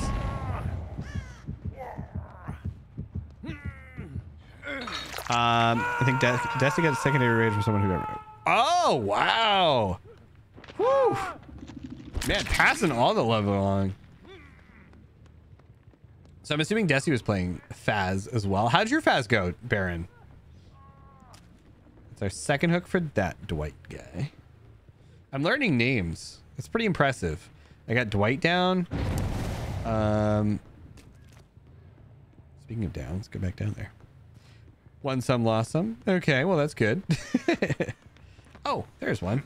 I think Desi got a secondary raid from someone who got... Oh, wow. Woo. Man, passing all the level along. So I'm assuming Desi was playing Faz as well. How'd your Faz go, Baron? It's our second hook for that Dwight guy. I'm learning names. It's pretty impressive. I got Dwight down. Speaking of down, let's go back down there. Won some, lost some. Okay, well, that's good. Oh, there's one.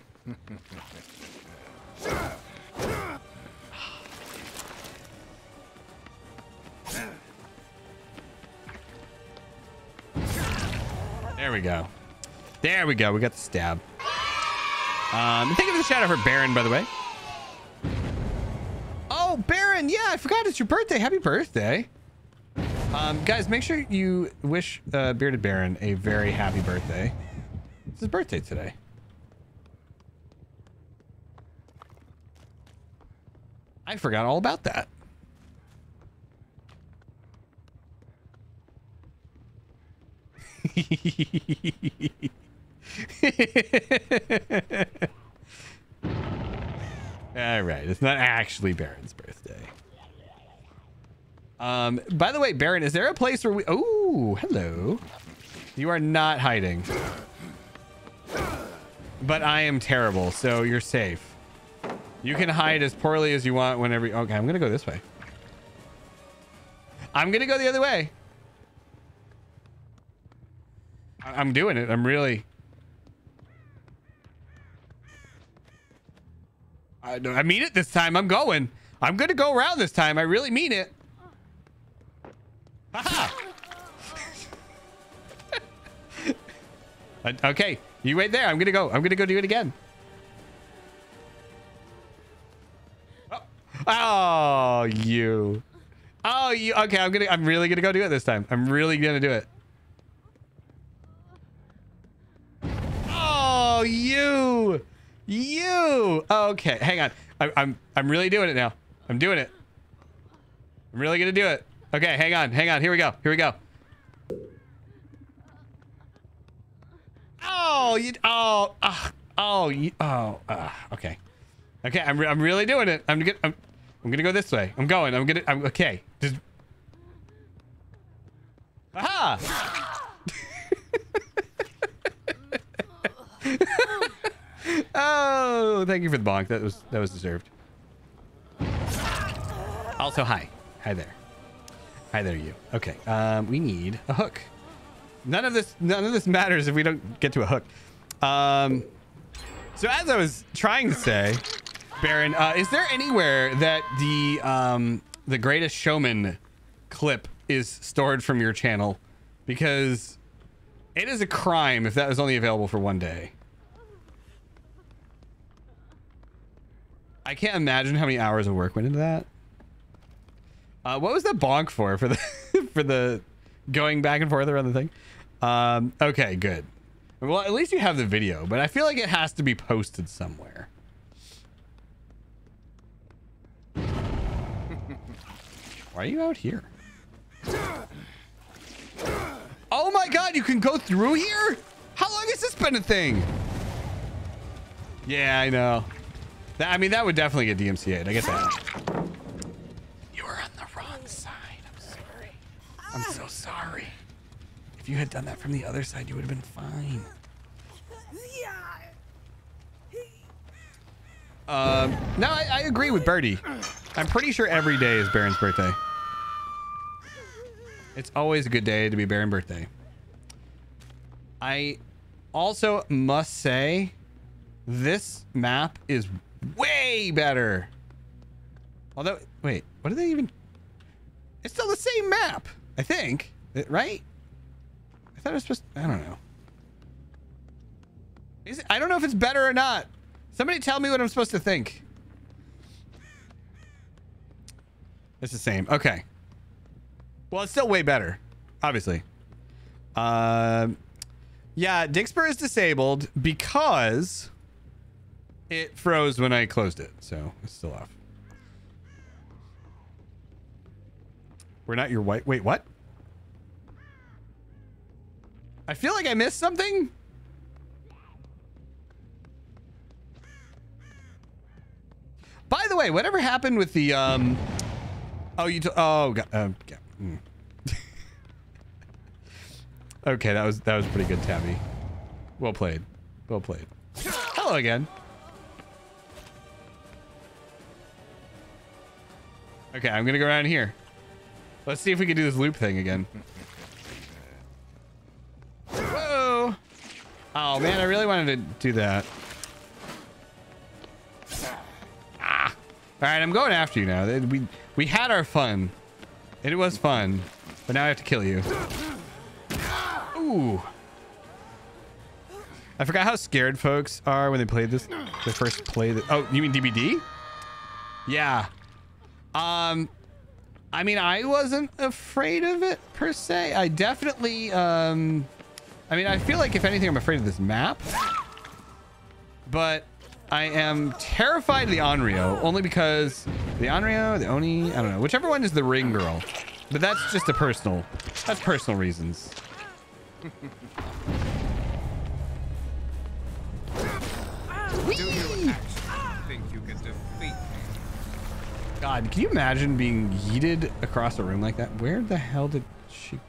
There we go. There we go. We got the stab. Thank you for the shout out for Baron, by the way. Oh, Baron. Yeah, I forgot it's your birthday. Happy birthday. Guys, make sure you wish Bearded Baron a very happy birthday. It's his birthday today. I forgot all about that. All right, it's not actually Baron's birthday. By the way, Baron, is there a place where we... Oh, hello. You are not hiding. But I am terrible, so you're safe. You can hide as poorly as you want whenever... Okay, I'm gonna go this way. I'm gonna go the other way. I'm doing it. I'm really... I mean it this time. I'm going. I'm gonna go around this time. I really mean it. Haha. Okay, you wait there. I'm gonna go. I'm gonna go do it again. Oh, you. Oh, you. Okay, I'm really gonna go do it this time. I'm really gonna do it. Oh, you. Okay, hang on. I'm really doing it now. I'm doing it. I'm really gonna do it. Okay, hang on. Here we go. Oh, okay. Okay, I'm really doing it. I'm gonna go this way. I'm okay. Just... Aha! Oh, thank you for the bonk. That was deserved. Also, hi there, you. Okay, we need a hook. None of this matters if we don't get to a hook. So as I was trying to say, Baron, is there anywhere that the Greatest Showman clip is stored from your channel? Because it is a crime if that was only available for one day. I can't imagine how many hours of work went into that. What was that bonk for the for the going back and forth around the thing? Okay, good. Well, at least you have the video, but I feel like it has to be posted somewhere. Why are you out here? Oh my god, you can go through here? How long has this been a thing? Yeah, I know. I mean, that would definitely get DMCA'd. I get that. You were on the wrong side. I'm sorry. I'm so sorry. If you had done that from the other side, you would have been fine. No, I agree with Birdie. I'm pretty sure every day is Baron's birthday. It's always a good day to be Baron's birthday. I also must say, this map is way better. Although, wait, what are they even? It's still the same map, I think, right? I thought it was supposed. I don't know. Is it? I don't know if it's better or not. Somebody tell me what I'm supposed to think. It's the same. Okay. Well, it's still way better, obviously. Yeah, Dixper is disabled because it froze when I closed it, so it's still off. We're not your white. Wait, what? I feel like I missed something. By the way, whatever happened with the oh, you oh god, yeah. Okay, that was pretty good, Tabby. Well played. Well played. Hello again. Okay, I'm gonna go around here. Let's see if we can do this loop thing again. Oh man, I really wanted to do that. Ah. All right, I'm going after you now. We had our fun. And it was fun. But now I have to kill you. Ooh. I forgot how scared folks are when they played this. They first played it. Oh, you mean DBD? Yeah. I mean, I wasn't afraid of it per se. I definitely, I mean, I feel like if anything, I'm afraid of this map. But I am terrified of the Onryo, only because the Onryo, the Oni, I don't know, whichever one is the ring girl. But that's just that's personal reasons. Do you actually think you can defeat me? God, can you imagine being yeeted across a room like that? Where the hell did she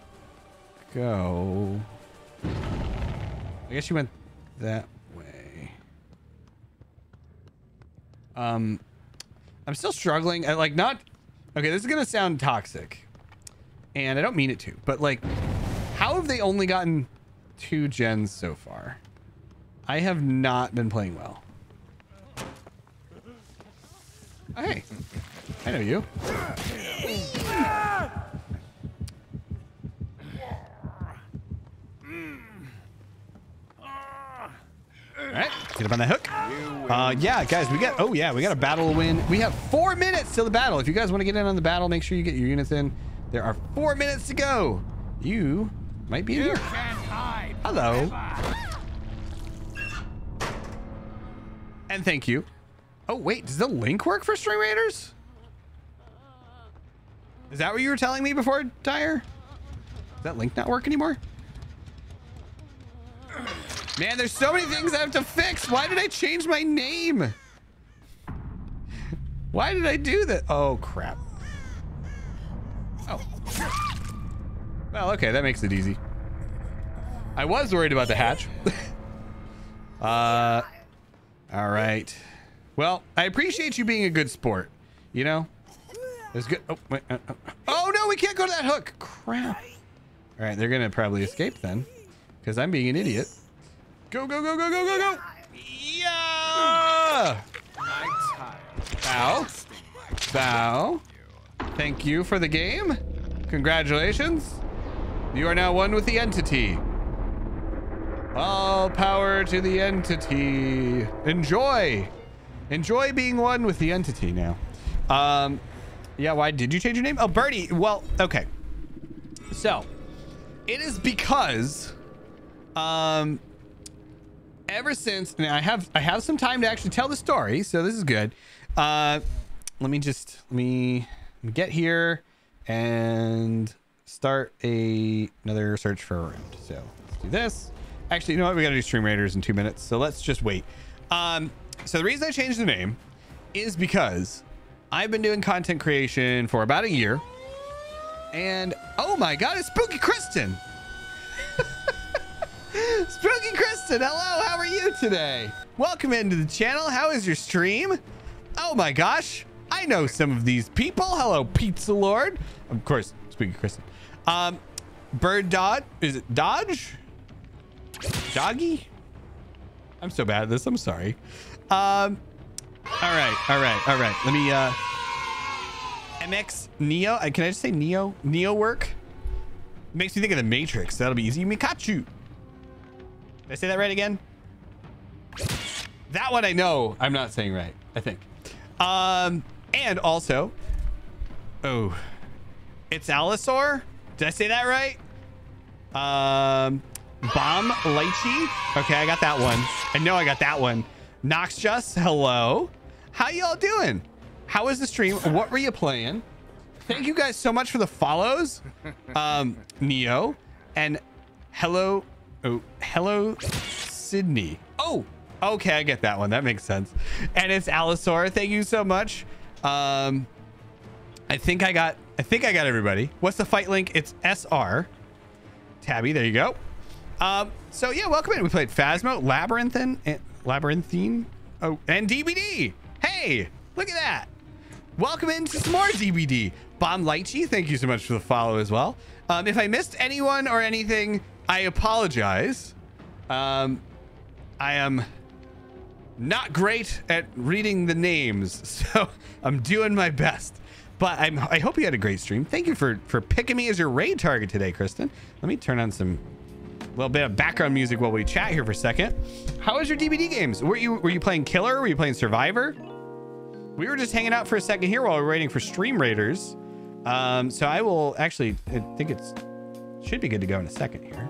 go? I guess she went that way. I'm still struggling. Okay, this is gonna sound toxic, and I don't mean it to, but like, how have they only gotten 2 gens so far? I have not been playing well. Oh, hey, I know you. All right, get up on that hook. Yeah, guys, we got a battle to win. We have 4 minutes till the battle. If you guys want to get in on the battle, make sure you get your units in. There are 4 minutes to go. You might be in here. Hello. And thank you. Oh, wait, does the link work for String Raiders? Is that what you were telling me before, Tyre? Does that link not work anymore? Man, there's so many things I have to fix. Why did I change my name? Why did I do that? Oh, crap. Oh. Well, okay, that makes it easy. I was worried about the hatch. All right. Well, I appreciate you being a good sport. You know? There's good. Oh, wait. Oh, no, we can't go to that hook. Crap. All right, they're going to probably escape then. Because I'm being an idiot. Go, go, go, go, go, go, go. Yeah! Bow. Bow. Thank you for the game. Congratulations. You are now one with the entity. All power to the entity. Enjoy. Enjoy being one with the entity now. Yeah, why did you change your name? Oh, Birdie. Well, okay. So, it is because ever since now I have some time to actually tell the story, so this is good. Let me get here and start another search for a round. So let's do this. Actually, you know what? We got to do Stream Raiders in 2 minutes, so let's just wait. So the reason I changed the name is because I've been doing content creation for about a year, and oh my god, it's Spooky Kristen. Spooky Kristen, hello, how are you today? Welcome into the channel. How is your stream? Oh my gosh, I know some of these people. Hello, Pizza Lord. Of course, Spooky Kristen. Bird Dodge, is it Dodge? Doggy? I'm so bad at this, I'm sorry. All right. Let me, MX Neo, can I just say Neo? Neo work? Makes me think of the Matrix. That'll be easy. Mikachu. Did I say that right again? That one I know I'm not saying right, I think. And also, oh, it's Alisor. Did I say that right? Bomb Lychee. Okay, I got that one. I know I got that one. Noxjus, hello. How y'all doing? How was the stream? What were you playing? Thank you guys so much for the follows. Neo and hello. Oh, hello, Sydney. Oh, okay, I get that one. That makes sense. And it's Alisor. Thank you so much. I think I got everybody. What's the fight link? It's SR. Tabby, there you go. So yeah, welcome in. We played Phasmo, Labyrinthine. Oh, and DBD. Hey, look at that. Welcome into some more DBD. Bomb Lychee, thank you so much for the follow as well. If I missed anyone or anything, I apologize. I am not great at reading the names, so I'm doing my best. But I hope you had a great stream. Thank you for picking me as your raid target today, Kristen. Let me turn on some little bit of background music while we chat here for a second. How was your DBD games? Were you playing Killer? Were you playing Survivor? We were just hanging out for a second here while we were waiting for Stream Raiders. So I will actually, I think should be good to go in a second here.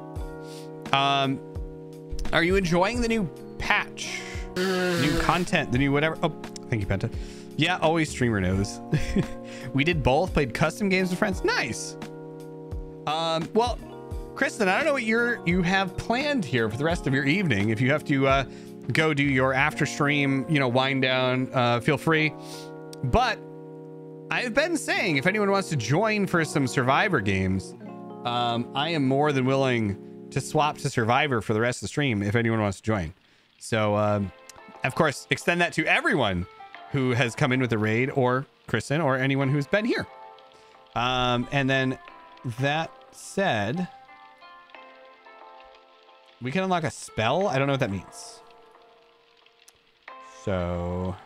Are you enjoying the new patch? New content, the new whatever. Oh, thank you, Penta. Yeah, always streamer knows. We did both, played custom games with friends. Nice. Well, Kristen, I don't know what you have planned here for the rest of your evening. If you have to go do your after stream, wind down, feel free. But I've been saying if anyone wants to join for some Survivor games, I am more than willing to swap to Survivor for the rest of the stream if anyone wants to join. So, of course, extend that to everyone who has come in with the raid, or Kristen, or anyone who's been here. And then that said, we can unlock a spell. I don't know what that means. So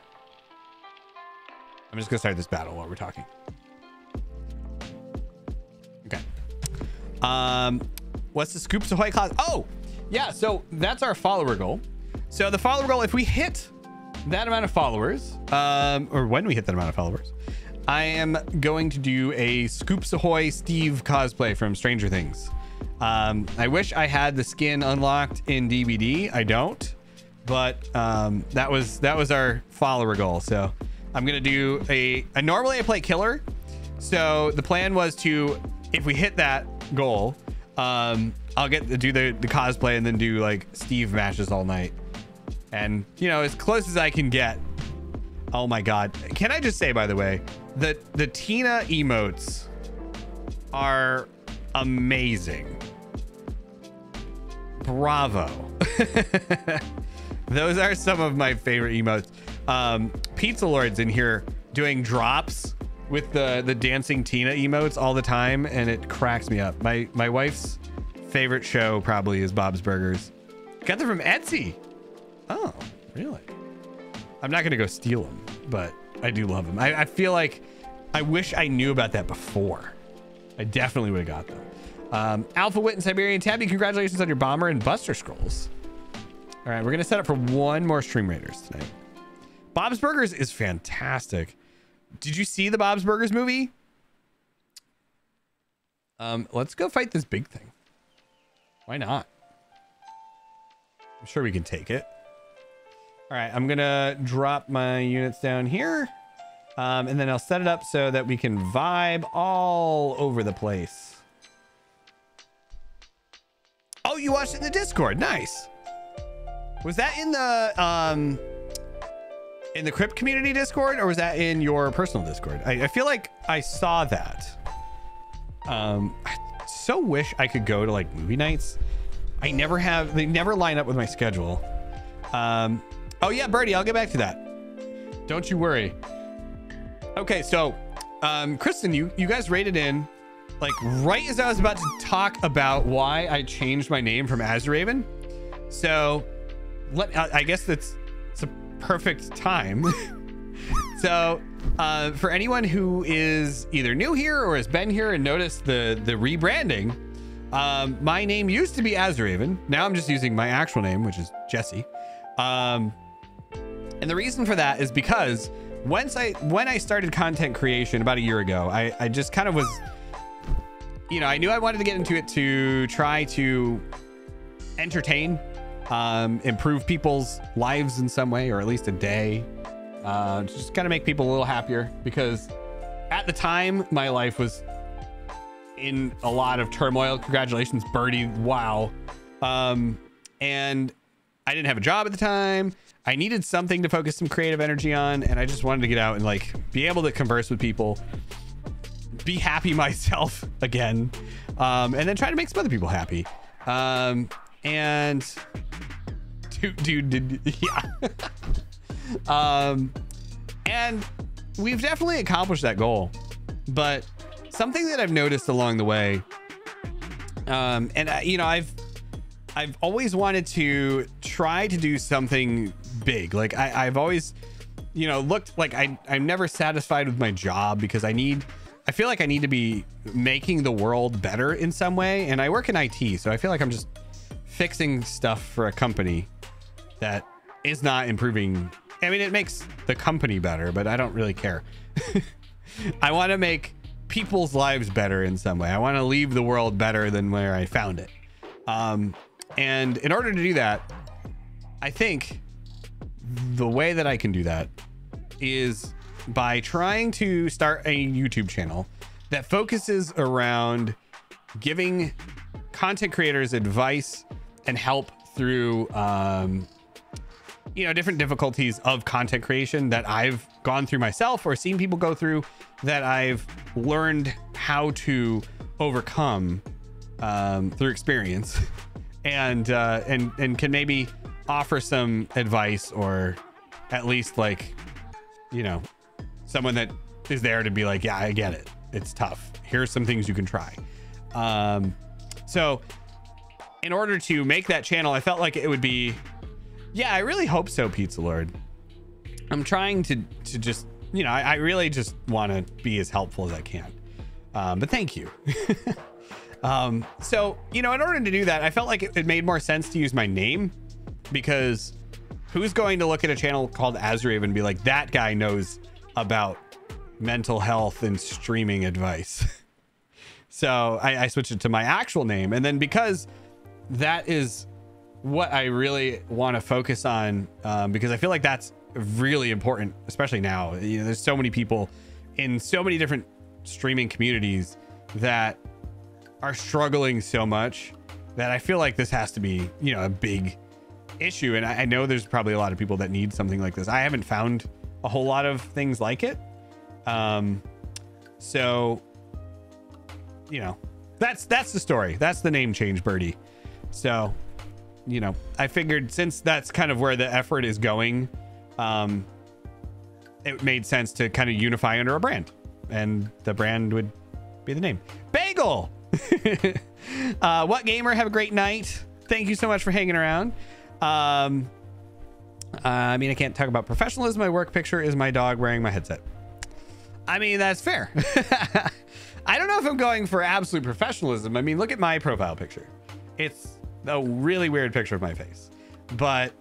I'm just gonna start this battle while we're talking. Okay. What's the Scoops Ahoy class? Oh, yeah. So that's our follower goal. So the follower goal, if we hit that amount of followers, or when we hit that amount of followers, I am going to do a Scoops Ahoy Steve cosplay from Stranger Things. I wish I had the skin unlocked in DBD. I don't, but that was our follower goal. So I'm gonna do normally I play Killer. So the plan was to, if we hit that goal, I'll get to do the cosplay and then do like Steve matches all night. And as close as I can get. Oh my god, can I just say, by the way, that the Tina emotes are amazing. Bravo. Those are some of my favorite emotes. Pizza Lord's in here doing drops with the dancing Tina emotes all the time, and it cracks me up. My wife's favorite show probably is Bob's Burgers. Got them from Etsy. Oh, really? I'm not gonna go steal them, but I do love them. I feel like I wish I knew about that before. I definitely would have got them. Alpha Wit and Siberian Tabby, congratulations on your Bomber and Buster Scrolls. All right, we're gonna set up for one more Stream Raiders tonight. Bob's Burgers is fantastic. Did you see the Bob's Burgers movie? Let's go fight this big thing. Why not? I'm sure we can take it. All right, I'm gonna drop my units down here, and then I'll set it up so that we can vibe all over the place. Oh, you watched it in the Discord. Nice. Was that in the Crypt community Discord, or was that in your personal Discord? I feel like I saw that. I so wish I could go to like movie nights. They never line up with my schedule. Oh yeah, Birdie, I'll get back to that. Don't you worry. Okay, so Kristen, you guys raided in like right as I was about to talk about why I changed my name from Azraven. So I guess it's a perfect time. So for anyone who is either new here or has been here and noticed the rebranding, my name used to be Azraven. Now I'm just using my actual name, which is Jesse. And the reason for that is because when I started content creation about a year ago, I just kind of was, I knew I wanted to get into it to try to entertain, improve people's lives in some way, or at least a day, just kind of make people a little happier, because at the time my life was in a lot of turmoil. Congratulations, Birdie. Wow. And I didn't have a job at the time. I needed something to focus some creative energy on, and I just wanted to get out and like be able to converse with people, be happy myself again, and then try to make some other people happy. And dude, yeah. And we've definitely accomplished that goal, but something that I've noticed along the way, and I've always wanted to try to do something big. Like I've always, you know, looked like I'm never satisfied with my job because I feel like I need to be making the world better in some way. And I work in IT, so I feel like I'm just fixing stuff for a company that is not improving. I mean, it makes the company better, but I don't really care. I want to make people's lives better in some way. I want to leave the world better than where I found it. And in order to do that, I think the way that I can do that is by trying to start a YouTube channel that focuses around giving content creators advice and help through, you know, different difficulties of content creation that I've gone through myself or seen people go through, that I've learned how to overcome through experience, and can maybe offer some advice, or at least, like, you know, someone that is there to be like, yeah, I get it. It's tough. Here's some things you can try. So in order to make that channel, I felt like it would be, yeah, I really hope so, Pizza Lord. I'm trying to just, you know, I really just want to be as helpful as I can. But thank you. So, you know, in order to do that, I felt like it made more sense to use my name, because who's going to look at a channel called Azraven and be like, that guy knows about mental health and streaming advice? So I switched it to my actual name. And then because that is what I really want to focus on, because I feel like that's really important, especially now. You know, there's so many people in so many different streaming communities that are struggling so much that I feel like this has to be, you know, a big issue. And I know there's probably a lot of people that need something like this. I haven't found a whole lot of things like it. So, you know, that's the story. That's the name change, Birdie. So, you know, I figured since that's kind of where the effort is going, it made sense to kind of unify under a brand, and the brand would be the name. Bagel. What gamer, have a great night. Thank you so much for hanging around. I mean, I can't talk about professionalism. My work picture is my dog wearing my headset. I mean, that's fair. I don't know if I'm going for absolute professionalism. I mean, look at my profile picture. It's a really weird picture of my face, but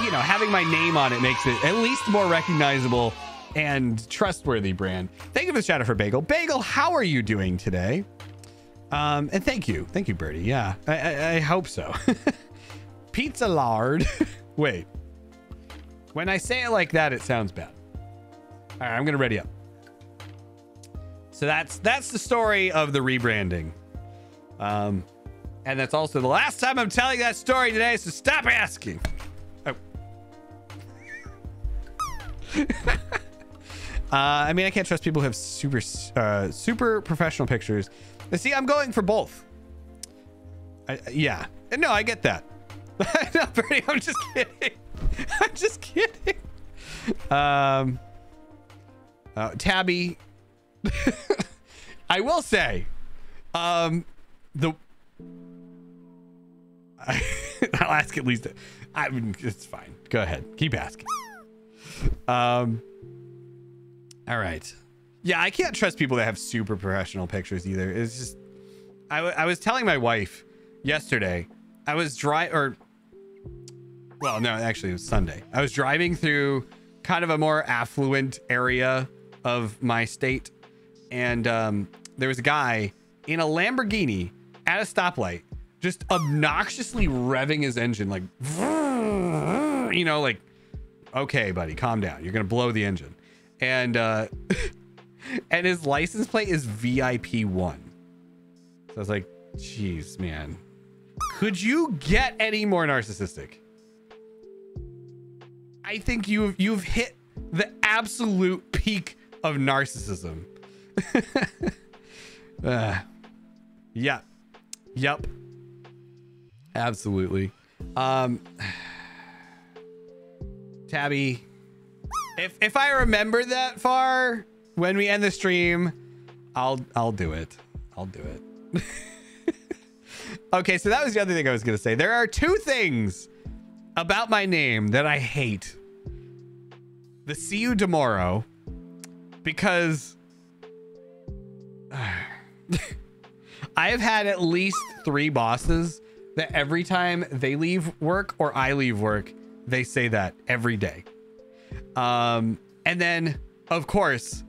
you know, having my name on it makes it at least more recognizable and trustworthy brand. Thank you for the shout out for Bagel. Bagel, how are you doing today? And thank you, Birdie. Yeah, I hope so. Pizza Lard. Wait, when I say it like that, it sounds bad. All right, I'm gonna ready up. So that's the story of the rebranding. And that's also the last time I'm telling that story today, so stop asking. Oh. I mean, I can't trust people who have super professional pictures. See, I'm going for both. Yeah. No, I get that. No, Bernie, I'm just kidding. I'm just kidding. Tabby. I will say, I'll ask at least. I mean, it's fine. Go ahead. Keep asking. All right. Yeah, I can't trust people that have super professional pictures either. It's just, I was telling my wife yesterday, I was well, no, actually it was Sunday. I was driving through kind of a more affluent area of my state, and there was a guy in a Lamborghini at a stoplight just obnoxiously revving his engine, like, you know, like, okay, buddy, calm down, you're gonna blow the engine. And and his license plate is VIP1. So I was like, geez, man, could you get any more narcissistic? I think you've hit the absolute peak of narcissism. Yeah. Yep. Absolutely. Tabby, if I remember that far when we end the stream, I'll do it. I'll do it. Okay, so that was the other thing I was going to say. There are two things about my name that I hate. The see you tomorrow, because I have had at least 3 bosses that every time they leave work or I leave work, they say that every day. And then, of course,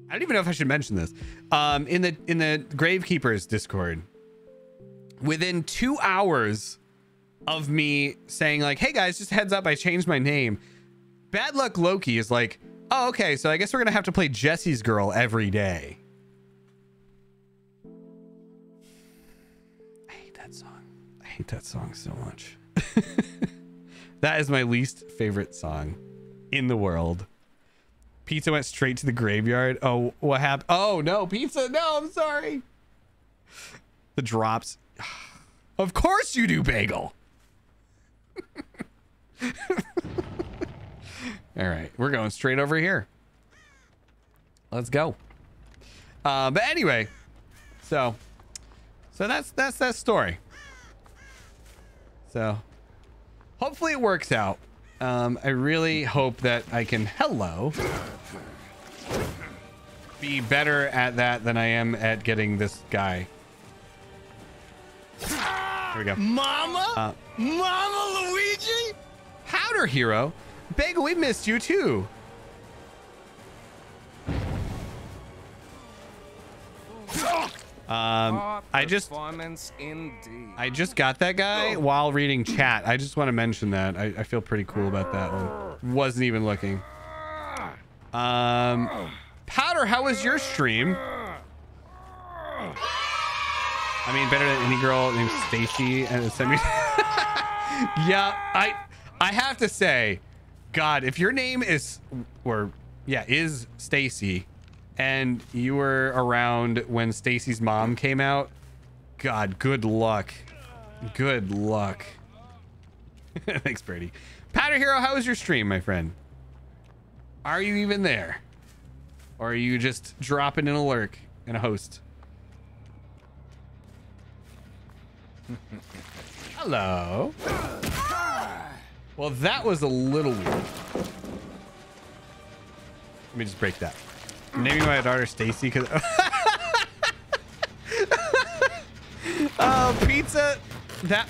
I don't even know if I should mention this. In the Gravekeepers Discord, within 2 hours of me saying like, hey guys, just heads up, I changed my name, Bad Luck Loki is like, oh, okay, so I guess we're gonna have to play Jesse's Girl every day. I hate that song. I hate that song so much. That is my least favorite song in the world. Pizza went straight to the graveyard. Oh, what happened? Oh no, Pizza, no, I'm sorry. The drops. Of course you do, Bagel. All right, we're going straight over here. Let's go. But anyway, so that's that story. So hopefully it works out. I really hope that I can be better at that than I am at getting this guy. Here we go. Mama Luigi. Powder Hero. Bagel, we missed you too. I just got that guy while reading chat. I just want to mention that. I feel pretty cool about that one. Wasn't even looking. Powder, how was your stream? I mean, better than any girl named Stacy and send me. Yeah, I have to say, God, if your name is Stacy, and you were around when Stacy's mom came out, God, good luck. Good luck. Thanks, Brady. Powder Hero, how was your stream, my friend? Are you even there? Or are you just dropping in a lurk and a host? Hello. Well, that was a little weird. Let me just break that. I'm naming my daughter Stacy because Pizza. That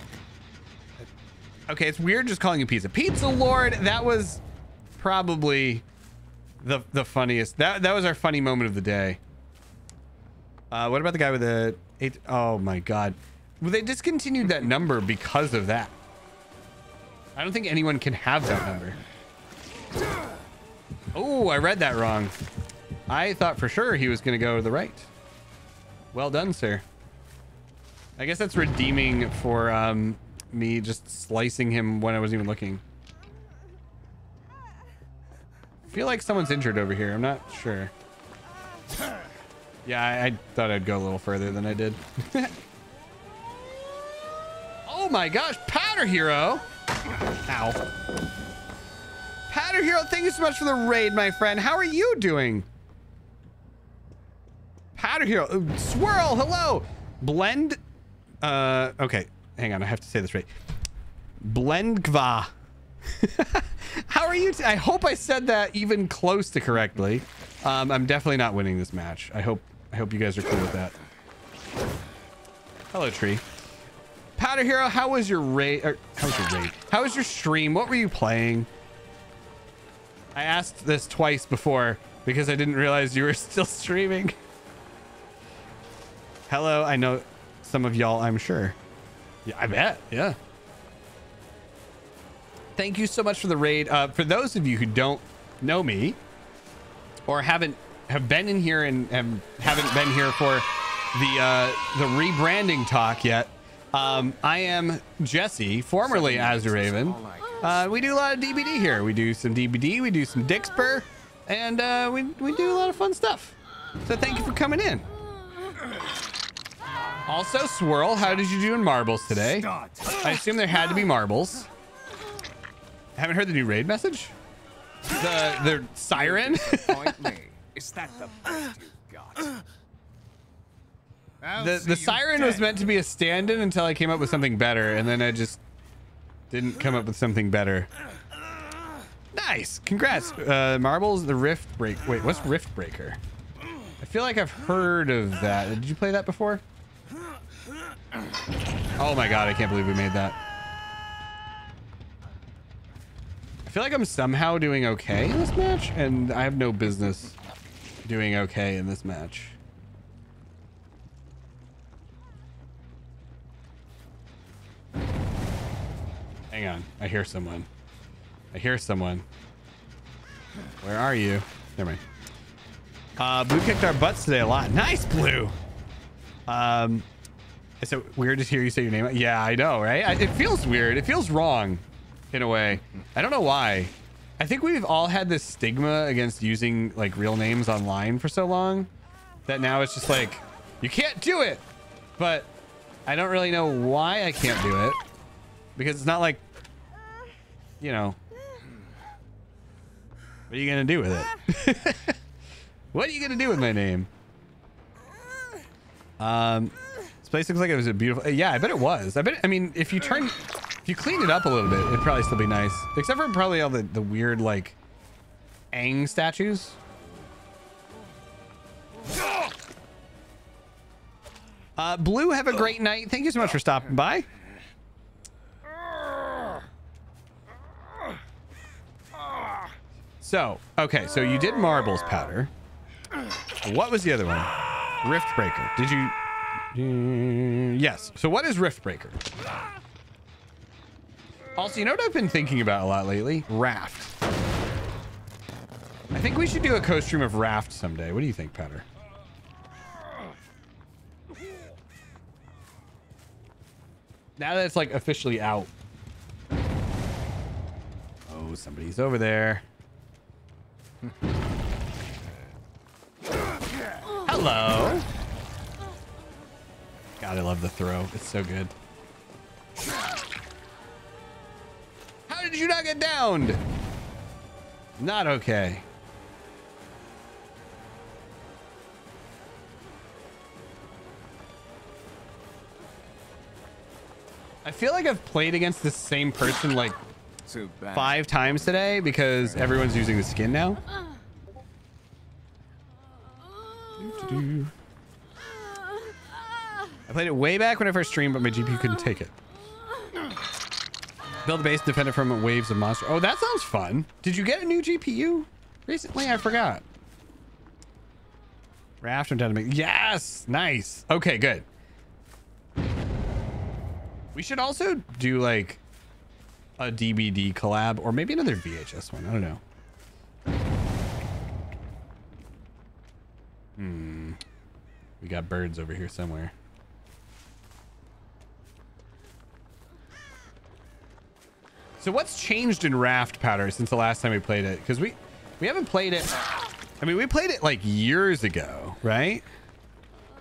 okay, it's weird just calling you Pizza. Pizza Lord, that was probably the funniest. That was our funny moment of the day. What about the guy with the 8? Oh my God. Well, they discontinued that number because of that. I don't think anyone can have that number. Oh, I read that wrong. I thought for sure he was going to go to the right. Well done, sir. I guess that's redeeming for me just slicing him when I wasn't even looking. I feel like someone's injured over here. I'm not sure. Yeah, I thought I'd go a little further than I did. Oh my gosh, Powder Hero. Ow. Powder Hero, thank you so much for the raid, my friend. How are you doing? Powder Hero. Swirl, hello. Blend. Okay, hang on. I have to say this right. Blendgva. How are you? I hope I said that even close to correctly. I'm definitely not winning this match. I hope you guys are cool with that. Hello, Tree. Powder Hero, how was your raid? How was your raid? How was your stream? What were you playing? I asked this twice before because I didn't realize you were still streaming. Hello, I know some of y'all, I'm sure. Yeah, I bet. Yeah. Thank you so much for the raid. For those of you who don't know me or have been in here and haven't been here for the rebranding talk yet, I am Jesse, formerly Azuraven. We do a lot of DBD here. We do some DBD, we do some Dixper, and we do a lot of fun stuff. So thank you for coming in. Also, Swirl, how did you do in marbles today? I assume there had to be marbles. Haven't heard the new raid message? The siren? Is that the best you've got? The siren was meant to be a stand-in until I came up with something better, and then I just didn't come up with something better. Nice, congrats. Marbles, the Rift Break. Wait, what's Rift Breaker? I feel like I've heard of that. Did you play that before? Oh my god, I can't believe we made that. I feel like I'm somehow doing okay in this match, and I have no business doing okay in this match. Hang on, I hear someone. I hear someone. Where are you? Never mind. Blue kicked our butts today a lot. Nice, Blue. It's so weird to hear you say your name. Yeah, I know, right? It feels weird. It feels wrong in a way. I don't know why. I think we've all had this stigma against using like real names online for so long that now it's just like, you can't do it. But I don't really know why I can't do it, because it's not like, you know, what are you going to do with it? What are you going to do with my name? This place looks like it was a beautiful... Yeah, I bet it was. I mean, if you clean it up a little bit, it'd probably still be nice. Except for probably all the weird, like, Aang statues. Blue, have a great night. Thank you so much for stopping by. So, okay, so you did Marbles Powder. What was the other one? Rift Breaker. Did you... yes. So what is Rift Breaker? Also, you know what I've been thinking about a lot lately? Raft. I think we should do a co-stream of Raft someday. What do you think, Powder? Now that it's like officially out. Oh, somebody's over there. Hello. God, I love the throw. It's so good. How did you not get downed? Not okay. I feel like I've played against the same person like 5 times today because everyone's using the skin now. I played it way back when I first streamed, but my GPU couldn't take it. Build a base, defend it from waves of monsters. Oh, that sounds fun. Did you get a new GPU recently? I forgot. Raft, I'm down to make... Yes! Nice. Okay, good. We should also do like a DBD collab or maybe another VHS one. I don't know. We got birds over here somewhere. So what's changed in Raft, Powder, since the last time we played it? Because we haven't played it. I mean, we played it like years ago, right?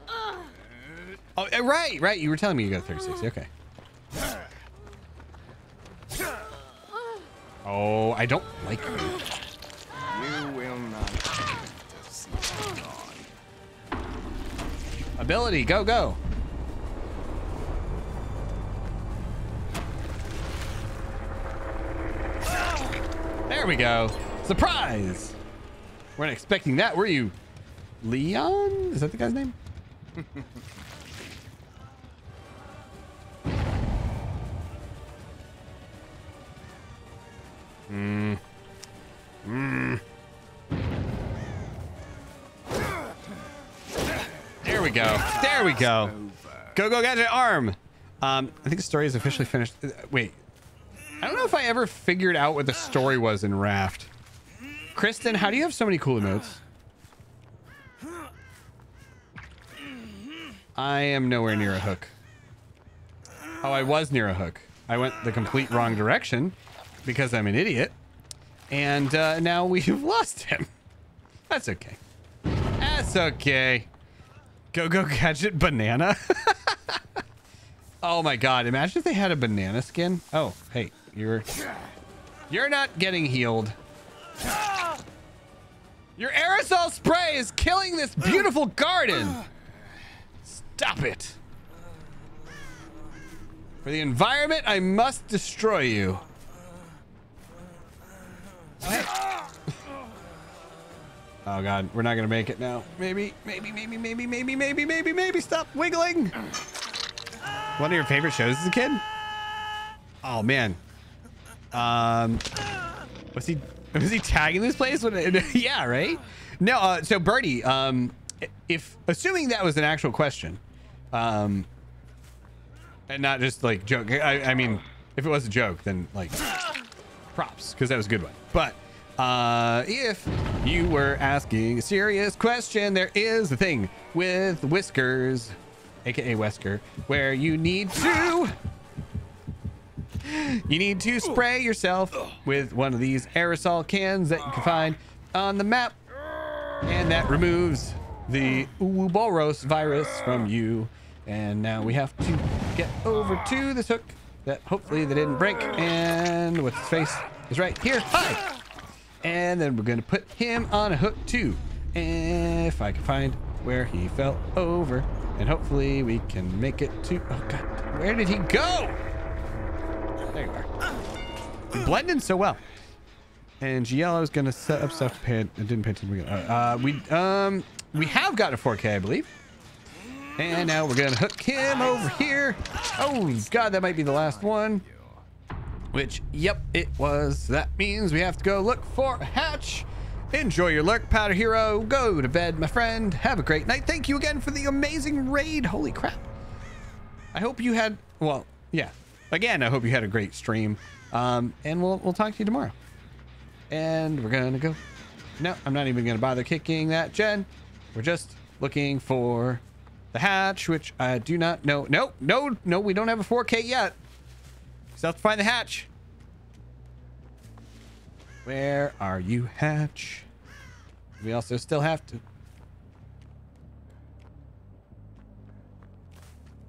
Oh, right. You were telling me you got a 360. Okay. Oh, I don't like you. You will not get to see God. Ability, go. There we go. Surprise! Weren't expecting that, were you? Leon? Is that the guy's name? There we go. Go gadget arm. I think the story is officially finished. Wait, I don't know if I ever figured out what the story was in Raft. Kristen, how do you have so many cool emotes? I am nowhere near a hook. Oh, I was near a hook. I went the complete wrong direction because I'm an idiot. And now we've lost him. That's okay. That's okay. Go gadget banana. Oh my god, imagine if they had a banana skin. Oh, hey, you're not getting healed. Your aerosol spray is killing this beautiful garden. Stop it. For the environment, I must destroy you. Oh, hey. Oh God, we're not gonna make it now. Maybe. Stop wiggling. One of your favorite shows as a kid? Oh man. Was he tagging this place? Yeah, right? No. So Birdie, if assuming that was an actual question, and not just like joke. I mean, if it was a joke, then like props, because that was a good one. But if you were asking a serious question, there is a thing with Whiskers, aka Wesker, where you need to spray yourself with one of these aerosol cans that you can find on the map, and that removes the Ouroboros virus from you. And now we have to get over to this hook that hopefully they didn't break, and what's his face is right here. Hi. And then we're gonna put him on a hook too, and if I can find where he fell over, and hopefully we can make it to, oh God, where did he go? There you are. You blend in so well. And Giello is gonna set up stuff to pay it. It didn't pay attention. We have got a 4K, I believe. And now we're gonna hook him over here. Oh God, that might be the last one. Which, yep, it was. That means we have to go look for a hatch. Enjoy your lurk, Powder Hero. Go to bed, my friend. Have a great night. Thank you again for the amazing raid. Holy crap. I hope you had, well, yeah. Again, I hope you had a great stream. And we'll talk to you tomorrow. And we're gonna go. No, I'm not even gonna bother kicking that gen. We're just looking for the hatch, which I do not know. No, we don't have a 4K yet. Still have to find the hatch. Where are you, hatch? We also still have to.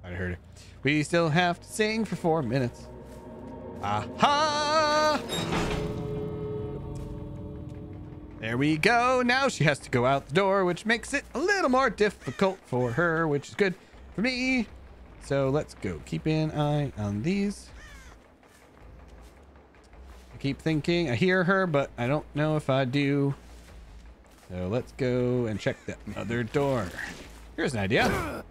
I heard it. We still have to sing for 4 minutes. Aha! There we go. Now she has to go out the door, which makes it a little more difficult for her, which is good for me. So let's go. Keep an eye on these. I keep thinking I hear her, but I don't know if I do. So let's go and check that other door. Here's an idea.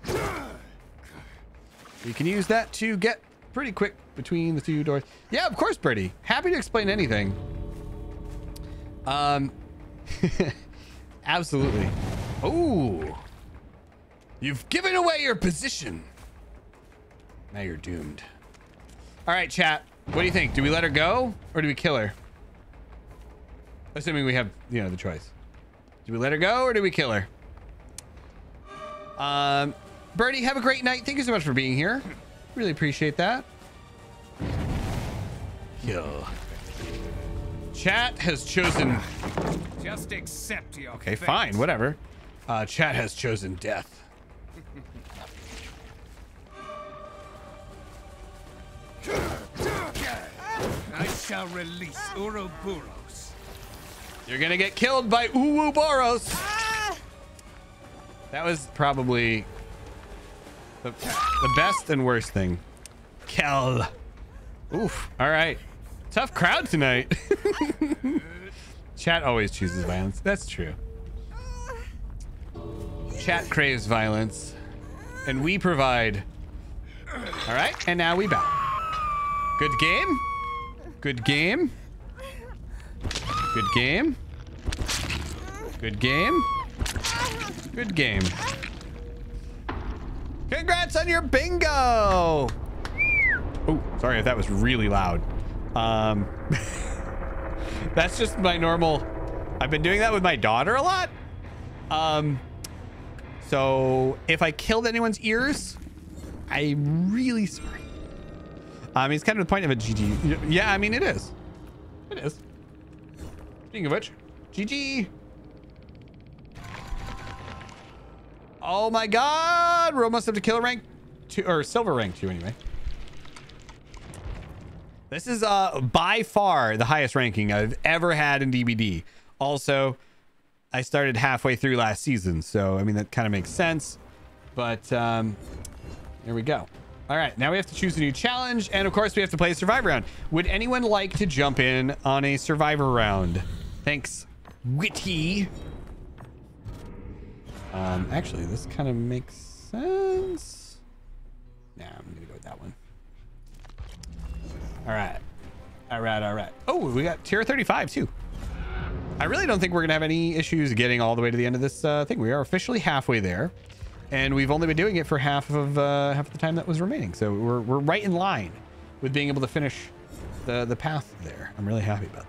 We can use that to get pretty quick between the two doors. Yeah, of course, Birdie. Happy to explain anything. Absolutely. Oh, you've given away your position. Now you're doomed. All right, chat. What do you think? Do we let her go or do we kill her? Assuming we have, you know, the choice. Do we let her go or do we kill her? Birdie, have a great night. Thank you so much for being here. Really appreciate that. Yo. Chat has chosen. Just accept your Okay, fate. fine, whatever. Chat has chosen death. I shall release Ouroboros. You're gonna get killed by Ouroboros. That was probably the best and worst thing. Kill. Oof. All right. Tough crowd tonight. Chat always chooses violence. That's true. Chat craves violence, and we provide. All right, and now we bow. Good game. Good game. Good game. Good game. Good game. Congrats on your bingo. Oh, sorry if that was really loud. That's just my normal. I've been doing that with my daughter a lot. So if I killed anyone's ears, I'm really sorry. It's kind of the point of a GG. Yeah, I mean, it is. It is. Speaking of which, GG. Oh my God. We're almost up to killer rank 2, or silver rank 2 anyway. This is by far the highest ranking I've ever had in DBD. Also, I started halfway through last season, so I mean that kind of makes sense. But here we go. All right, now we have to choose a new challenge, and of course we have to play a survivor round. Would anyone like to jump in on a survivor round? Thanks, Witty. Actually, this kind of makes sense. Nah, I'm gonna go with that one. All right. All right. Oh, we got tier 35 too. I really don't think we're gonna have any issues getting all the way to the end of this thing. We are officially halfway there, and we've only been doing it for half of the time that was remaining. So we're right in line with being able to finish the path there. I'm really happy about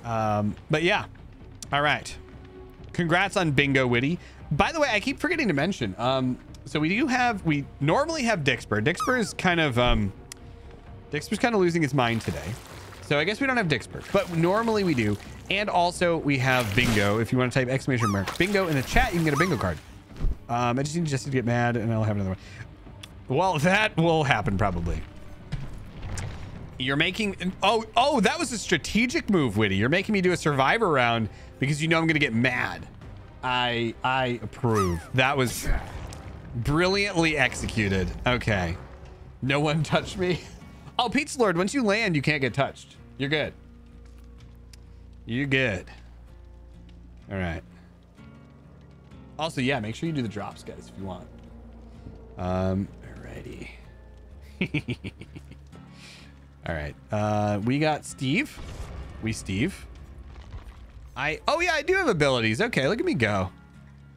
that. But yeah, all right. Congrats on Bingo, Witty. By the way, I keep forgetting to mention. So we normally have Dixper. Dixper is kind of Dixper's kind of losing his mind today. So I guess we don't have Dixper, but normally we do. And also we have Bingo. If you want to type exclamation mark Bingo in the chat, you can get a Bingo card. I just need Jesse to get mad and I'll have another one. Well, that will happen probably. You're making, oh, that was a strategic move, Witty. You're making me do a survivor round because you know I'm going to get mad. I approve. That was brilliantly executed. Okay. No one touched me. Oh, Pizza Lord, once you land, you can't get touched. You're good. You're good. All right. Also, yeah, make sure you do the drops, guys, if you want. Alrighty. All right. We got Steve. Steve. Oh yeah, I do have abilities. Okay, look at me go.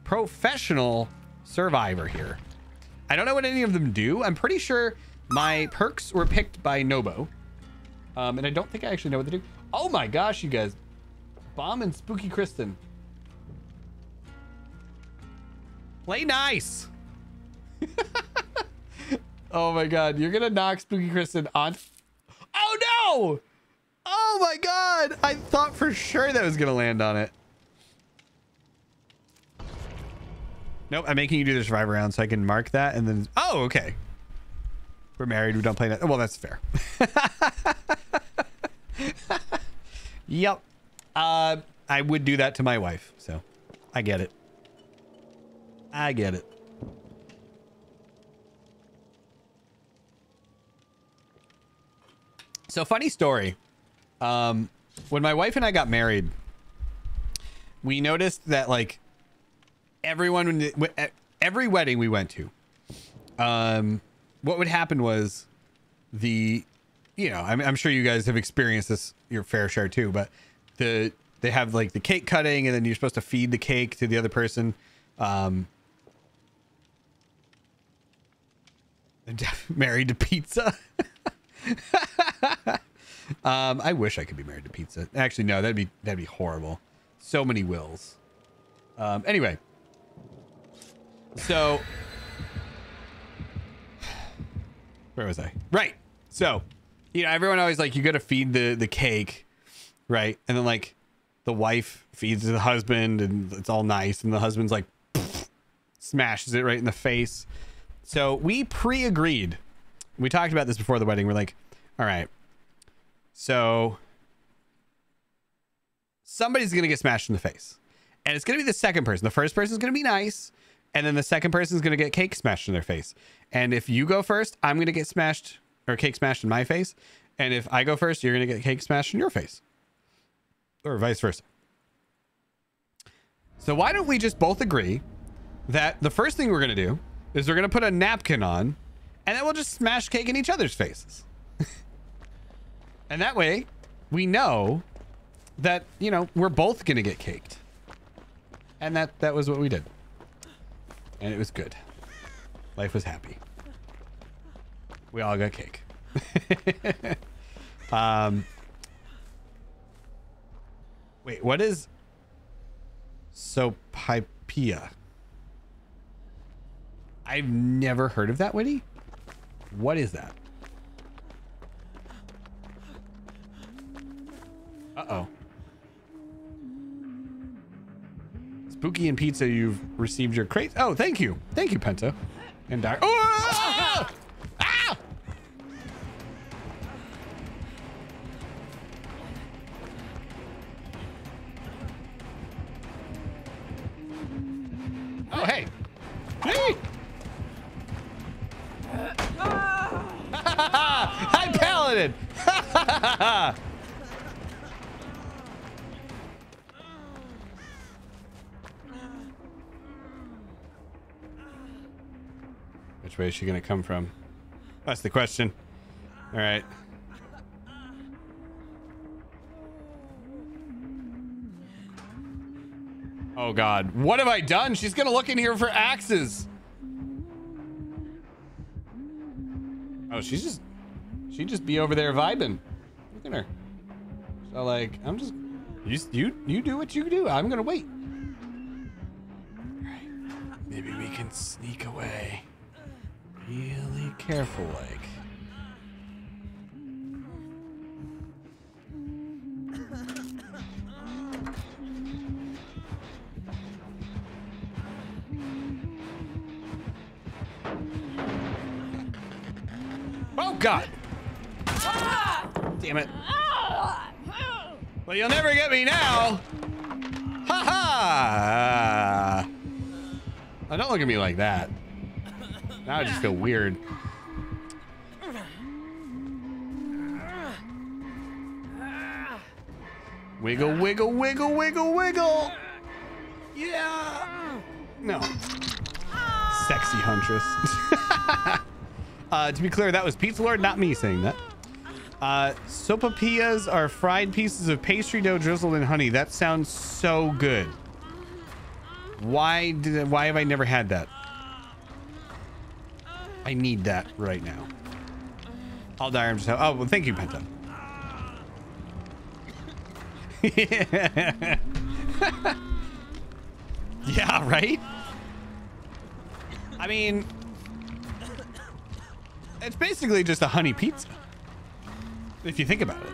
Professional survivor here. I don't know what any of them do. I'm pretty sure my perks were picked by Nobo. And I don't think I actually know what they do. Oh my gosh, you guys. Bomb and Spooky Kristen. Play nice. Oh my God. You're going to knock Spooky Kristen on. Oh no. Oh my God. I thought for sure that was going to land on it. Nope. I'm making you do the survivor round so I can mark that. And then, oh, okay. We're married. We don't play that. Well, that's fair. Yep. I would do that to my wife. So I get it. I get it. So funny story. When my wife and I got married, we noticed that like everyone, every wedding we went to, what would happen was I'm sure you guys have experienced this your fair share too, but they have like the cake cutting and then you're supposed to feed the cake to the other person. Married to pizza. I wish I could be married to pizza. Actually, no, that'd be horrible. So many wills. Anyway, so where was I? Right. So, everyone always like, you got to feed the cake, right? And then like the wife feeds the husband and it's all nice. And the husband's like, smashes it right in the face. So we pre-agreed. We talked about this before the wedding. We're like, all right, so somebody's going to get smashed in the face and it's going to be the second person. The first person is going to be nice. And then the second person is going to get cake smashed in their face. And if you go first, I'm going to get smashed or cake smashed in my face. And if I go first, you're going to get cake smashed in your face or vice versa. So why don't we just both agree that the first thing we're going to do is we're going to put a napkin on and then we'll just smash cake in each other's faces. And that way we know that, we're both going to get caked. And that was what we did. And it was good. Life was happy. We all got cake. Wait, what is Sopipia? I've never heard of that, Witty. What is that? Uh-oh. Spooky and Pizza, you've received your crate. Oh, thank you. Thank you, Penta. And Dark. Oh! Ah! Oh, hey. skeleton. Which way is she gonna come from? That's the question. All right. Oh God, what have I done? She's gonna look in here for axes. Oh, she just be over there vibing. Look at her. So like, I'm just, you do what you do. I'm gonna wait. All right, maybe we can sneak away. Really careful, like. Oh God! Damn it! Well, you'll never get me now. Ha ha! Oh, don't look at me like that. Now I just feel weird. Wiggle, wiggle, wiggle, wiggle, wiggle. Yeah. No. Sexy huntress. To be clear, that was Pizza Lord, not me saying that. Sopapillas are fried pieces of pastry dough drizzled in honey. That sounds so good. Why have I never had that? I need that right now. I'll die. I'm just. Oh, well, thank you, Penta. Yeah, right? I mean, it's basically just a honey pizza. If you think about it.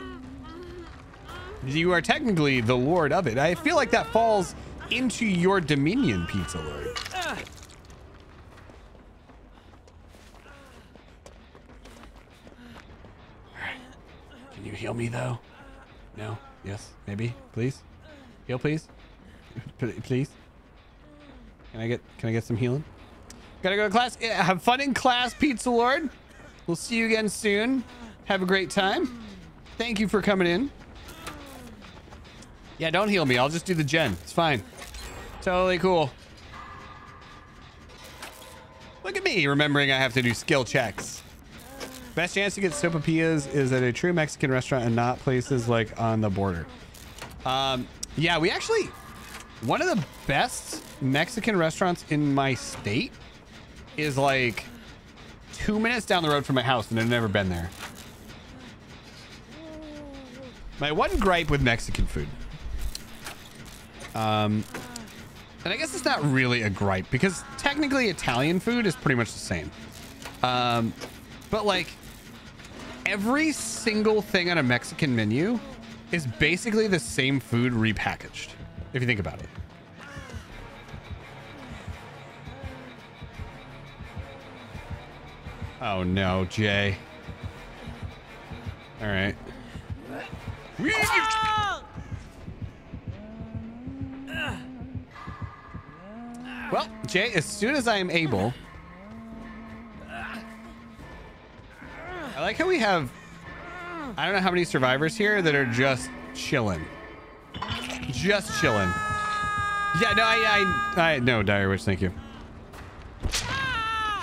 You are technically the lord of it. I feel like that falls into your dominion, Pizza Lord. Alright. Can you heal me though? No? Yes? Maybe? Please? Heal, please? Please? Can I get some healing? Gotta go to class. Yeah, have fun in class, Pizza Lord. We'll see you again soon. Have a great time. Thank you for coming in. Yeah, don't heal me. I'll just do the gen. It's fine. Totally cool. Look at me remembering I have to do skill checks. Best chance to get sopapillas is at a true Mexican restaurant and not places like on the border. Yeah, we actually, one of the best Mexican restaurants in my state is like 2 minutes down the road from my house, and I've never been there. My one gripe with Mexican food, and I guess it's not really a gripe because technically Italian food is pretty much the same. But like every single thing on a Mexican menu is basically the same food repackaged, if you think about it. Oh no, Jay. All right. Well, Jay, as soon as I am able, I like how we have, I don't know how many survivors here that are just chilling. Just chilling. Yeah, no, I no, Dire Witch, thank you.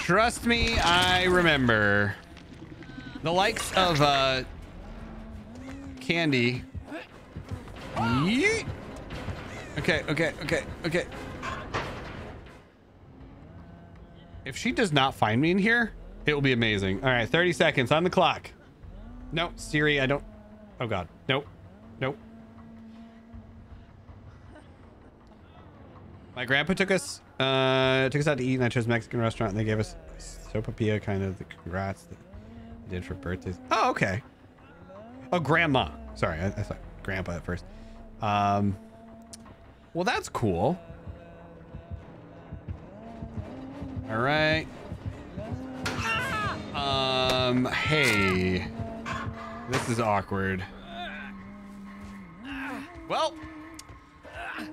Trust me, I remember. The likes of Candy. Yeet. Okay. If she does not find me in here, it will be amazing. All right, 30 seconds on the clock. No, Siri, I don't. Oh God, nope. My grandpa took us out to eat, and I chose a Mexican restaurant, and they gave us sopapilla, kind of the congrats that they did for birthdays. Oh, okay. Oh, grandma. Sorry, I thought grandpa at first. Well, that's cool. All right. Hey, this is awkward. Well,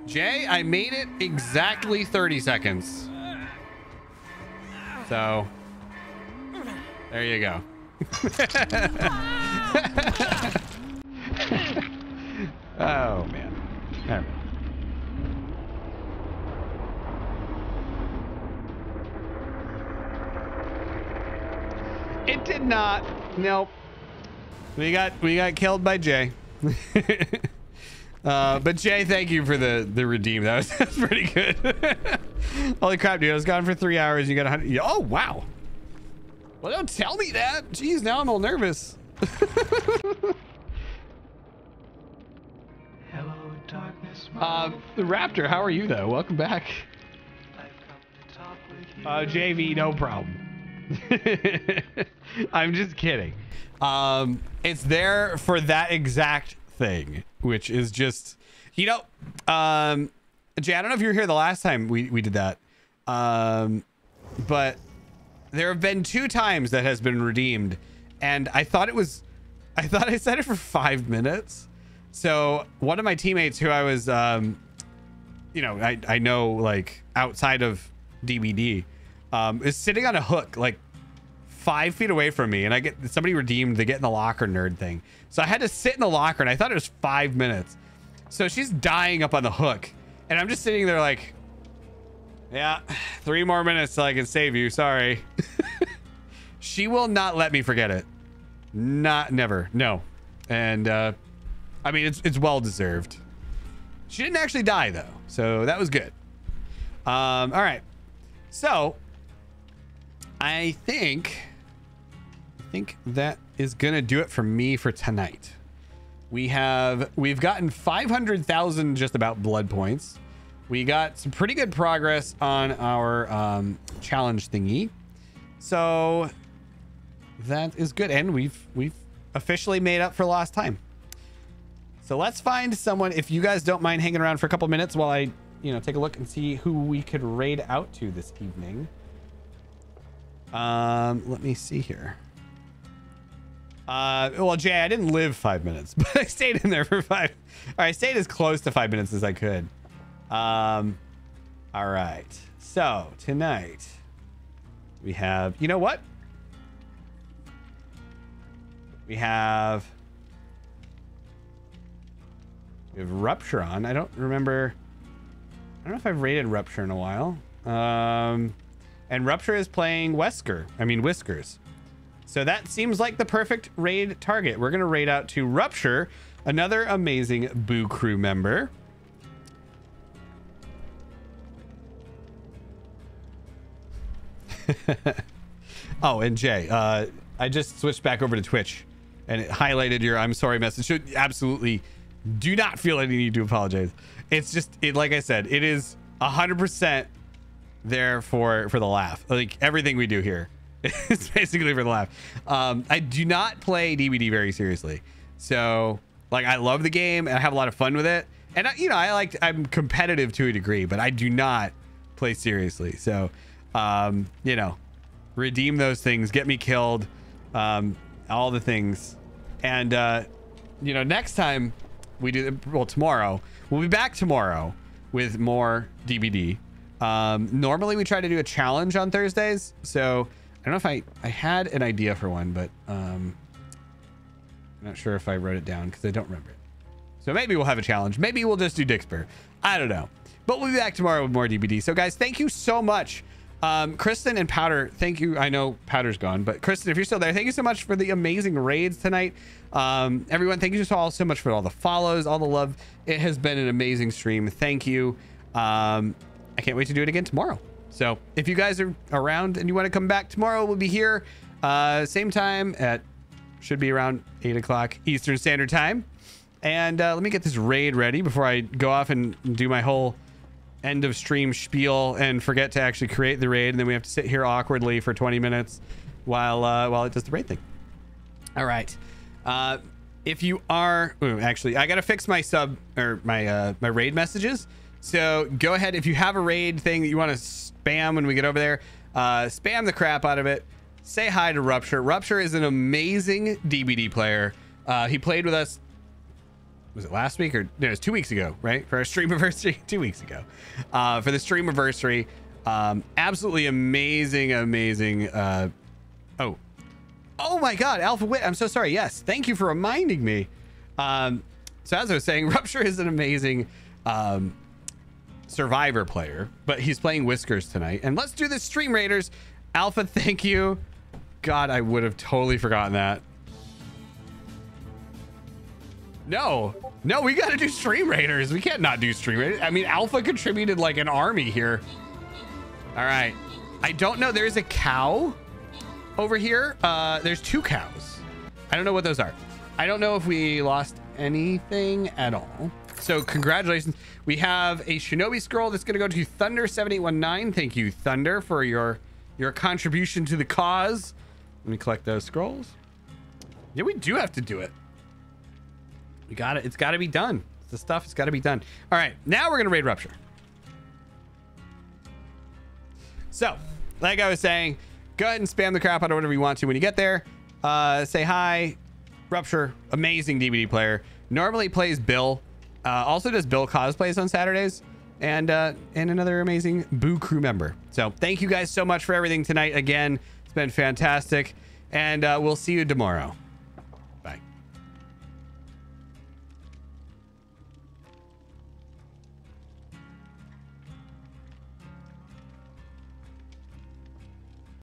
Jay, I made it exactly 30 seconds. So, there you go. Oh man. All right. It did not. Nope. We got killed by Jay. But Jay, thank you for the redeem. That's pretty good. Holy crap, dude! I was gone for 3 hours. You got 100. Oh wow. Well, don't tell me that. Jeez, now I'm all nervous. Hello, darkness. The Raptor, how are you though? Welcome back. I've come to talk with you. JV, no problem. I'm just kidding. It's there for that exact thing, which is just, you know, Jay, I don't know if you were here the last time we did that, but there have been 2 times that has been redeemed, and I thought I said it for 5 minutes. So one of my teammates who I was, you know, I know like outside of DBD, is sitting on a hook like 5 feet away from me, and I get somebody redeemed the get in the locker nerd thing. So I had to sit in the locker, and I thought it was 5 minutes. So she's dying up on the hook, and I'm just sitting there like, yeah, 3 more minutes till I can save you. Sorry. She will not let me forget it. Never. No. And I mean, it's well deserved. She didn't actually die though, so that was good. All right. So I think that is gonna do it for me for tonight. We've gotten 500,000 just about blood points. We got some pretty good progress on our challenge thingy, so that is good, and we've officially made up for lost time. So let's find someone, if you guys don't mind hanging around for a couple minutes while I, you know, take a look and see who we could raid out to this evening. Let me see here. Well, Jay, I didn't live 5 minutes, but I stayed in there for 5. All right, I stayed as close to 5 minutes as I could. All right. So tonight we have, you know what? We have Rupture on. I don't remember. I don't know if I've raided Rupture in a while. And Rupture is playing Whiskers. So that seems like the perfect raid target. We're going to raid out to Rupture, another amazing Boo Crew member. Oh, and Jay, I just switched back over to Twitch and it highlighted your I'm sorry message. Should absolutely do not feel any need to apologize. It's just, like I said, it is 100% there for the laugh. Like everything we do here is basically for the laugh. I do not play DBD very seriously. So like, I love the game and I have a lot of fun with it. And you know, I'm competitive to a degree, but I do not play seriously. So, you know, redeem those things, get me killed, all the things. And, you know, next time we do, well, tomorrow, we'll be back tomorrow with more DBD. Normally we try to do a challenge on Thursdays. So I don't know if I had an idea for one, but, I'm not sure if I wrote it down because I don't remember it. So maybe we'll have a challenge. Maybe we'll just do Dixper. I don't know. But we'll be back tomorrow with more DBD. So guys, thank you so much. Kristen and Powder, thank you. I know Powder's gone, but Kristen, if you're still there, thank you so much for the amazing raids tonight. Everyone, thank you all so much for all the follows, all the love. It has been an amazing stream. Thank you. I can't wait to do it again tomorrow. So if you guys are around and you want to come back tomorrow, we'll be here same time at, should be around 8 o'clock Eastern Standard Time. And let me get this raid ready before I go off and do my whole end of stream spiel and forget to actually create the raid, and then we have to sit here awkwardly for 20 minutes while it does the raid thing. All right. If you are, actually, I gotta fix my sub or my raid messages. So go ahead, if you have a raid thing that you want to spam when we get over there, spam the crap out of it. Say hi to Rupture. Rupture is an amazing DBD player. He played with us. Was it last week or no, it was 2 weeks ago, right? For our stream anniversary 2 weeks ago, for the stream anniversary. Absolutely amazing. Oh, Oh my God, Alpha Wit. I'm so sorry. Yes, thank you for reminding me. So as I was saying, Rupture is an amazing Survivor player, but he's playing Whiskers tonight. And let's do this Stream Raiders. Alpha, thank you. God, I would have totally forgotten that. No, we got to do Stream Raiders. We can't not do Stream Raiders. I mean, Alpha contributed like an army here. All right. I don't know. There's a cow over here. There's 2 cows. I don't know what those are. I don't know if we lost anything at all. So congratulations. We have a Shinobi scroll that's going to go to Thunder7819. Thank you, Thunder, for your contribution to the cause. Let me collect those scrolls. Yeah, we do have to do it. We got it. It's got to be done. The stuff has got to be done. All right, now we're going to raid Rupture. So, like I was saying, go ahead and spam the crap out of whatever you want to when you get there. Say hi. Rupture, amazing DVD player. Normally plays Bill. Also does Bill cosplays on Saturdays. And another amazing Boo crew member. So thank you guys so much for everything tonight. Again, it's been fantastic. And we'll see you tomorrow.